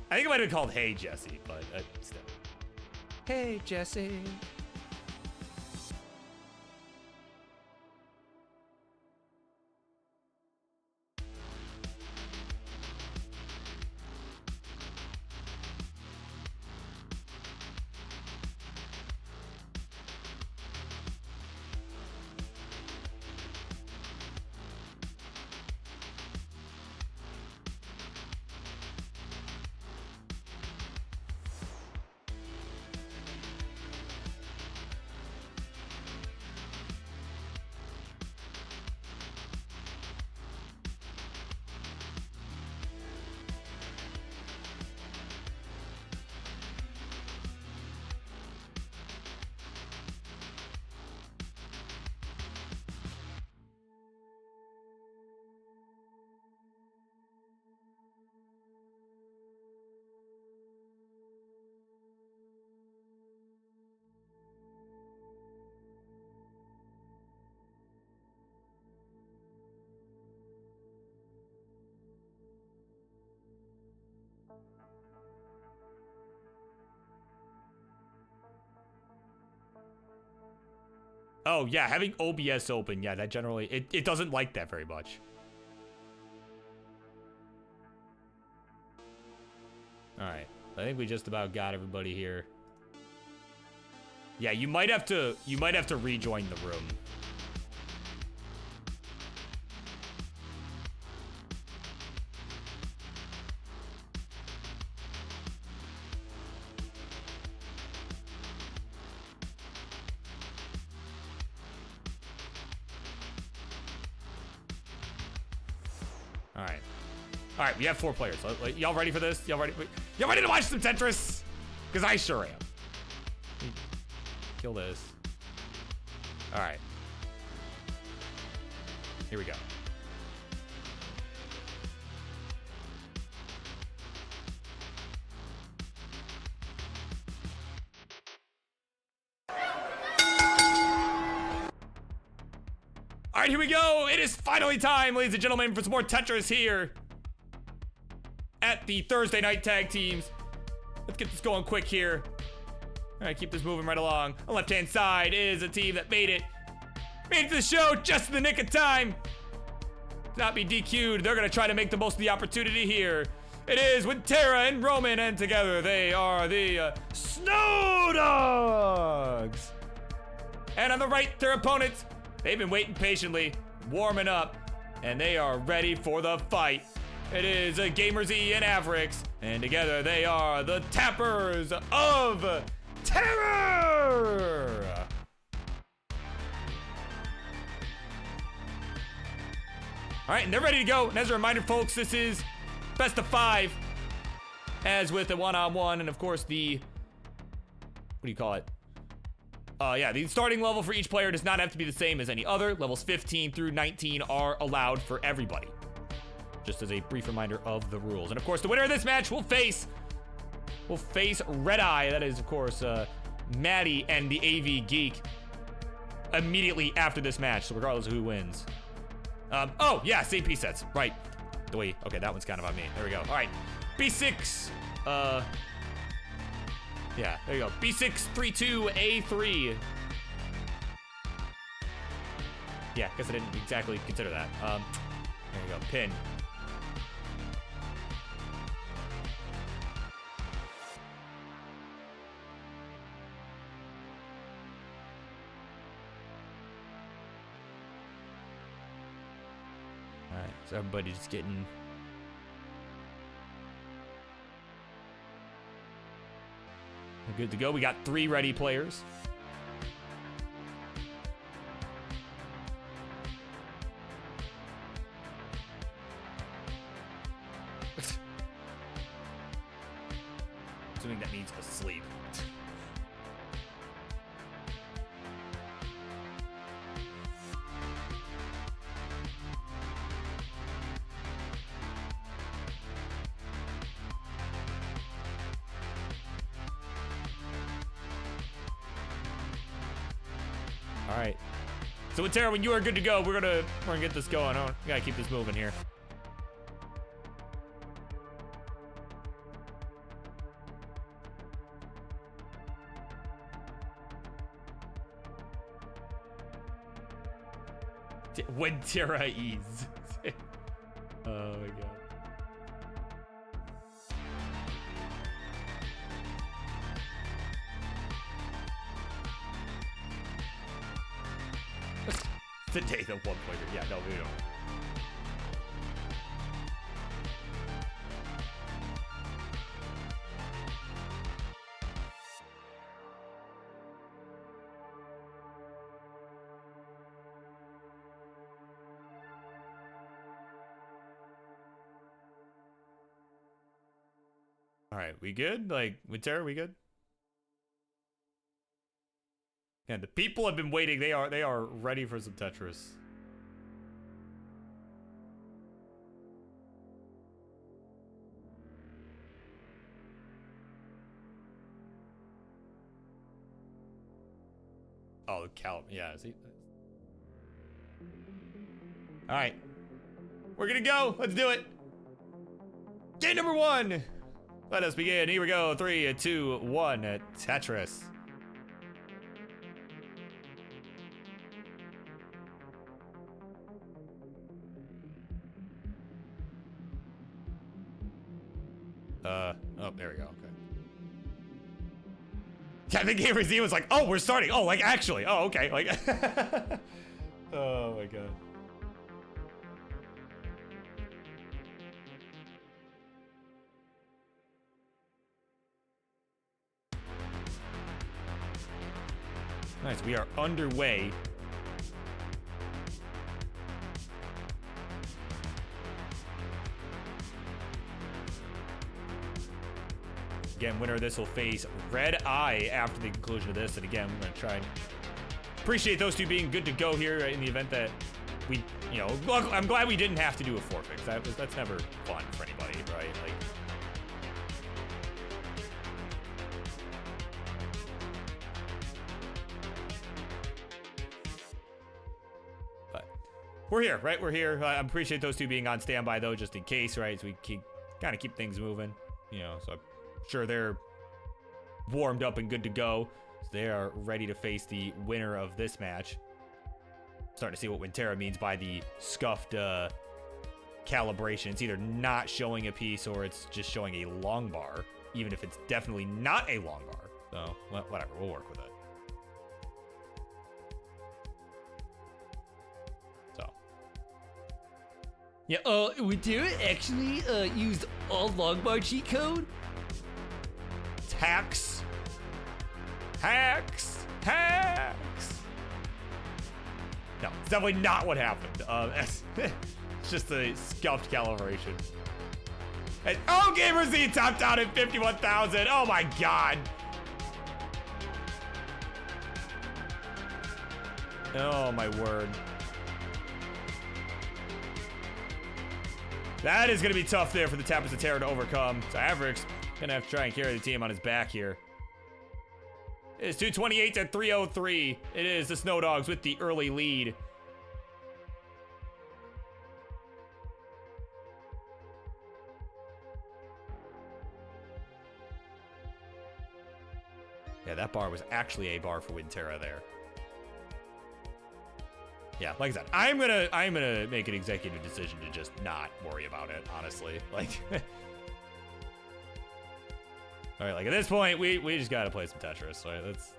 I think it might have been called Hey Jesse, but still. Hey Jesse. Oh, yeah, having OBS open, yeah, that generally, it doesn't like that very much. Alright, I think we just about got everybody here. Yeah, you might have to rejoin the room. All right, we have 4 players. Y'all ready for this? Y'all ready to watch some Tetris? Because I sure am. Kill this. All right. Here we go. All right, here we go. It is finally time, ladies and gentlemen, for some more Tetris here at the Thursday night tag teams. Let's get this going quick here. All right, keep this moving right along. On the left-hand side is a team that made it to the show just in the nick of time to not be DQ'd. They're gonna try to make the most of the opportunity here. It is with Tara and Roman, and together they are the Snow Dogs. And on the right, their opponents, they've been waiting patiently, warming up, and they are ready for the fight. It is Gamers E and Avrix, and together they are the Tappers of Terror! All right, and they're ready to go. And as a reminder, folks, this is best of 5, as with the one-on-one, and of course the, what do you call it? Yeah, the starting level for each player does not have to be the same as any other. Levels 15 through 19 are allowed for everybody. Just as a brief reminder of the rules. And of course, the winner of this match will face Red Eye. That is, of course, Maddie and the AV Geek immediately after this match. So regardless of who wins. Oh, yeah, same piece sets. Right. Doi. Okay, that one's kind of on me. There we go. All right. B6. Yeah, there you go. B6, 3-2, A3. Yeah, guess I didn't exactly consider that. There you go. Pin. Alright, so everybody's just getting... We're good to go. We got 3 ready players. Assuming that means asleep. All right. So, Tara, when you are good to go, we're gonna get this going. Oh, we gotta keep this moving here. When Tara eats. Oh my god. Today the 1 pointer. Yeah, no, we don't. All right, we good? Like, with Tara, we good? Yeah, the people have been waiting. They are ready for some Tetris. Oh, Cal. Yeah, is he? All right, we're gonna go. Let's do it. Game number 1. Let us begin. Here we go. 3, 2, 1. Tetris. Oh, there we go. Okay. Yeah, I think Gamer Z was like, oh, we're starting. Oh, like, actually. Oh, okay. Like, oh my god. Nice, we are underway. Again, winner of this will face Red Eye after the conclusion of this. And again, we're going to try and appreciate those two being good to go here in the event that we, you know, I'm glad we didn't have to do a forfeit. That's never fun for anybody, right? Like, but we're here, right? We're here. I appreciate those two being on standby though, just in case, right? So we kind of keep things moving, you know, so sure they're warmed up and good to go. So they are ready to face the winner of this match. Starting to see what Wintera means by the scuffed calibration. It's either not showing a piece or it's just showing a long bar, even if it's definitely not a long bar. So, whatever, we'll work with it. So. Yeah, Wintera actually used all long bar cheat code? Hacks. No, it's definitely not what happened. It's just a scuffed calibration. And, oh, Gamer Z topped out at 51,000. Oh my god. Oh my word. That is gonna be tough there for the Tapas of Terror to overcome. So Averick's gonna have to try and carry the team on his back here. It's 228 to 303. It is the Snow Dogs with the early lead. Yeah, that bar was actually a bar for Winterra there. Yeah, like I said, I'm gonna make an executive decision to just not worry about it, honestly. Like, all right, like at this point, we just gotta play some Tetris. Right, that's.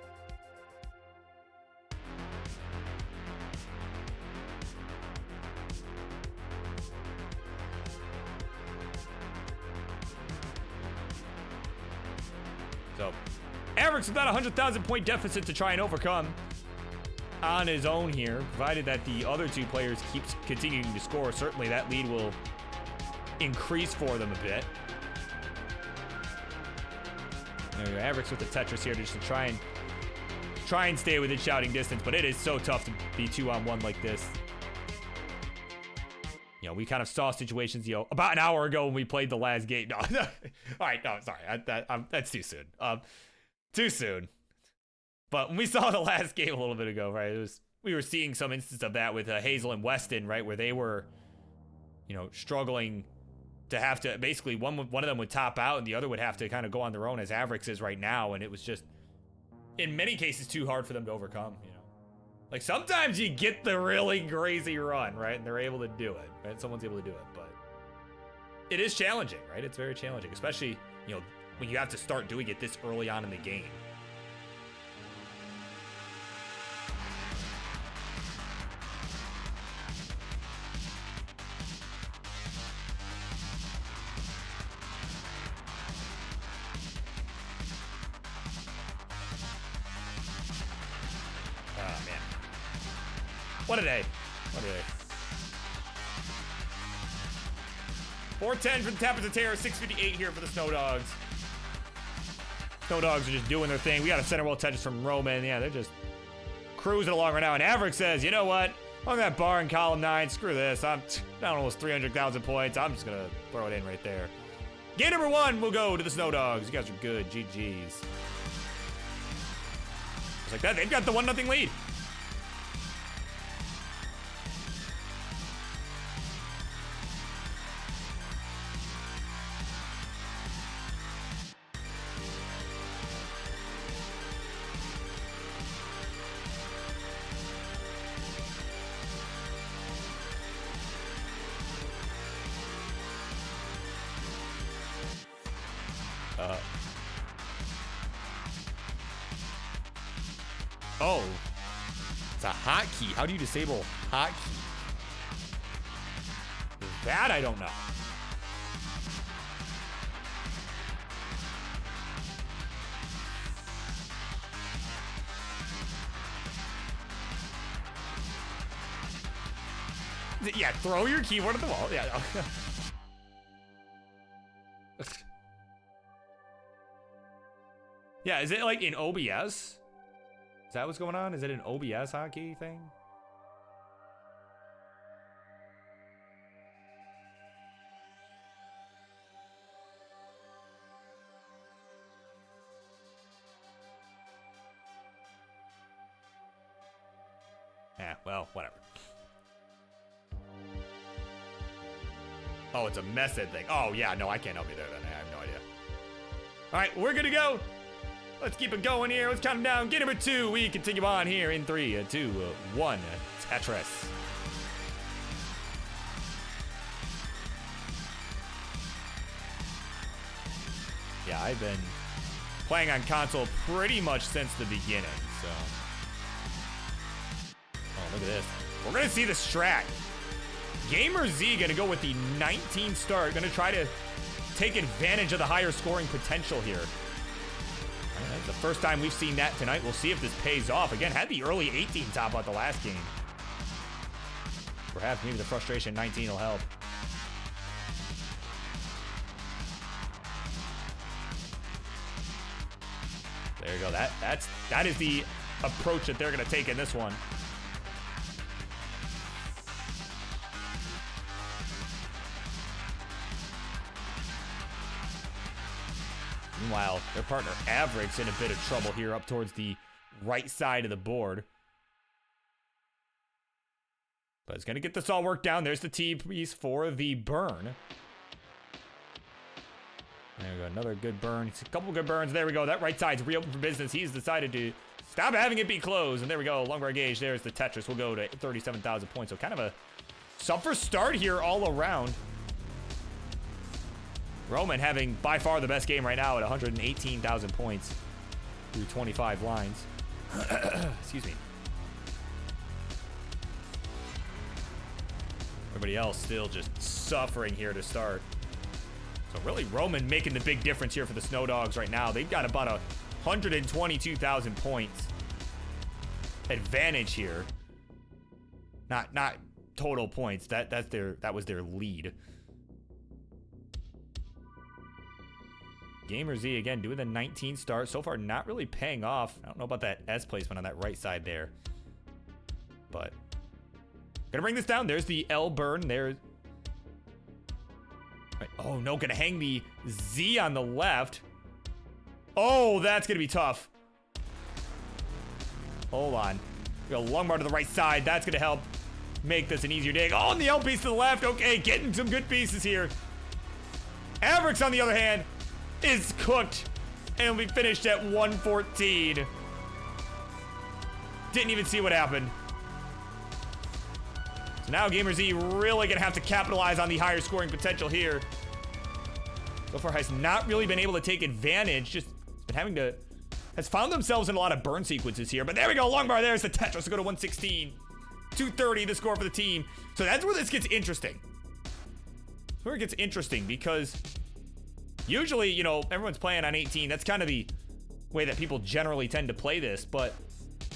So, Averic's about 100,000 point deficit to try and overcome on his own here, provided that the other two players keeps continuing to score. Certainly that lead will increase for them a bit. There you go, Averic's with the Tetris here just to try and stay within shouting distance, but it is so tough to be 2-on-1 like this. You know, we kind of saw situations, you know, about an hour ago when we played the last game. No, all right, no, sorry, that's too soon. Too soon. But when we saw the last game a little bit ago, right, we were seeing some instance of that with Hazel and Weston, right, where they were, you know, struggling to have to basically one of them would top out and the other would have to kind of go on their own as Avericks is right now, and it was just in many cases too hard for them to overcome. You know, like sometimes you get the really crazy run, right, and they're able to do it, right? Someone's able to do it, but it is challenging, right? It's very challenging, especially, you know, when you have to start doing it this early on in the game. Oh, man. What a day. What a day. 410 for the Tappers of Terror, 658 here for the Snow Dogs. Snow Dogs are just doing their thing. We got a center wall Tetris from Roman. Yeah, they're just cruising along right now. And Averick says, you know what? On that bar in column 9, screw this. I'm down almost 300,000 points. I'm just going to throw it in right there. Game number 1 will go to the Snow Dogs. You guys are good. GG's. Just like that, they've got the 1-0 lead. Oh, it's a hotkey. How do you disable hotkey? That I don't know. Yeah, throw your keyboard at the wall. Yeah. No. Yeah, is it like in OBS? Is that what's going on? Is it an OBS hotkey thing? Yeah, well, whatever. Oh, it's a method thing. Oh, yeah, no, I can't help you there then. I have no idea. All right, we're good to go. Let's keep it going here. Let's count them down. Game number 2. We continue on here in 3, 2, 1. Tetris. Yeah, I've been playing on console pretty much since the beginning, so. Oh, look at this. We're going to see the strat. Gamer Z going to go with the 19 start. Going to try to take advantage of the higher scoring potential here. That's the first time we've seen that tonight. We'll see if this pays off. Again, had the early 18 top out the last game. Perhaps maybe the frustration 19 will help. There you go. That is the approach that they're going to take in this one. Meanwhile, their partner Averick's in a bit of trouble here up towards the right side of the board. But it's going to get this all worked down. There's the T piece for the burn. There we go, another good burn. A couple good burns. There we go. That right side's reopened for business. He's decided to stop having it be closed. And there we go. Long bar gauge. There's the Tetris. We'll go to 37,000 points. So kind of a suffer start here all around. Roman having by far the best game right now at 118,000 points through 25 lines. Excuse me. Everybody else still just suffering here to start. So really Roman making the big difference here for the Snow Dogs right now. They've got about 122,000 points advantage here. Not total points. That was their lead. Gamer Z again doing the 19 start. So far not really paying off. I don't know about that S placement on that right side there. But gonna bring this down. There's the L burn. There's right. Oh no, gonna hang the Z on the left. Oh, that's gonna be tough. Hold on. We got a long bar to the right side. That's gonna help make this an easier dig. Oh, and the L piece to the left. Okay, getting some good pieces here. Avrix, on the other hand, is cooked and we finished at 114. Didn't even see what happened. So now Gamer Z really gonna have to capitalize on the higher scoring potential here. So far has not really been able to take advantage, just been having to, has found themselves in a lot of burn sequences here. But there we go, long bar, there's the Tetris to go to 116. 230 the score for the team. So that's where this gets interesting. That's where it gets interesting because usually, you know, everyone's playing on 18. That's kind of the way that people generally tend to play this. But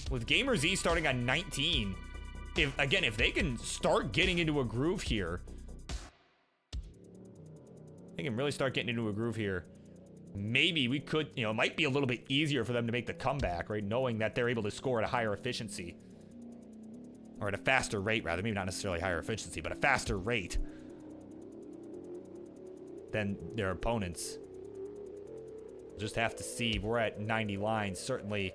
with Gamer Z starting on 19, if they can start getting into a groove here, they can really start getting into a groove here. Maybe we could, you know, it might be a little bit easier for them to make the comeback, right? Knowing that they're able to score at a higher efficiency. Or at a faster rate, rather. Maybe not necessarily higher efficiency, but a faster rate than their opponents. We'll just have to see. We're at 90 lines. Certainly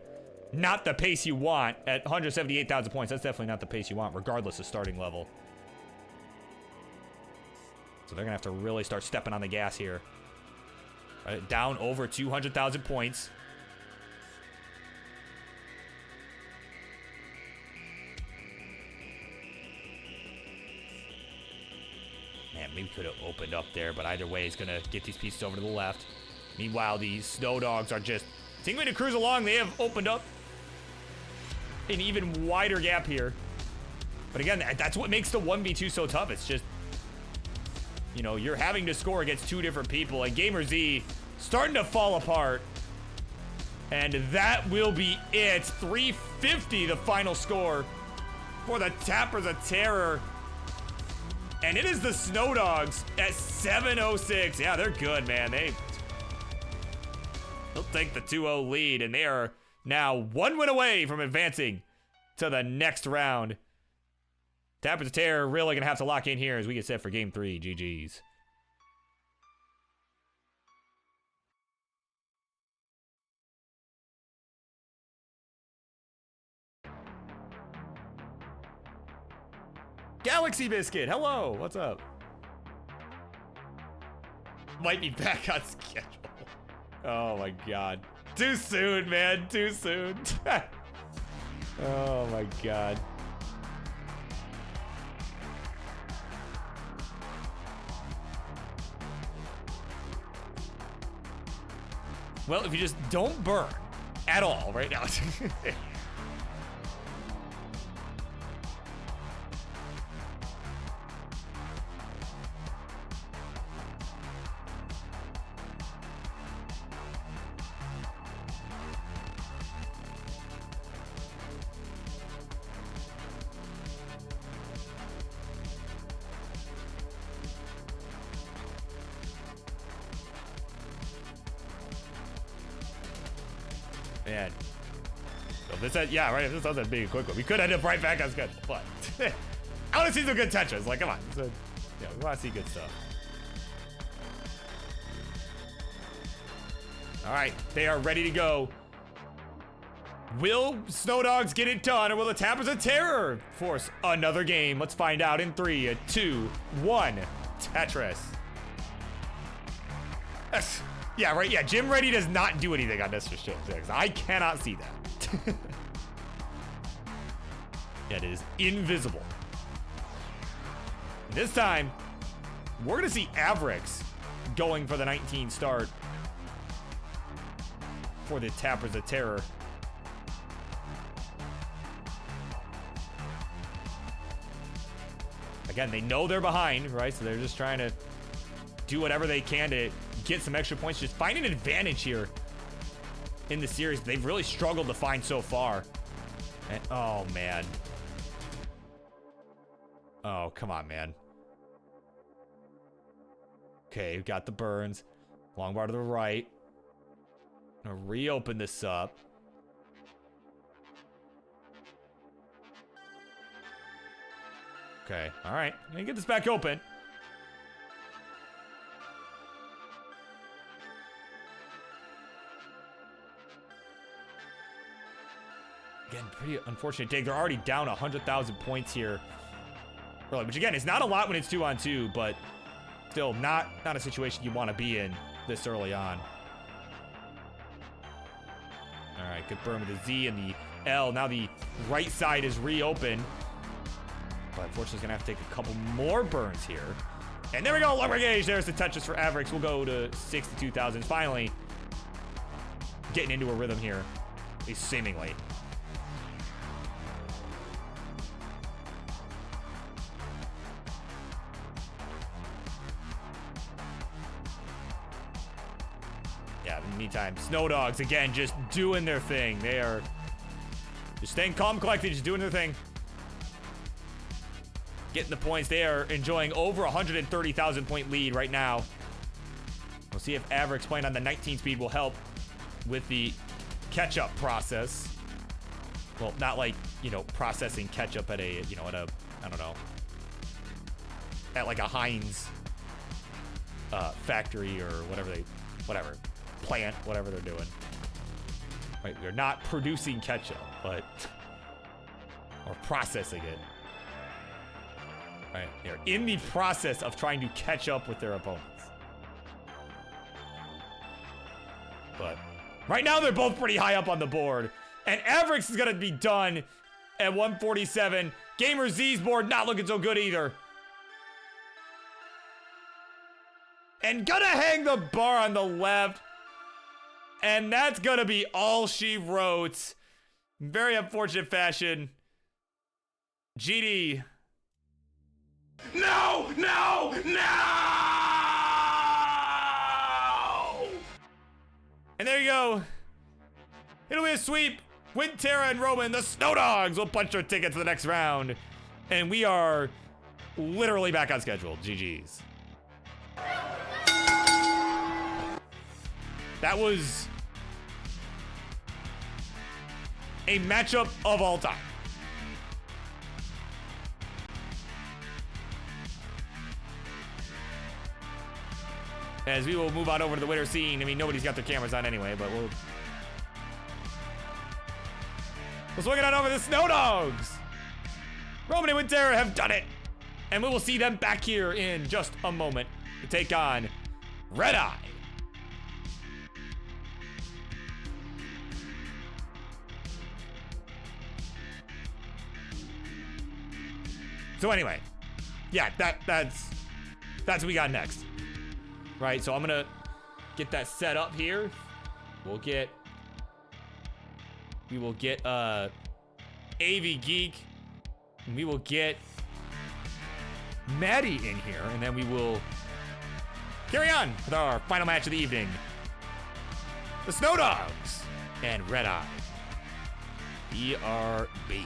not the pace you want at 178,000 points. That's definitely not the pace you want, regardless of starting level. So they're going to have to really start stepping on the gas here. Down over 200,000 points. Man, maybe could have opened up there, but either way, he's going to get these pieces over to the left. Meanwhile, these Snow Dogs are just continuing to cruise along. They have opened up an even wider gap here. But again, that's what makes the 1v2 so tough. It's just, you know, you're having to score against two different people, and Gamer Z starting to fall apart. And that will be it. 350, the final score for the Tappers of Terror. And it is the Snow Dogs at 706. Yeah, they're good, man. They'll take the 2-0 lead, and they are now one win away from advancing to the next round. Tappers of Terror really gonna have to lock in here as we get set for game 3. GG's. Galaxy Biscuit, hello, what's up? Might be back on schedule. Oh my god. Too soon, man, too soon. Oh my god. Well, if you just don't burn at all right now. Man. So this, yeah, right. If this wasn't being a quick one, we could end up right back on schedule. But I want to see some good Tetris. Like, come on. So, yeah, we want to see good stuff. All right, they are ready to go. Will Snow Dogs get it done, or will the Tappers of Terror force another game? Let's find out in 3, 2, 1. Tetris. Yes. Yeah, right. Yeah, Jim Ready does not do anything on Mr. 6. I cannot see that. It is invisible. This time, we're going to see Avrix going for the 19 start for the Tappers of Terror. Again, they know they're behind, right? So they're just trying to do whatever they can to get some extra points. Just find an advantage here in the series they've really struggled to find so far. And, oh, man. Oh, come on, man. Okay, we've got the burns. Long bar to the right. I'm gonna reopen this up. Okay, all right. I'm gonna get this back open. Again, pretty unfortunate take. They're already down 100,000 points here. Really, which again is not a lot when it's 2-on-2, but still not a situation you want to be in this early on. All right, good burn with the Z and the L. Now the right side is reopened. But unfortunately, he's going to have to take a couple more burns here. And there we go, lower gauge. There's the touches for Avrix. We'll go to 62,000. Finally getting into a rhythm here, at least seemingly. Yeah, in the meantime, Snow Dogs, again, just doing their thing. They are just staying calm, collected, just doing their thing. Getting the points. They are enjoying over 130,000 point lead right now. We'll see if Avrix playing on the 19 speed will help with the catch-up process. Well, not like, you know, processing ketchup at a, you know, at a, I don't know, at like a Heinz factory or whatever plant, whatever they're doing. Right, we're not producing ketchup, but, or processing it. Right, they're in the process of trying to catch up with their opponents. But right now they're both pretty high up on the board. And Avrix is gonna be done at 147. Gamer Z's board not looking so good either. And gonna hang the bar on the left. And that's gonna be all she wrote. Very unfortunate fashion. GD.
No! No! No!
And there you go. It'll be a sweep. Wintera and Roman, the Snow Dogs, will punch their ticket to the next round. And we are literally back on schedule. GG's. That was a matchup of all time. As we will move on over to the winter scene. I mean, nobody's got their cameras on anyway, but we'll swing it on over the Snow Dogs. Roman and Wintera have done it. And we will see them back here in just a moment to take on Red Eye. So anyway, yeah, that's what we got next. Right, so I'm gonna get that set up here. We will get AV Geek. And we will get Maddie in here, and then we will carry on with our final match of the evening. The Snow Dogs and Red Eye. BRB.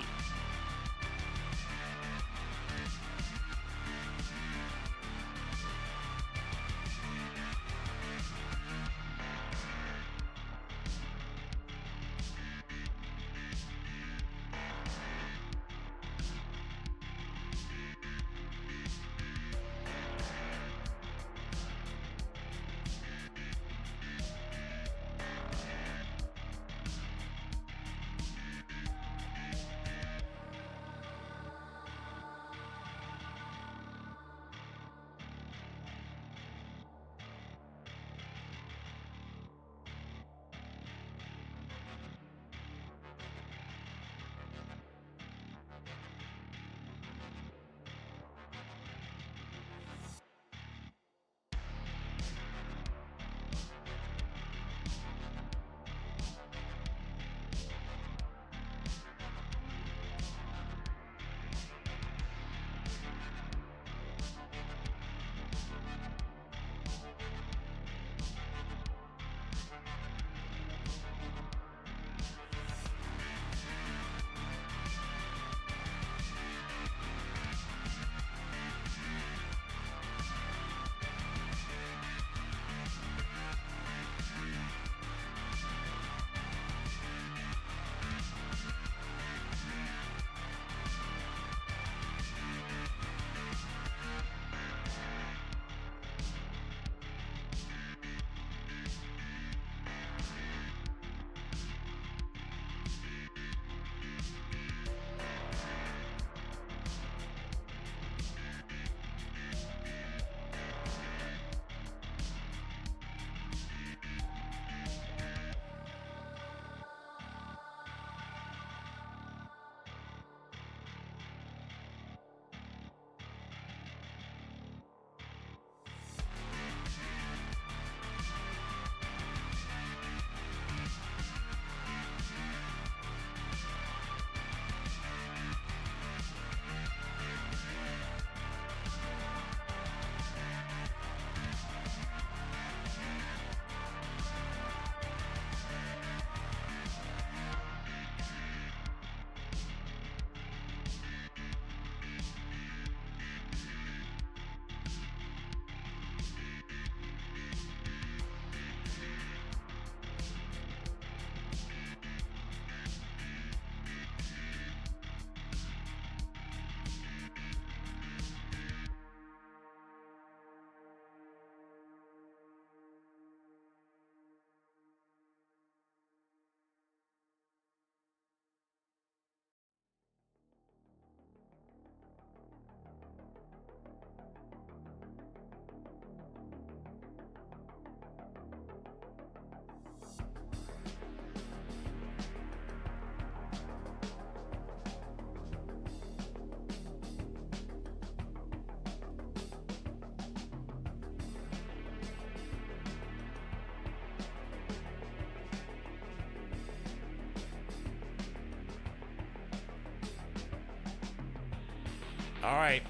All right.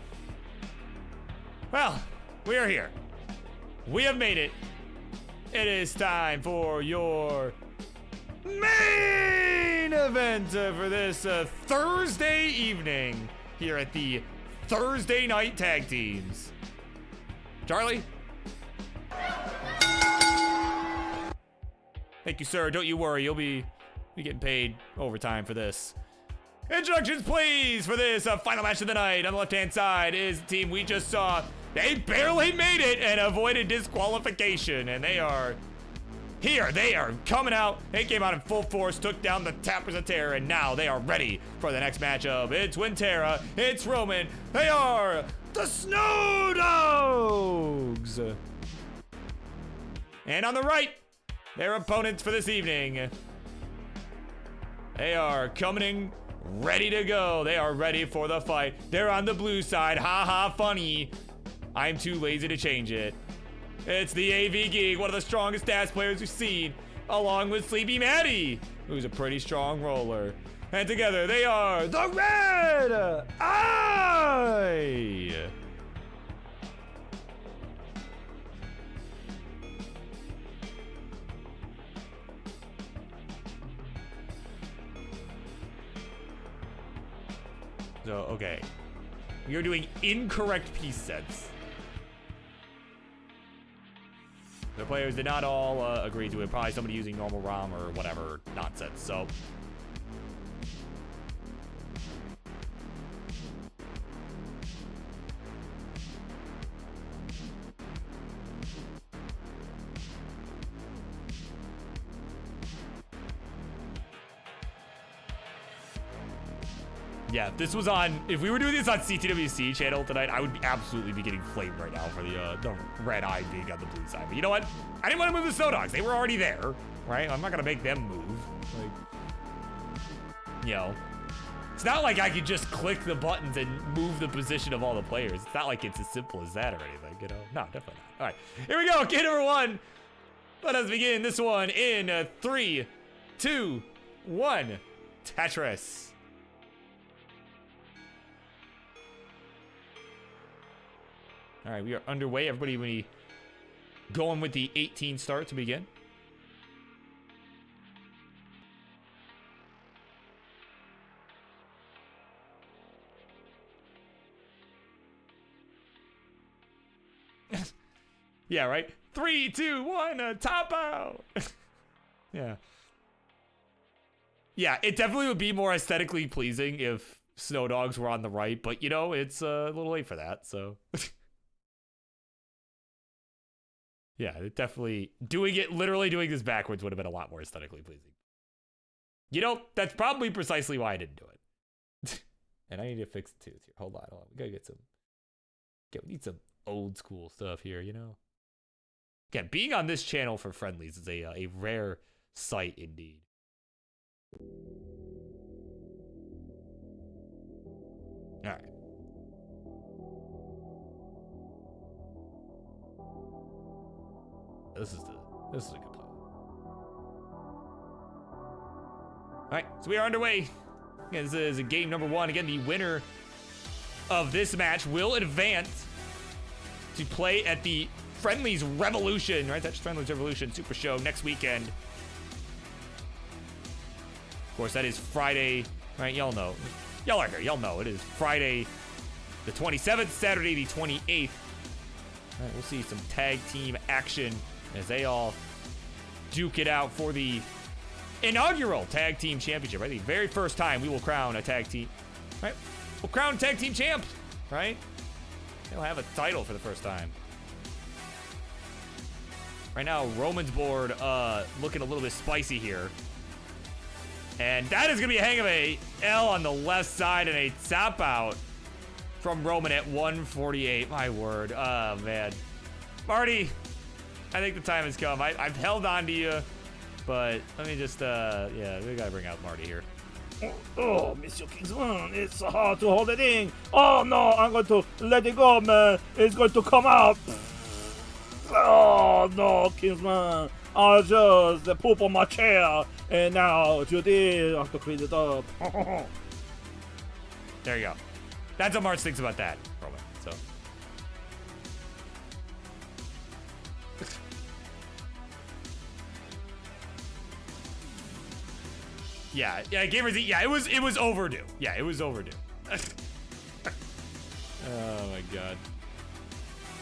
Well, we are here. We have made it. It is time for your main event for this Thursday evening here at the Thursday Night Tag Teams. Charlie? Thank you, sir. Don't you worry. You'll be getting paid overtime for this. Introductions, please, for this final match of the night. On the left-hand side is the team we just saw. They barely made it and avoided disqualification, and they are here. They are coming out. They came out in full force, took down the Tappers of Terror, and now they are ready for the next matchup. It's Winterra. It's Roman. They are the Snow Dogs. And on the right, their opponents for this evening. They are coming in ready to go. They are ready for the fight. They're on the blue side. Ha ha, funny. I'm too lazy to change it. It's the AV Geek, one of the strongest dance players we've seen, along with Sleepy Maddie, who's a pretty strong roller. And together they are the Red Eye. So, okay. We are doing incorrect piece sets. The players did not all agree to it. Probably somebody using normal ROM or whatever nonsense. So, yeah, this was on. If we were doing this on CTWC channel tonight, I would be absolutely be getting flamed right now for the Red Eye being on the blue side. But you know what? I didn't want to move the Snow Dogs. They were already there, right? I'm not gonna make them move. Like, you know, it's not like I could just click the buttons and move the position of all the players. It's not like it's as simple as that or anything, you know? No, definitely not. All right, here we go. Game number one. Let us begin this one in 3, 2, 1. Tetris. All right, we are underway. Everybody, we going with the 18 start to begin. Yeah, right? 3, 2, 1, top out. Yeah. Yeah, it definitely would be more aesthetically pleasing if Snow Dogs were on the right, but you know, it's a little late for that, so. Yeah, it definitely literally doing this backwards would have been a lot more aesthetically pleasing. You know, that's probably precisely why I didn't do it. And I need to fix the tooth here. Hold on. We gotta get we need some old school stuff here, you know? Again, being on this channel for friendlies is a rare sight indeed. All right. This is a good plan. All right, so we are underway. Again, this is game number one. Again, the winner of this match will advance to play at the Friendlies Revolution, right? That's Friendlies Revolution Super Show next weekend. Of course, that is Friday, right? Y'all know. Y'all are here. Y'all know it is Friday the 27th, Saturday the 28th. All right, we'll see some tag team action as they all duke it out for the inaugural tag team championship, right? The very first time we will crown a tag team, right? We'll crown tag team champs, right? They'll have a title for the first time. Right now, Roman's board looking a little bit spicy here. And that is going to be a hang of a L on the left side and a tap out from Roman at 148. My word. Oh, man. Marty, I think the time has come. I've held on to you, but let me just, yeah, we got to bring out Marty here.
Oh, Mr. Kingsman, it's so hard to hold it in. Oh, no, I'm going to let it go, man. It's going to come out. Oh, no, Kingsman. I just poop on my chair, and now Judy, I have to clean it up.
There you go. That's what March thinks about that, Roman. So. Yeah, Gamers, yeah, it was overdue. Yeah, it was overdue. Oh my god.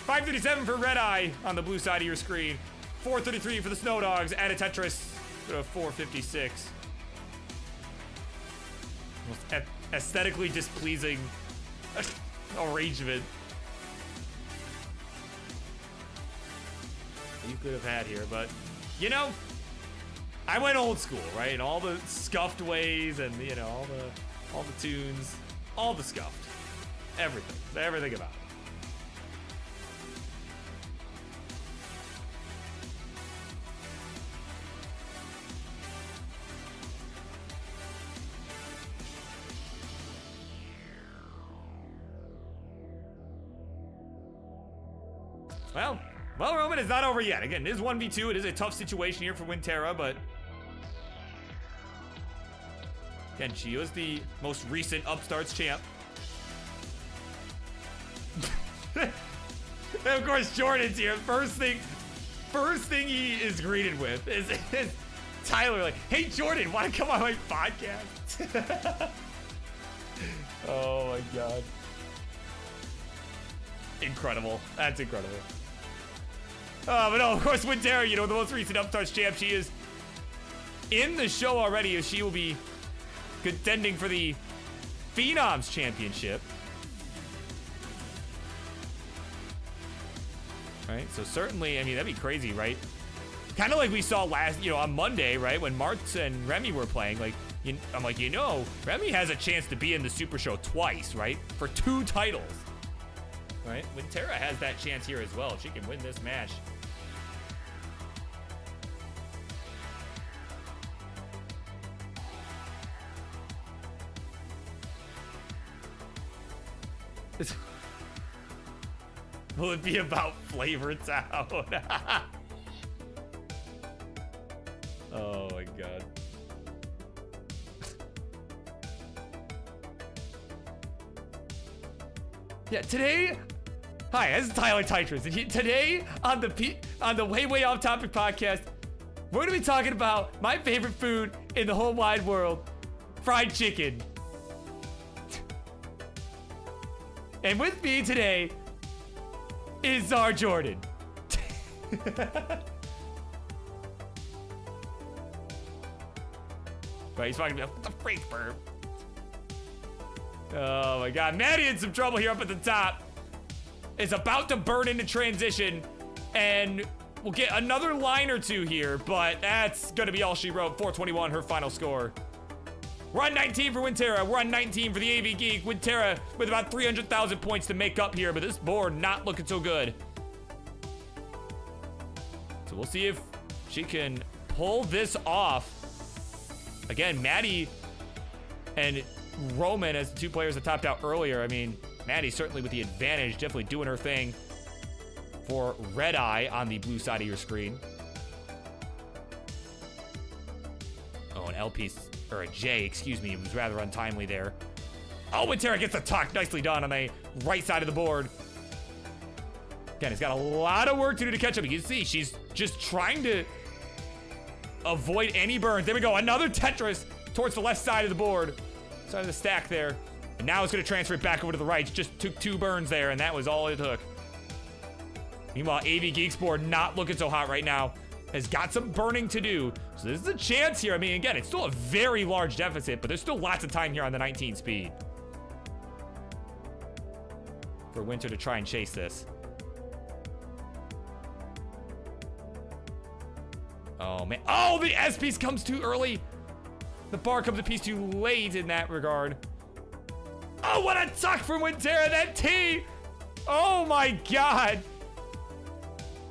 537 for Red Eye on the blue side of your screen. 433 for the Snow Dogs. Add a Tetris. Go to 456. Most aesthetically displeasing arrangement you could have had here, but you know, I went old school, right? And all the scuffed ways, and you know, all the tunes, all the scuffed, everything about it. Well, Roman, it's not over yet. Again, it is 1v2. It is a tough situation here for Winterra, but again, she is the most recent Upstarts champ. And of course, Jordan's here. First thing he is greeted with is Tyler like, "Hey, Jordan, want to come on my podcast?" Oh my god. Incredible. That's incredible. But no, of course, Winterra, you know, the most recent Upstarts champ, she is in the show already, as she will be contending for the Phenoms Championship. Right, so certainly, I mean, that'd be crazy, right? Kind of like we saw last, you know, on Monday, right, when Martz and Remy were playing. Like, I'm like, you know, Remy has a chance to be in the Super Show twice, right, for 2 titles. Right, Winterra has that chance here as well. She can win this match. Will it be about Flavor Town? Oh my god. Yeah, today. Hi, this is Tyler Titrus, and today on the Way Off Topic podcast, we're gonna be talking about my favorite food in the whole wide world, fried chicken. And with me today is Czar Jordan. Right, he's talking about the freak burp. Oh my god, Maddie in some trouble here up at the top. Is about to burn into transition, and we'll get another line or two here, but that's gonna be all she wrote. 421, her final score. We're on 19 for Winterra. We're on 19 for the AV Geek. Winterra with about 300,000 points to make up here, but this board not looking so good. So we'll see if she can pull this off. Again, Maddie and Roman as the 2 players that topped out earlier. I mean, Maddie certainly with the advantage, definitely doing her thing for Red Eye on the blue side of your screen. Oh, an L piece, or a J, excuse me, was rather untimely there. Oh, Winterra gets the tuck, nicely done on the right side of the board. Again, it's got a lot of work to do to catch up. You can see she's just trying to avoid any burns. There we go, another Tetris towards the left side of the board. Side of the stack there. And now it's going to transfer it back over to the right. Just took 2 burns there, and that was all it took. Meanwhile, AV Geek's board not looking so hot right now. Has got some burning to do. So this is a chance here. I mean, again, it's still a very large deficit, but there's still lots of time here on the 19 speed for Winter to try and chase this. Oh, man. Oh, the S piece comes too early. The bar comes a piece too late in that regard. Oh, what a tuck from Winterra. That T. Oh, my God.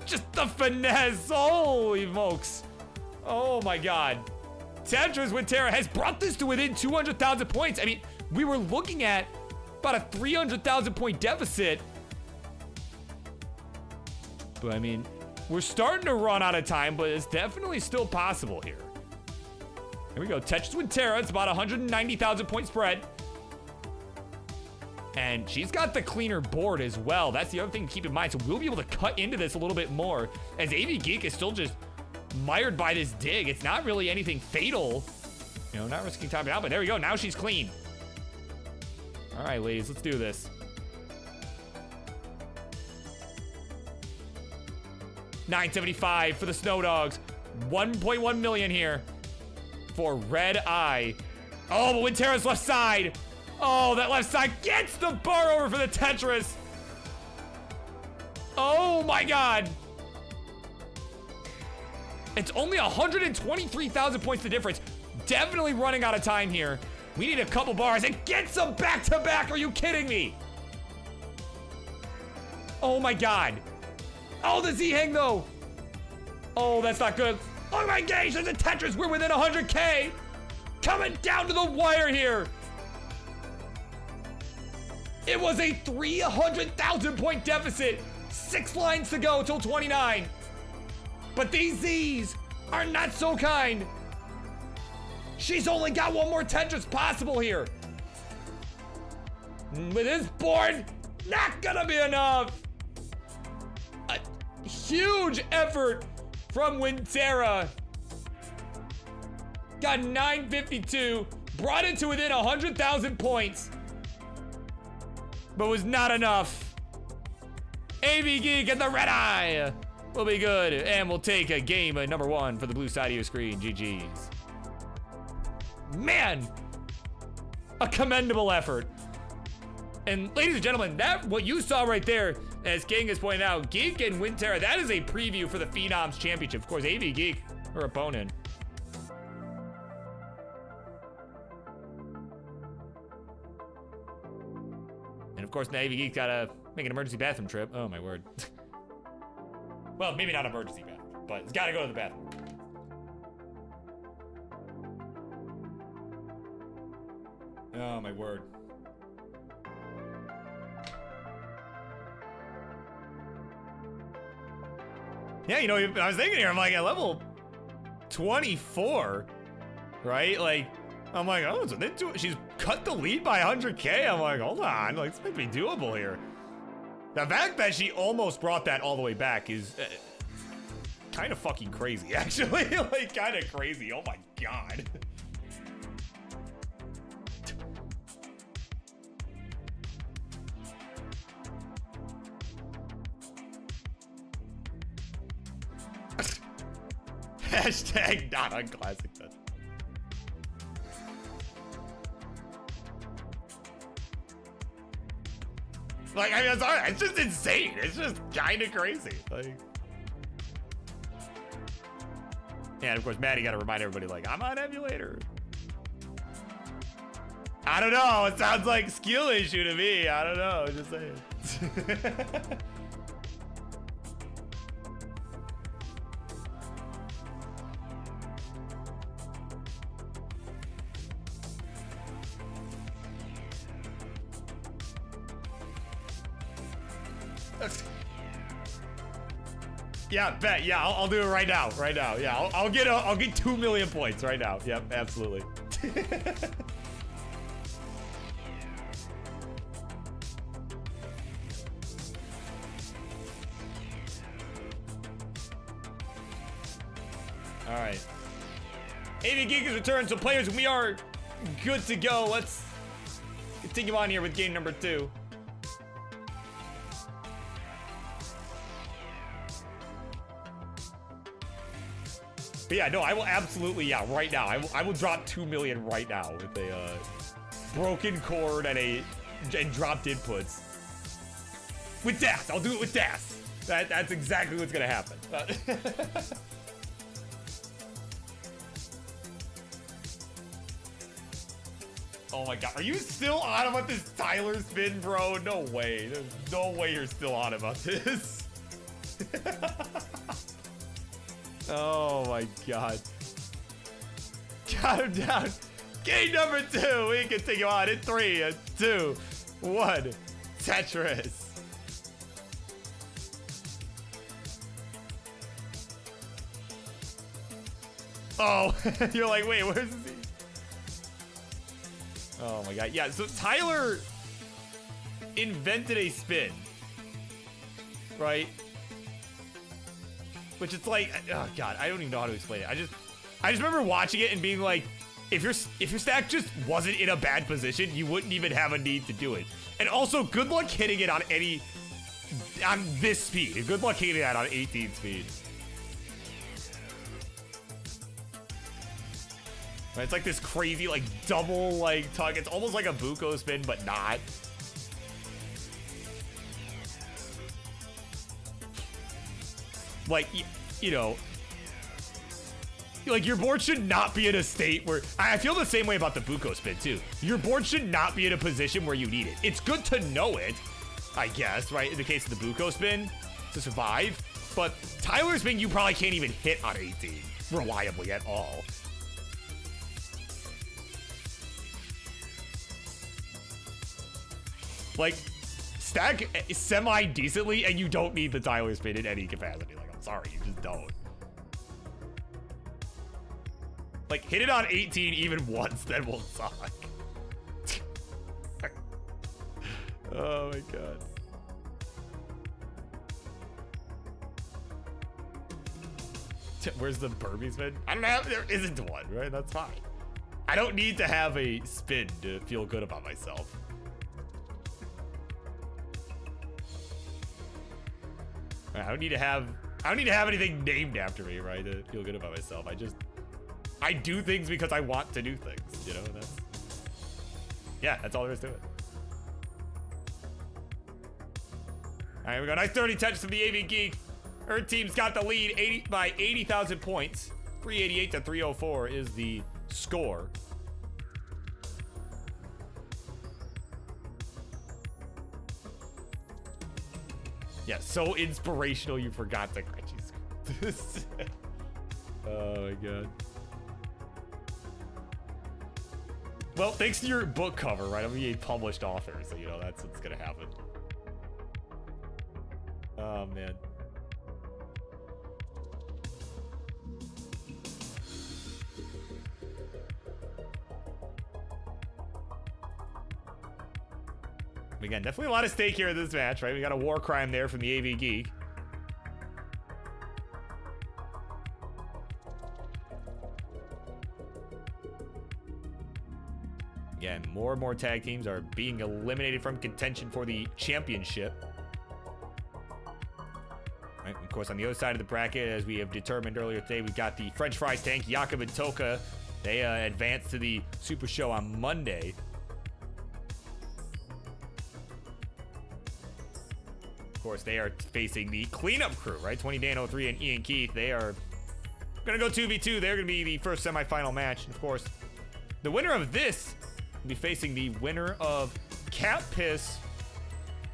Just the finesse. Holy smokes. Oh, my God. Tetris Winterra has brought this to within 200,000 points. I mean, we were looking at about a 300,000 point deficit. But, I mean, we're starting to run out of time, but it's definitely still possible here. Here we go. Tetris Winterra. It's about 190,000 point spread. And she's got the cleaner board as well. That's the other thing to keep in mind. So we'll be able to cut into this a little bit more as AV Geek is still just mired by this dig. It's not really anything fatal. You know, not risking time out, but there we go. Now she's clean. All right, ladies, let's do this. $975 for the Snow Dogs. 1.1 million here for Red Eye. Oh, but Winterra's left side. Oh, that left side gets the bar over for the Tetris. Oh my God. It's only 123,000 points the difference. Definitely running out of time here. We need a couple bars. It gets them back to back. Are you kidding me? Oh my God. Oh, the Z-hang though. Oh, that's not good. Oh my gosh, there's a Tetris. We're within 100K. Coming down to the wire here. It was a 300,000 point deficit. 6 lines to go till 29. But these Z's are not so kind. She's only got one more Tetris possible here. With this board, not gonna be enough. A huge effort from Winterra. Got 952, brought it to within 100,000 points. But was not enough. AV Geek and the Red Eye will be good, and we'll take a game at number 1 for the blue side of your screen. GG's. Man, a commendable effort. And ladies and gentlemen, that what you saw right there, as King has pointed out, Geek and Winterra, that is a preview for the Phenoms Championship. Of course, AV Geek, her opponent. And of course, now AV Geek's gotta make an emergency bathroom trip. Oh my word. Well, maybe not emergency bathroom, but it's gotta go to the bathroom. Oh my word. Yeah, you know, I was thinking here, I'm like, at level 24, right? Like, I'm like, oh, so she's cut the lead by 100K. I'm like, hold on, like, this might be doable here. The fact that she almost brought that all the way back is kind of fucking crazy, actually. Like, kind of crazy. Oh my God. Hashtag not on classic touch. Like, I mean, I'm sorry, it's just insane. It's just kind of crazy. Like, and of course, Maddie got to remind everybody, like, I'm on emulator. I don't know. It sounds like skill issue to me. I don't know. Just saying. Yeah, bet. Yeah, I'll do it right now. Right now. Yeah, I'll get 2 million points right now. Yep, absolutely. All right. AV Geek is returned, so players, we are good to go. Let's continue on here with game number 2. But yeah, no, I will absolutely, yeah, right now. I will drop 2 million right now with a broken cord and dropped inputs. With DAS, I'll do it with DAS. That's exactly what's gonna happen. Oh my God, are you still on about this Tyler spin, bro? No way, there's no way you're still on about this. Oh my God. Got him down. Game number 2. We continue on in 3, 2, 1. Tetris. Oh, you're like, wait, where's he? Oh my God. Yeah, so Tyler invented a spin, right? Which it's like, oh god, I don't even know how to explain it. I just remember watching it and being like, if your stack just wasn't in a bad position, you wouldn't even have a need to do it. And also, good luck hitting it on this speed. Good luck hitting that on 18 speed. Right, it's like this crazy, like, double, like, tug. It's almost like a Buko spin, but not. Like, you know, like, your board should not be in a state where... I feel the same way about the Buko spin, too. Your board should not be in a position where you need it. It's good to know it, I guess, right? In the case of the Buko spin, to survive. But Tyler's spin, you probably can't even hit on 18 reliably at all. Like, stack semi-decently, and you don't need the Tyler spin in any capacity. Like, I'm sorry, you just don't. Like, hit it on 18 even once, then we'll suck. Oh my god. Where's the Burmese spin? I don't have, there isn't one, right? That's fine. I don't need to have a spin to feel good about myself. I don't need to have anything named after me, right, to feel good about myself. I do things because I want to do things, you know? That's all there is to it. All right, here we go. Nice 30 touch to the AV Geek. Her team's got the lead by 80,000 points. 388 to 304 is the score. Yeah, so inspirational you forgot the Gretchy script. Oh my god. Well, thanks to your book cover, right? I'm gonna be a published author, so you know that's what's gonna happen. Oh man. Again, definitely a lot of stake here in this match, right? We got a war crime there from the AV Geek. Again, more and more tag teams are being eliminated from contention for the championship. Right, of course, on the other side of the bracket, as we have determined earlier today, we've got the French Fries tank, Jakob and Toka. They advanced to the Super Show on Monday. Of course, they are facing the cleanup crew, right? 20 Dan 03 and Ian Keith. They are going to go 2v2. They're going to be the first semifinal match. And of course, the winner of this will be facing the winner of Cat Piss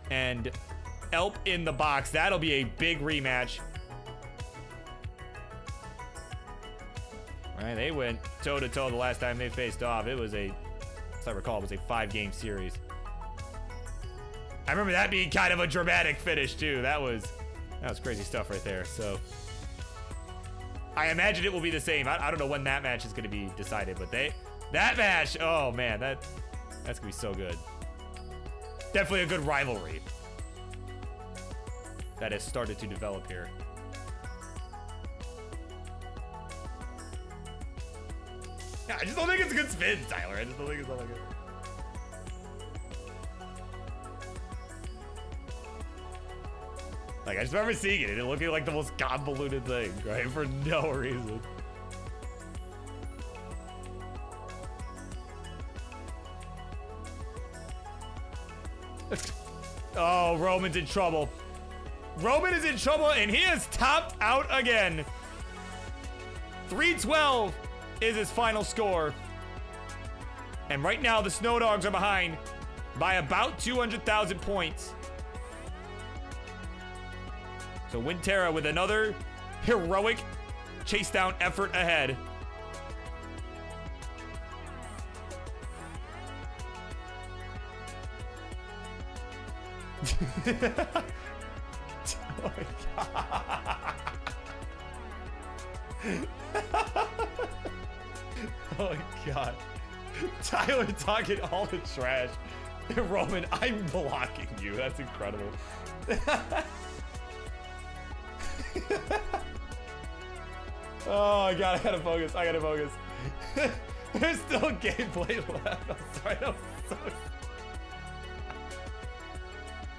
and Elp in the Box. That'll be a big rematch. All right, they went toe-to-toe the last time they faced off. It was as I recall, it was a 5-game series. I remember that being kind of a dramatic finish too. That was crazy stuff right there. So I imagine it will be the same. I don't know when that match is going to be decided, but that match, oh man, that's going to be so good. Definitely a good rivalry that has started to develop here. Yeah, I just don't think it's a good spin, Tyler. I just don't think it's all that good. Like, I just remember seeing it and it looking like the most convoluted thing, right? For no reason. Oh, Roman's in trouble. Roman is in trouble and he is topped out again. 312 is his final score. And right now the Snow Dogs are behind by about 200,000 points. So Winterra with another heroic chase down effort ahead. Oh my god. Oh my god. Tyler talking all the trash Roman, I'm blocking you. That's incredible. Oh, I gotta focus. I gotta focus. There's still gameplay left. I'm sorry. I'm so...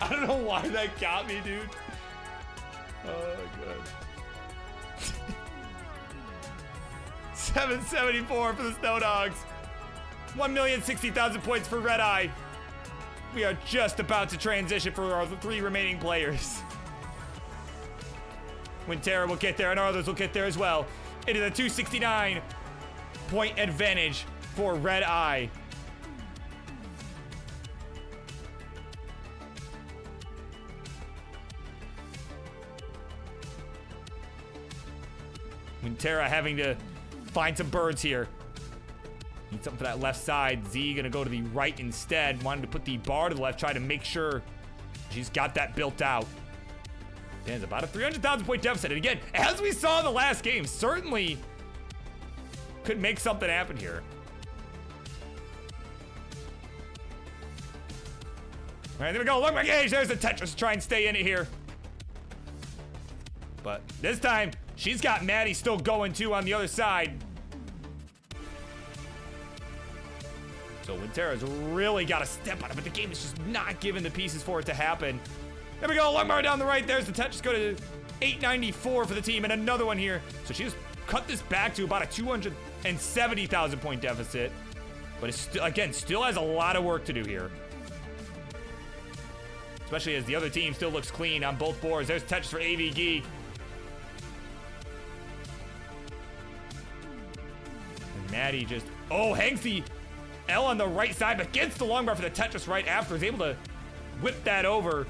I don't know why that got me, dude. Oh, good. 774 for the Snow Dogs. 1,060,000 points for Red Eye. We are just about to transition for our 3 remaining players. Wintera will get there, and others will get there as well. It is a 269 point advantage for Red Eye. Wintera having to find some birds here. Need something for that left side. Z gonna go to the right instead. Wanted to put the bar to the left, try to make sure she's got that built out. And it's about a 300,000 point deficit. And again, as we saw in the last game, certainly could make something happen here. All right, there we go. Look, my gauge. There's the Tetris to try and stay in it here. But this time, she's got Maddie still going too on the other side. So Wintera's really got to step on it, but the game is just not giving the pieces for it to happen. There we go, Longbar down the right. There's the Tetris. Go to 894 for the team, and another one here. So she just cut this back to about a 270,000 point deficit. But it's still, again, still has a lot of work to do here. Especially as the other team still looks clean on both boards. There's Tetris for AV Geek. And Maddie just, hangs the L on the right side, but gets the long bar for the Tetris right after. Is able to whip that over.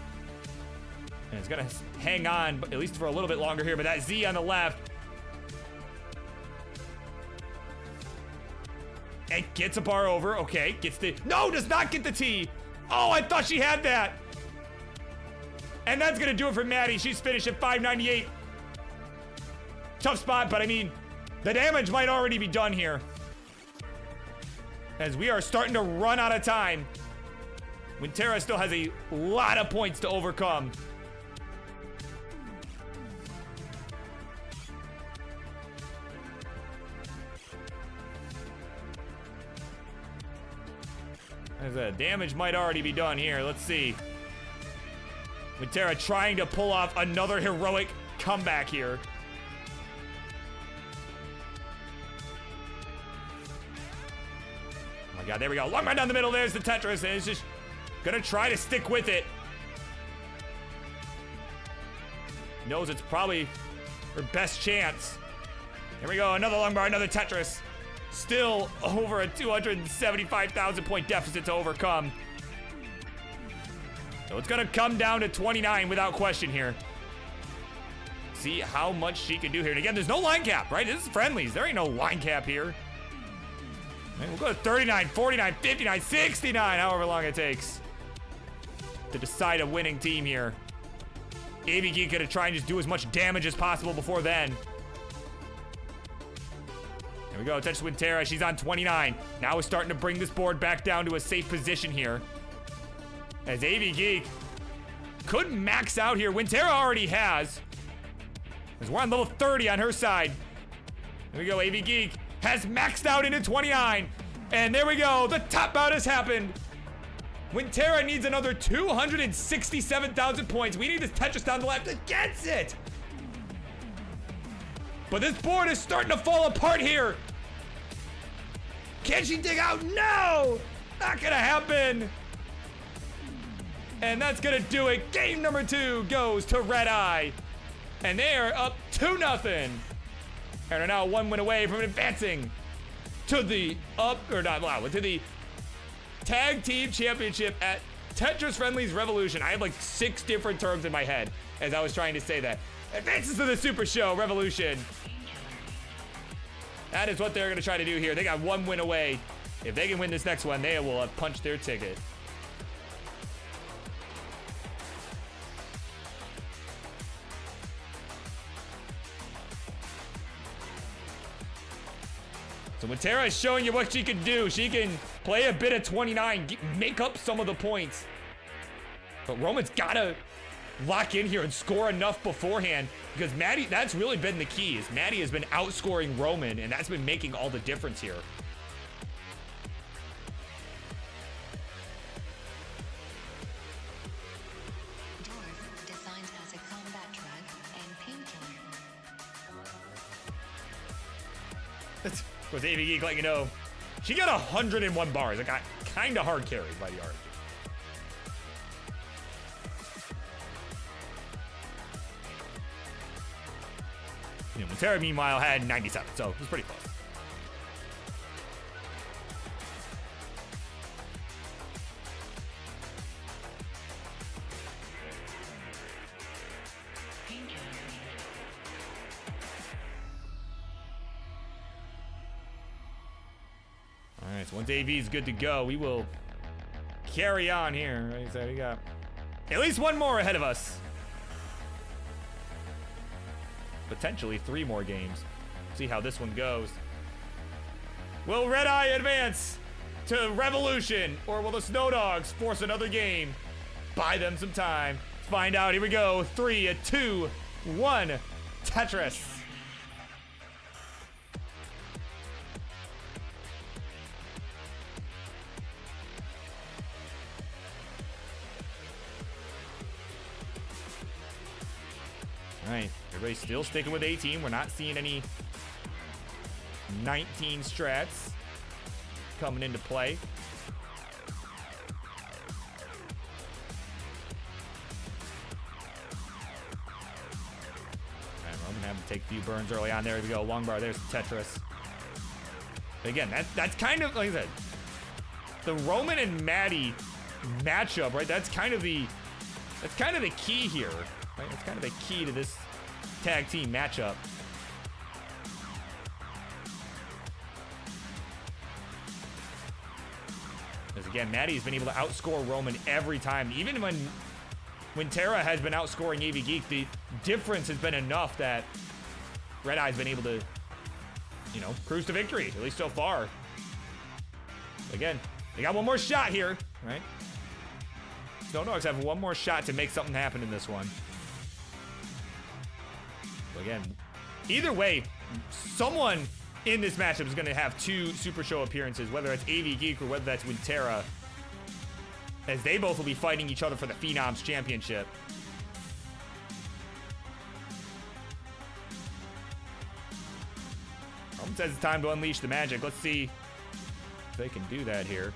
And it's gonna hang on, but at least for a little bit longer here, but that Z on the left. And gets a bar over, okay, gets the, no, does not get the T. Oh, I thought she had that. And that's gonna do it for Maddie. She's finished at 598. Tough spot, but I mean, the damage might already be done here. As we are starting to run out of time. Wintera still has a lot of points to overcome. As the damage might already be done here. Let's see. Wintera trying to pull off another heroic comeback here. Oh my god, there we go. Long right down the middle. There's the Tetris, and it's just gonna try to stick with it. Knows it's probably her best chance. Here we go. Another long bar, another Tetris. Still over a 275,000 point deficit to overcome. So it's gonna come down to 29 without question here. See how much she can do here. And again, there's no line cap, right? This is friendlies. There ain't no line cap here. And we'll go to 39, 49, 59, 69, however long it takes to decide a winning team here. AV Geek gonna try and just do as much damage as possible before then. There we go, touch Wintera, she's on 29. Now we're starting to bring this board back down to a safe position here. As AV Geek could max out here. Wintera already has. As we're on level 30 on her side. There we go, AV Geek has maxed out into 29. And there we go, the top out has happened. Wintera needs another 267,000 points. We need this Tetris down the left that gets it. But this board is starting to fall apart here. Can she dig out? No! Not gonna happen. And that's gonna do it. Game number 2 goes to Red Eye. And they are up 2-0. And are now 1 win away from advancing to the to the Tag Team Championship at Tetris Friendlies Revolution. I had like 6 different terms in my head as I was trying to say that. Advances to the Super Show Revolution. That is what they're gonna try to do here. They got 1 win away. If they can win this next one, they will have punched their ticket. So Matera is showing you what she can do. She can play a bit of 29, make up some of the points. But Roman's gotta lock in here and score enough beforehand, because Maddie, that's really been the key, is Maddie has been outscoring Roman, and that's been making all the difference here. Of course, AV Geek let you know, she got 101 bars. It got kind of hard carried by the art. You know, Matera, meanwhile, had 97, so it was pretty close. All right, so once AV is good to go, we will carry on here. Right, so we got at least one more ahead of us. Potentially 3 more games. See how this one goes. Will Red Eye advance to Revolution, or will the Snow Dogs force another game? Buy them some time. Let's find out. Here we go. 3, 2, 1. Tetris. All right, everybody's still sticking with 18. We're not seeing any 19 strats coming into play. All right, Roman having to take a few burns early on. There we go, long bar. There's Tetris. But again, that's kind of, like I said, the Roman and Maddie matchup, right? That's kind of the key here. Right? That's kind of the key to this tag team matchup. Because again, Maddie's been able to outscore Roman every time. Even when Tara has been outscoring AV Geek, the difference has been enough that Red Eye's been able to, you know, cruise to victory, at least so far. Again, they got one more shot here, right? Snow Dogs have one more shot to make something happen in this one. Again, either way, someone in this matchup is going to have 2 Super Show appearances, whether it's AV Geek or whether that's Winterra, as they both will be fighting each other for the Phenoms Championship. Roman says it's time to unleash the magic. Let's see if they can do that here.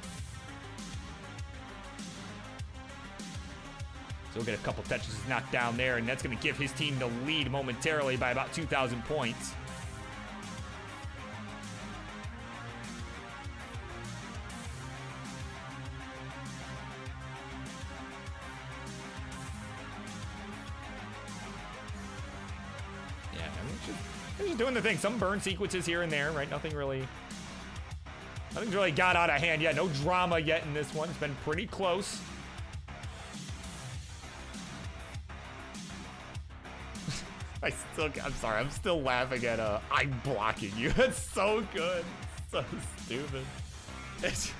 So he'll get a couple touches knocked down there, and that's going to give his team the lead momentarily by about 2,000 points. Yeah, I mean, they're just doing the thing. Some burn sequences here and there, right? Nothing's really got out of hand yet. No drama yet in this one. It's been pretty close. I'm sorry, I'm still laughing at I'm blocking you. It's so good. So stupid. It's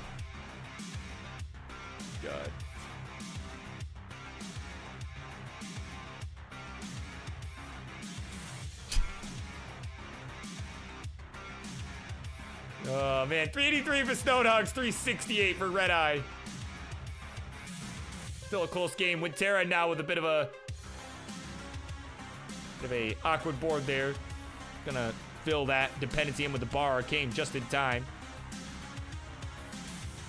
God. Oh man, 383 for Snow Dogs, 368 for Red Eye. Still a close game. Winterra now with a bit of a awkward board there. Gonna fill that dependency in with the bar arcane just in time.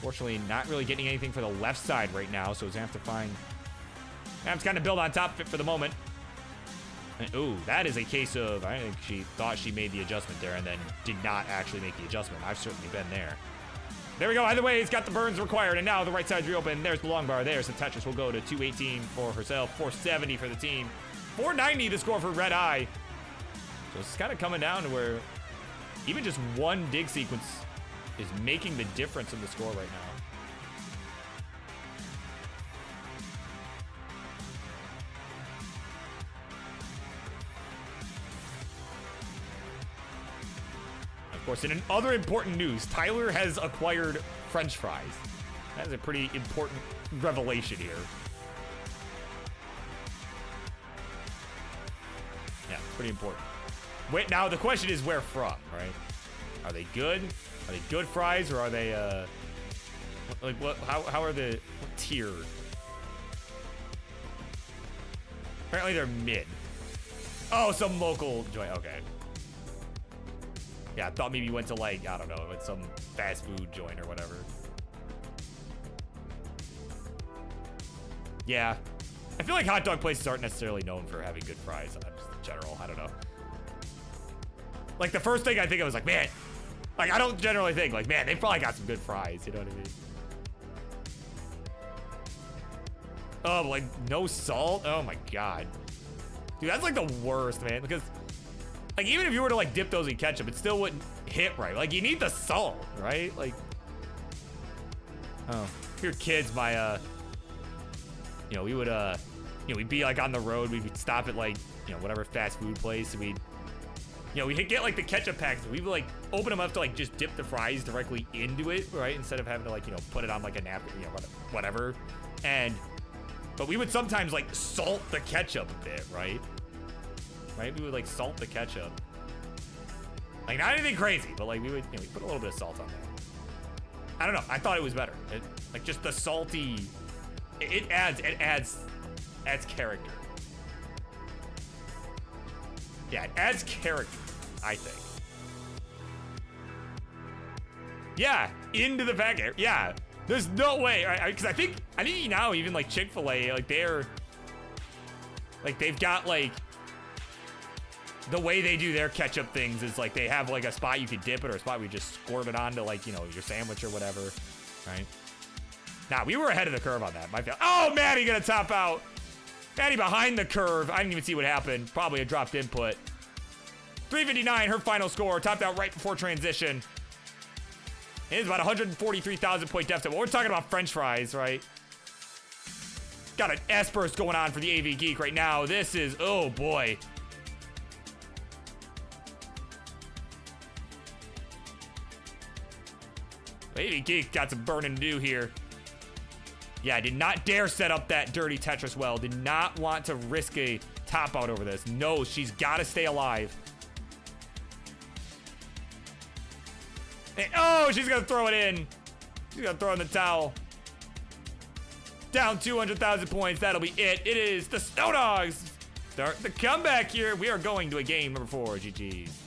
Fortunately, not really getting anything for the left side right now, so he's gonna have to find. Am's kind of build on top of it for the moment. And, ooh, that is a case of, I think she thought she made the adjustment there and then did not actually make the adjustment. I've certainly been there. There we go. Either way, he's got the burns required, and now the right side's reopened. There's the long bar there, so Tetris will go to 218 for herself, 470 for the team. 490 to score for Red Eye. So it's kind of coming down to where even just one dig sequence is making the difference in the score right now. Of course, in other important news, Tyler has acquired French fries. That is a pretty important revelation here. Yeah, pretty important. Wait, now the question is where from, right? Are they good? Are they good fries, or are they, like, what, how are the, what tier? Apparently they're mid. Oh, some local joint, okay. Yeah, I thought maybe you went to, like, I don't know, it's some fast food joint or whatever. Yeah. I feel like hot dog places aren't necessarily known for having good fries, just in general, I don't know. Like, the first thing I think of was like, man, like, I don't generally think, like, man, they probably got some good fries, you know what I mean? Oh, like, no salt? Oh my god. Dude, that's like the worst, man, because, like, even if you were to, like, dip those in ketchup, it still wouldn't hit right. Like, you need the salt, right? Like, oh, if you're kids, my, you know, we would, you know, we'd be, like, on the road, we'd stop at, like, you know, whatever fast food place, and we'd, you know, we'd get, like, the ketchup packs, and we would, like, open them up to, like, just dip the fries directly into it, right? Instead of having to, like, you know, put it on, like, a napkin, you know, whatever. And, but we would sometimes, like, salt the ketchup a bit, right? Right? We would, like, salt the ketchup. Like, not anything crazy, but, like, we would, you know, we put a little bit of salt on there. I don't know. I thought it was better. It, like, just the salty, it adds character. Yeah, it adds character, I think. Yeah, into the packet. Yeah, there's no way, because I think now even like Chick-fil-A, like they've got like the way they do their ketchup things is like they have like a spot you can dip it or a spot where you just squirt it onto like, you know, your sandwich or whatever, right? Nah, we were ahead of the curve on that. Oh, Maddie gonna top out. Maddie behind the curve. I didn't even see what happened. Probably a dropped input. 359, her final score. Topped out right before transition. It is about 143,000 point deficit. But we're talking about French fries, right? Got an S-burst going on for the AV Geek right now. This is, oh boy. AV Geek got some burning to do here. Yeah, did not dare set up that dirty Tetris well. Did not want to risk a top out over this. No, she's got to stay alive. And, oh, she's going to throw it in. She's going to throw in the towel. Down 200,000 points. That'll be it. It is the Snow Dogs. Start the comeback here. We are going to a game number 4. GG's.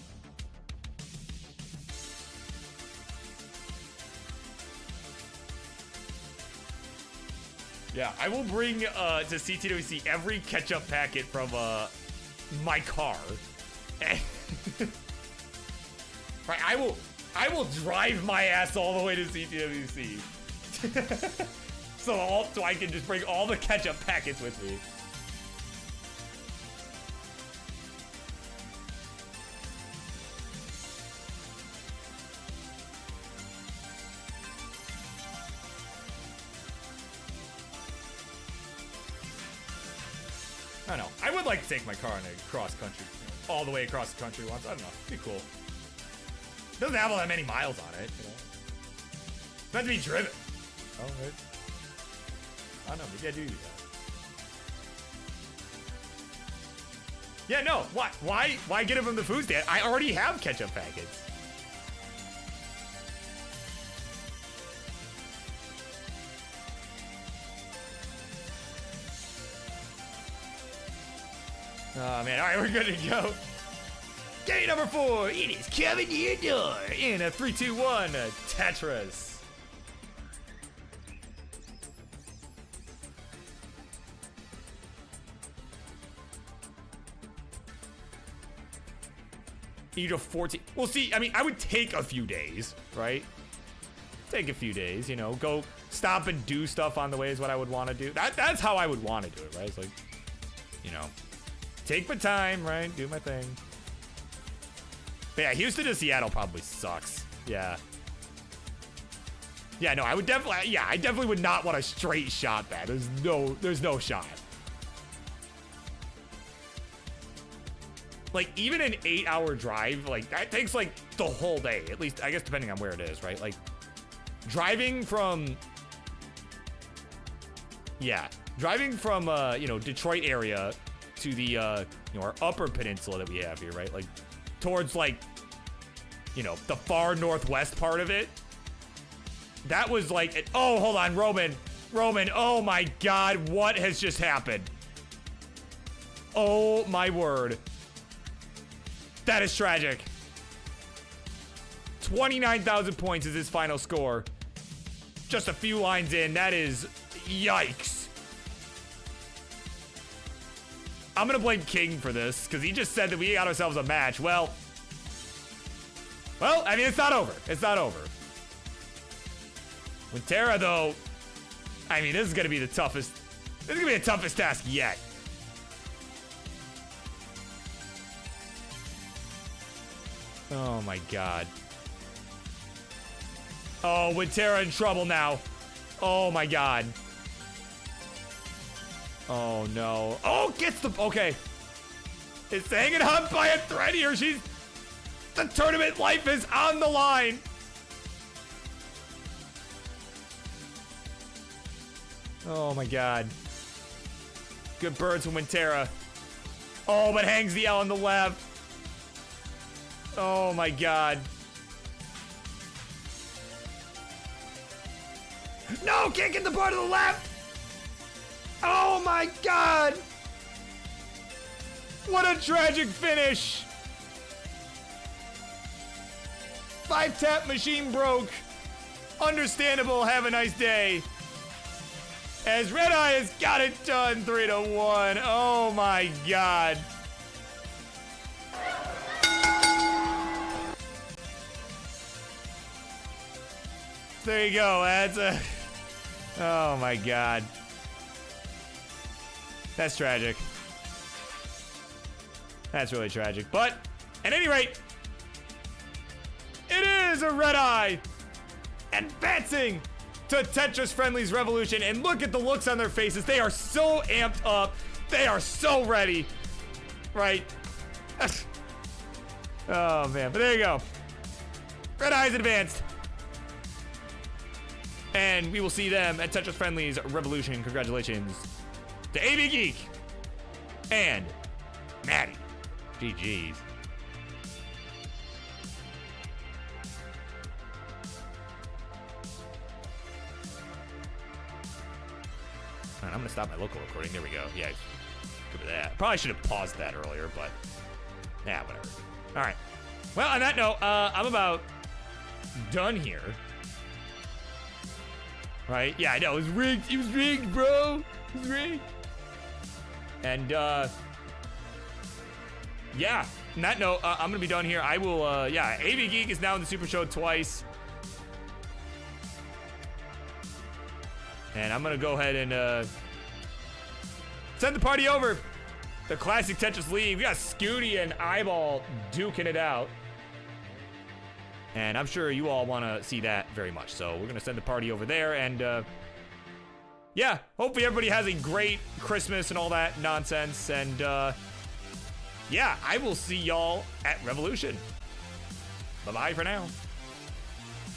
Yeah, I will bring to CTWC every ketchup packet from my car. Right, I will drive my ass all the way to CTWC. so I can just bring all the ketchup packets with me. I don't know. I would like to take my car on a cross country, you know, all the way across the country once. I don't know. It'd be cool. It doesn't have all that many miles on it, you know. It's meant to be driven. Oh, right. I don't know. Maybe I do that. Yeah, no. Why get it from the food stand? I already have ketchup packets. Oh, man. All right, we're good to go. Game number 4. It is coming to your door in a 3, 2, 1 Tetris. You do 14. Well, see, I mean, I would take a few days, right? Take a few days, you know, go stop and do stuff on the way is what I would want to do. That's how I would want to do it, right? It's like, you know, take my time, right? Do my thing. But yeah, Houston to Seattle probably sucks. Yeah. Yeah, no, I would definitely, yeah, I definitely would not want a straight shot back. There's no shot. like even an 8-hour drive, like that takes like the whole day, at least, I guess, depending on where it is, right? Like driving from, you know, Detroit area to the, you know, our upper peninsula that we have here, right? Like towards like, you know, the far northwest part of it. That was like, oh, hold on, Roman, oh my God, what has just happened? Oh my word. That is tragic. 29,000 points is his final score. Just a few lines in, that is, yikes. I'm gonna blame King for this, because he just said that we got ourselves a match. Well, I mean, it's not over. It's not over. Winterra, though, I mean, this is gonna be the toughest. This is gonna be the toughest task yet. Oh my God. Oh, Winterra in trouble now. Oh my God. Oh no. Oh, gets the, okay. It's hanging on by a thread here. The tournament life is on the line. Oh my God. Good birds from Winterra. Oh, but hangs the L on the left. Oh my God. No, can't get the bar to the left. Oh my God. What a tragic finish. 5-tap machine broke. Understandable, have a nice day. As Red Eye has got it done 3-1. Oh my God. There you go. That's a... Oh my God. That's tragic. That's really tragic. But, at any rate, it is a Red Eye advancing to Tetris Friendly's Revolution. And look at the looks on their faces. They are so amped up. They are so ready. Right? Oh, man. But there you go. Red Eye's advanced. And we will see them at Tetris Friendly's Revolution. Congratulations to AB Geek and Maddie. GG's. Alright, I'm gonna stop my local recording. There we go. Yeah, good for that. Probably should have paused that earlier, but yeah, whatever. Alright. Well, on that note, I'm about done here. Right? Yeah, I know. It was rigged. It was rigged, bro. It was rigged. And, yeah. On that note, I'm going to be done here. I will, yeah. AV Geek is now in the Super Show twice. And I'm going to go ahead and, send the party over. The Classic Tetris League. We got Scooty and Eyeball duking it out. And I'm sure you all want to see that very much. So we're going to send the party over there. And, yeah, hopefully everybody has a great Christmas and all that nonsense. And, yeah, I will see y'all at Revolution. Bye-bye for now.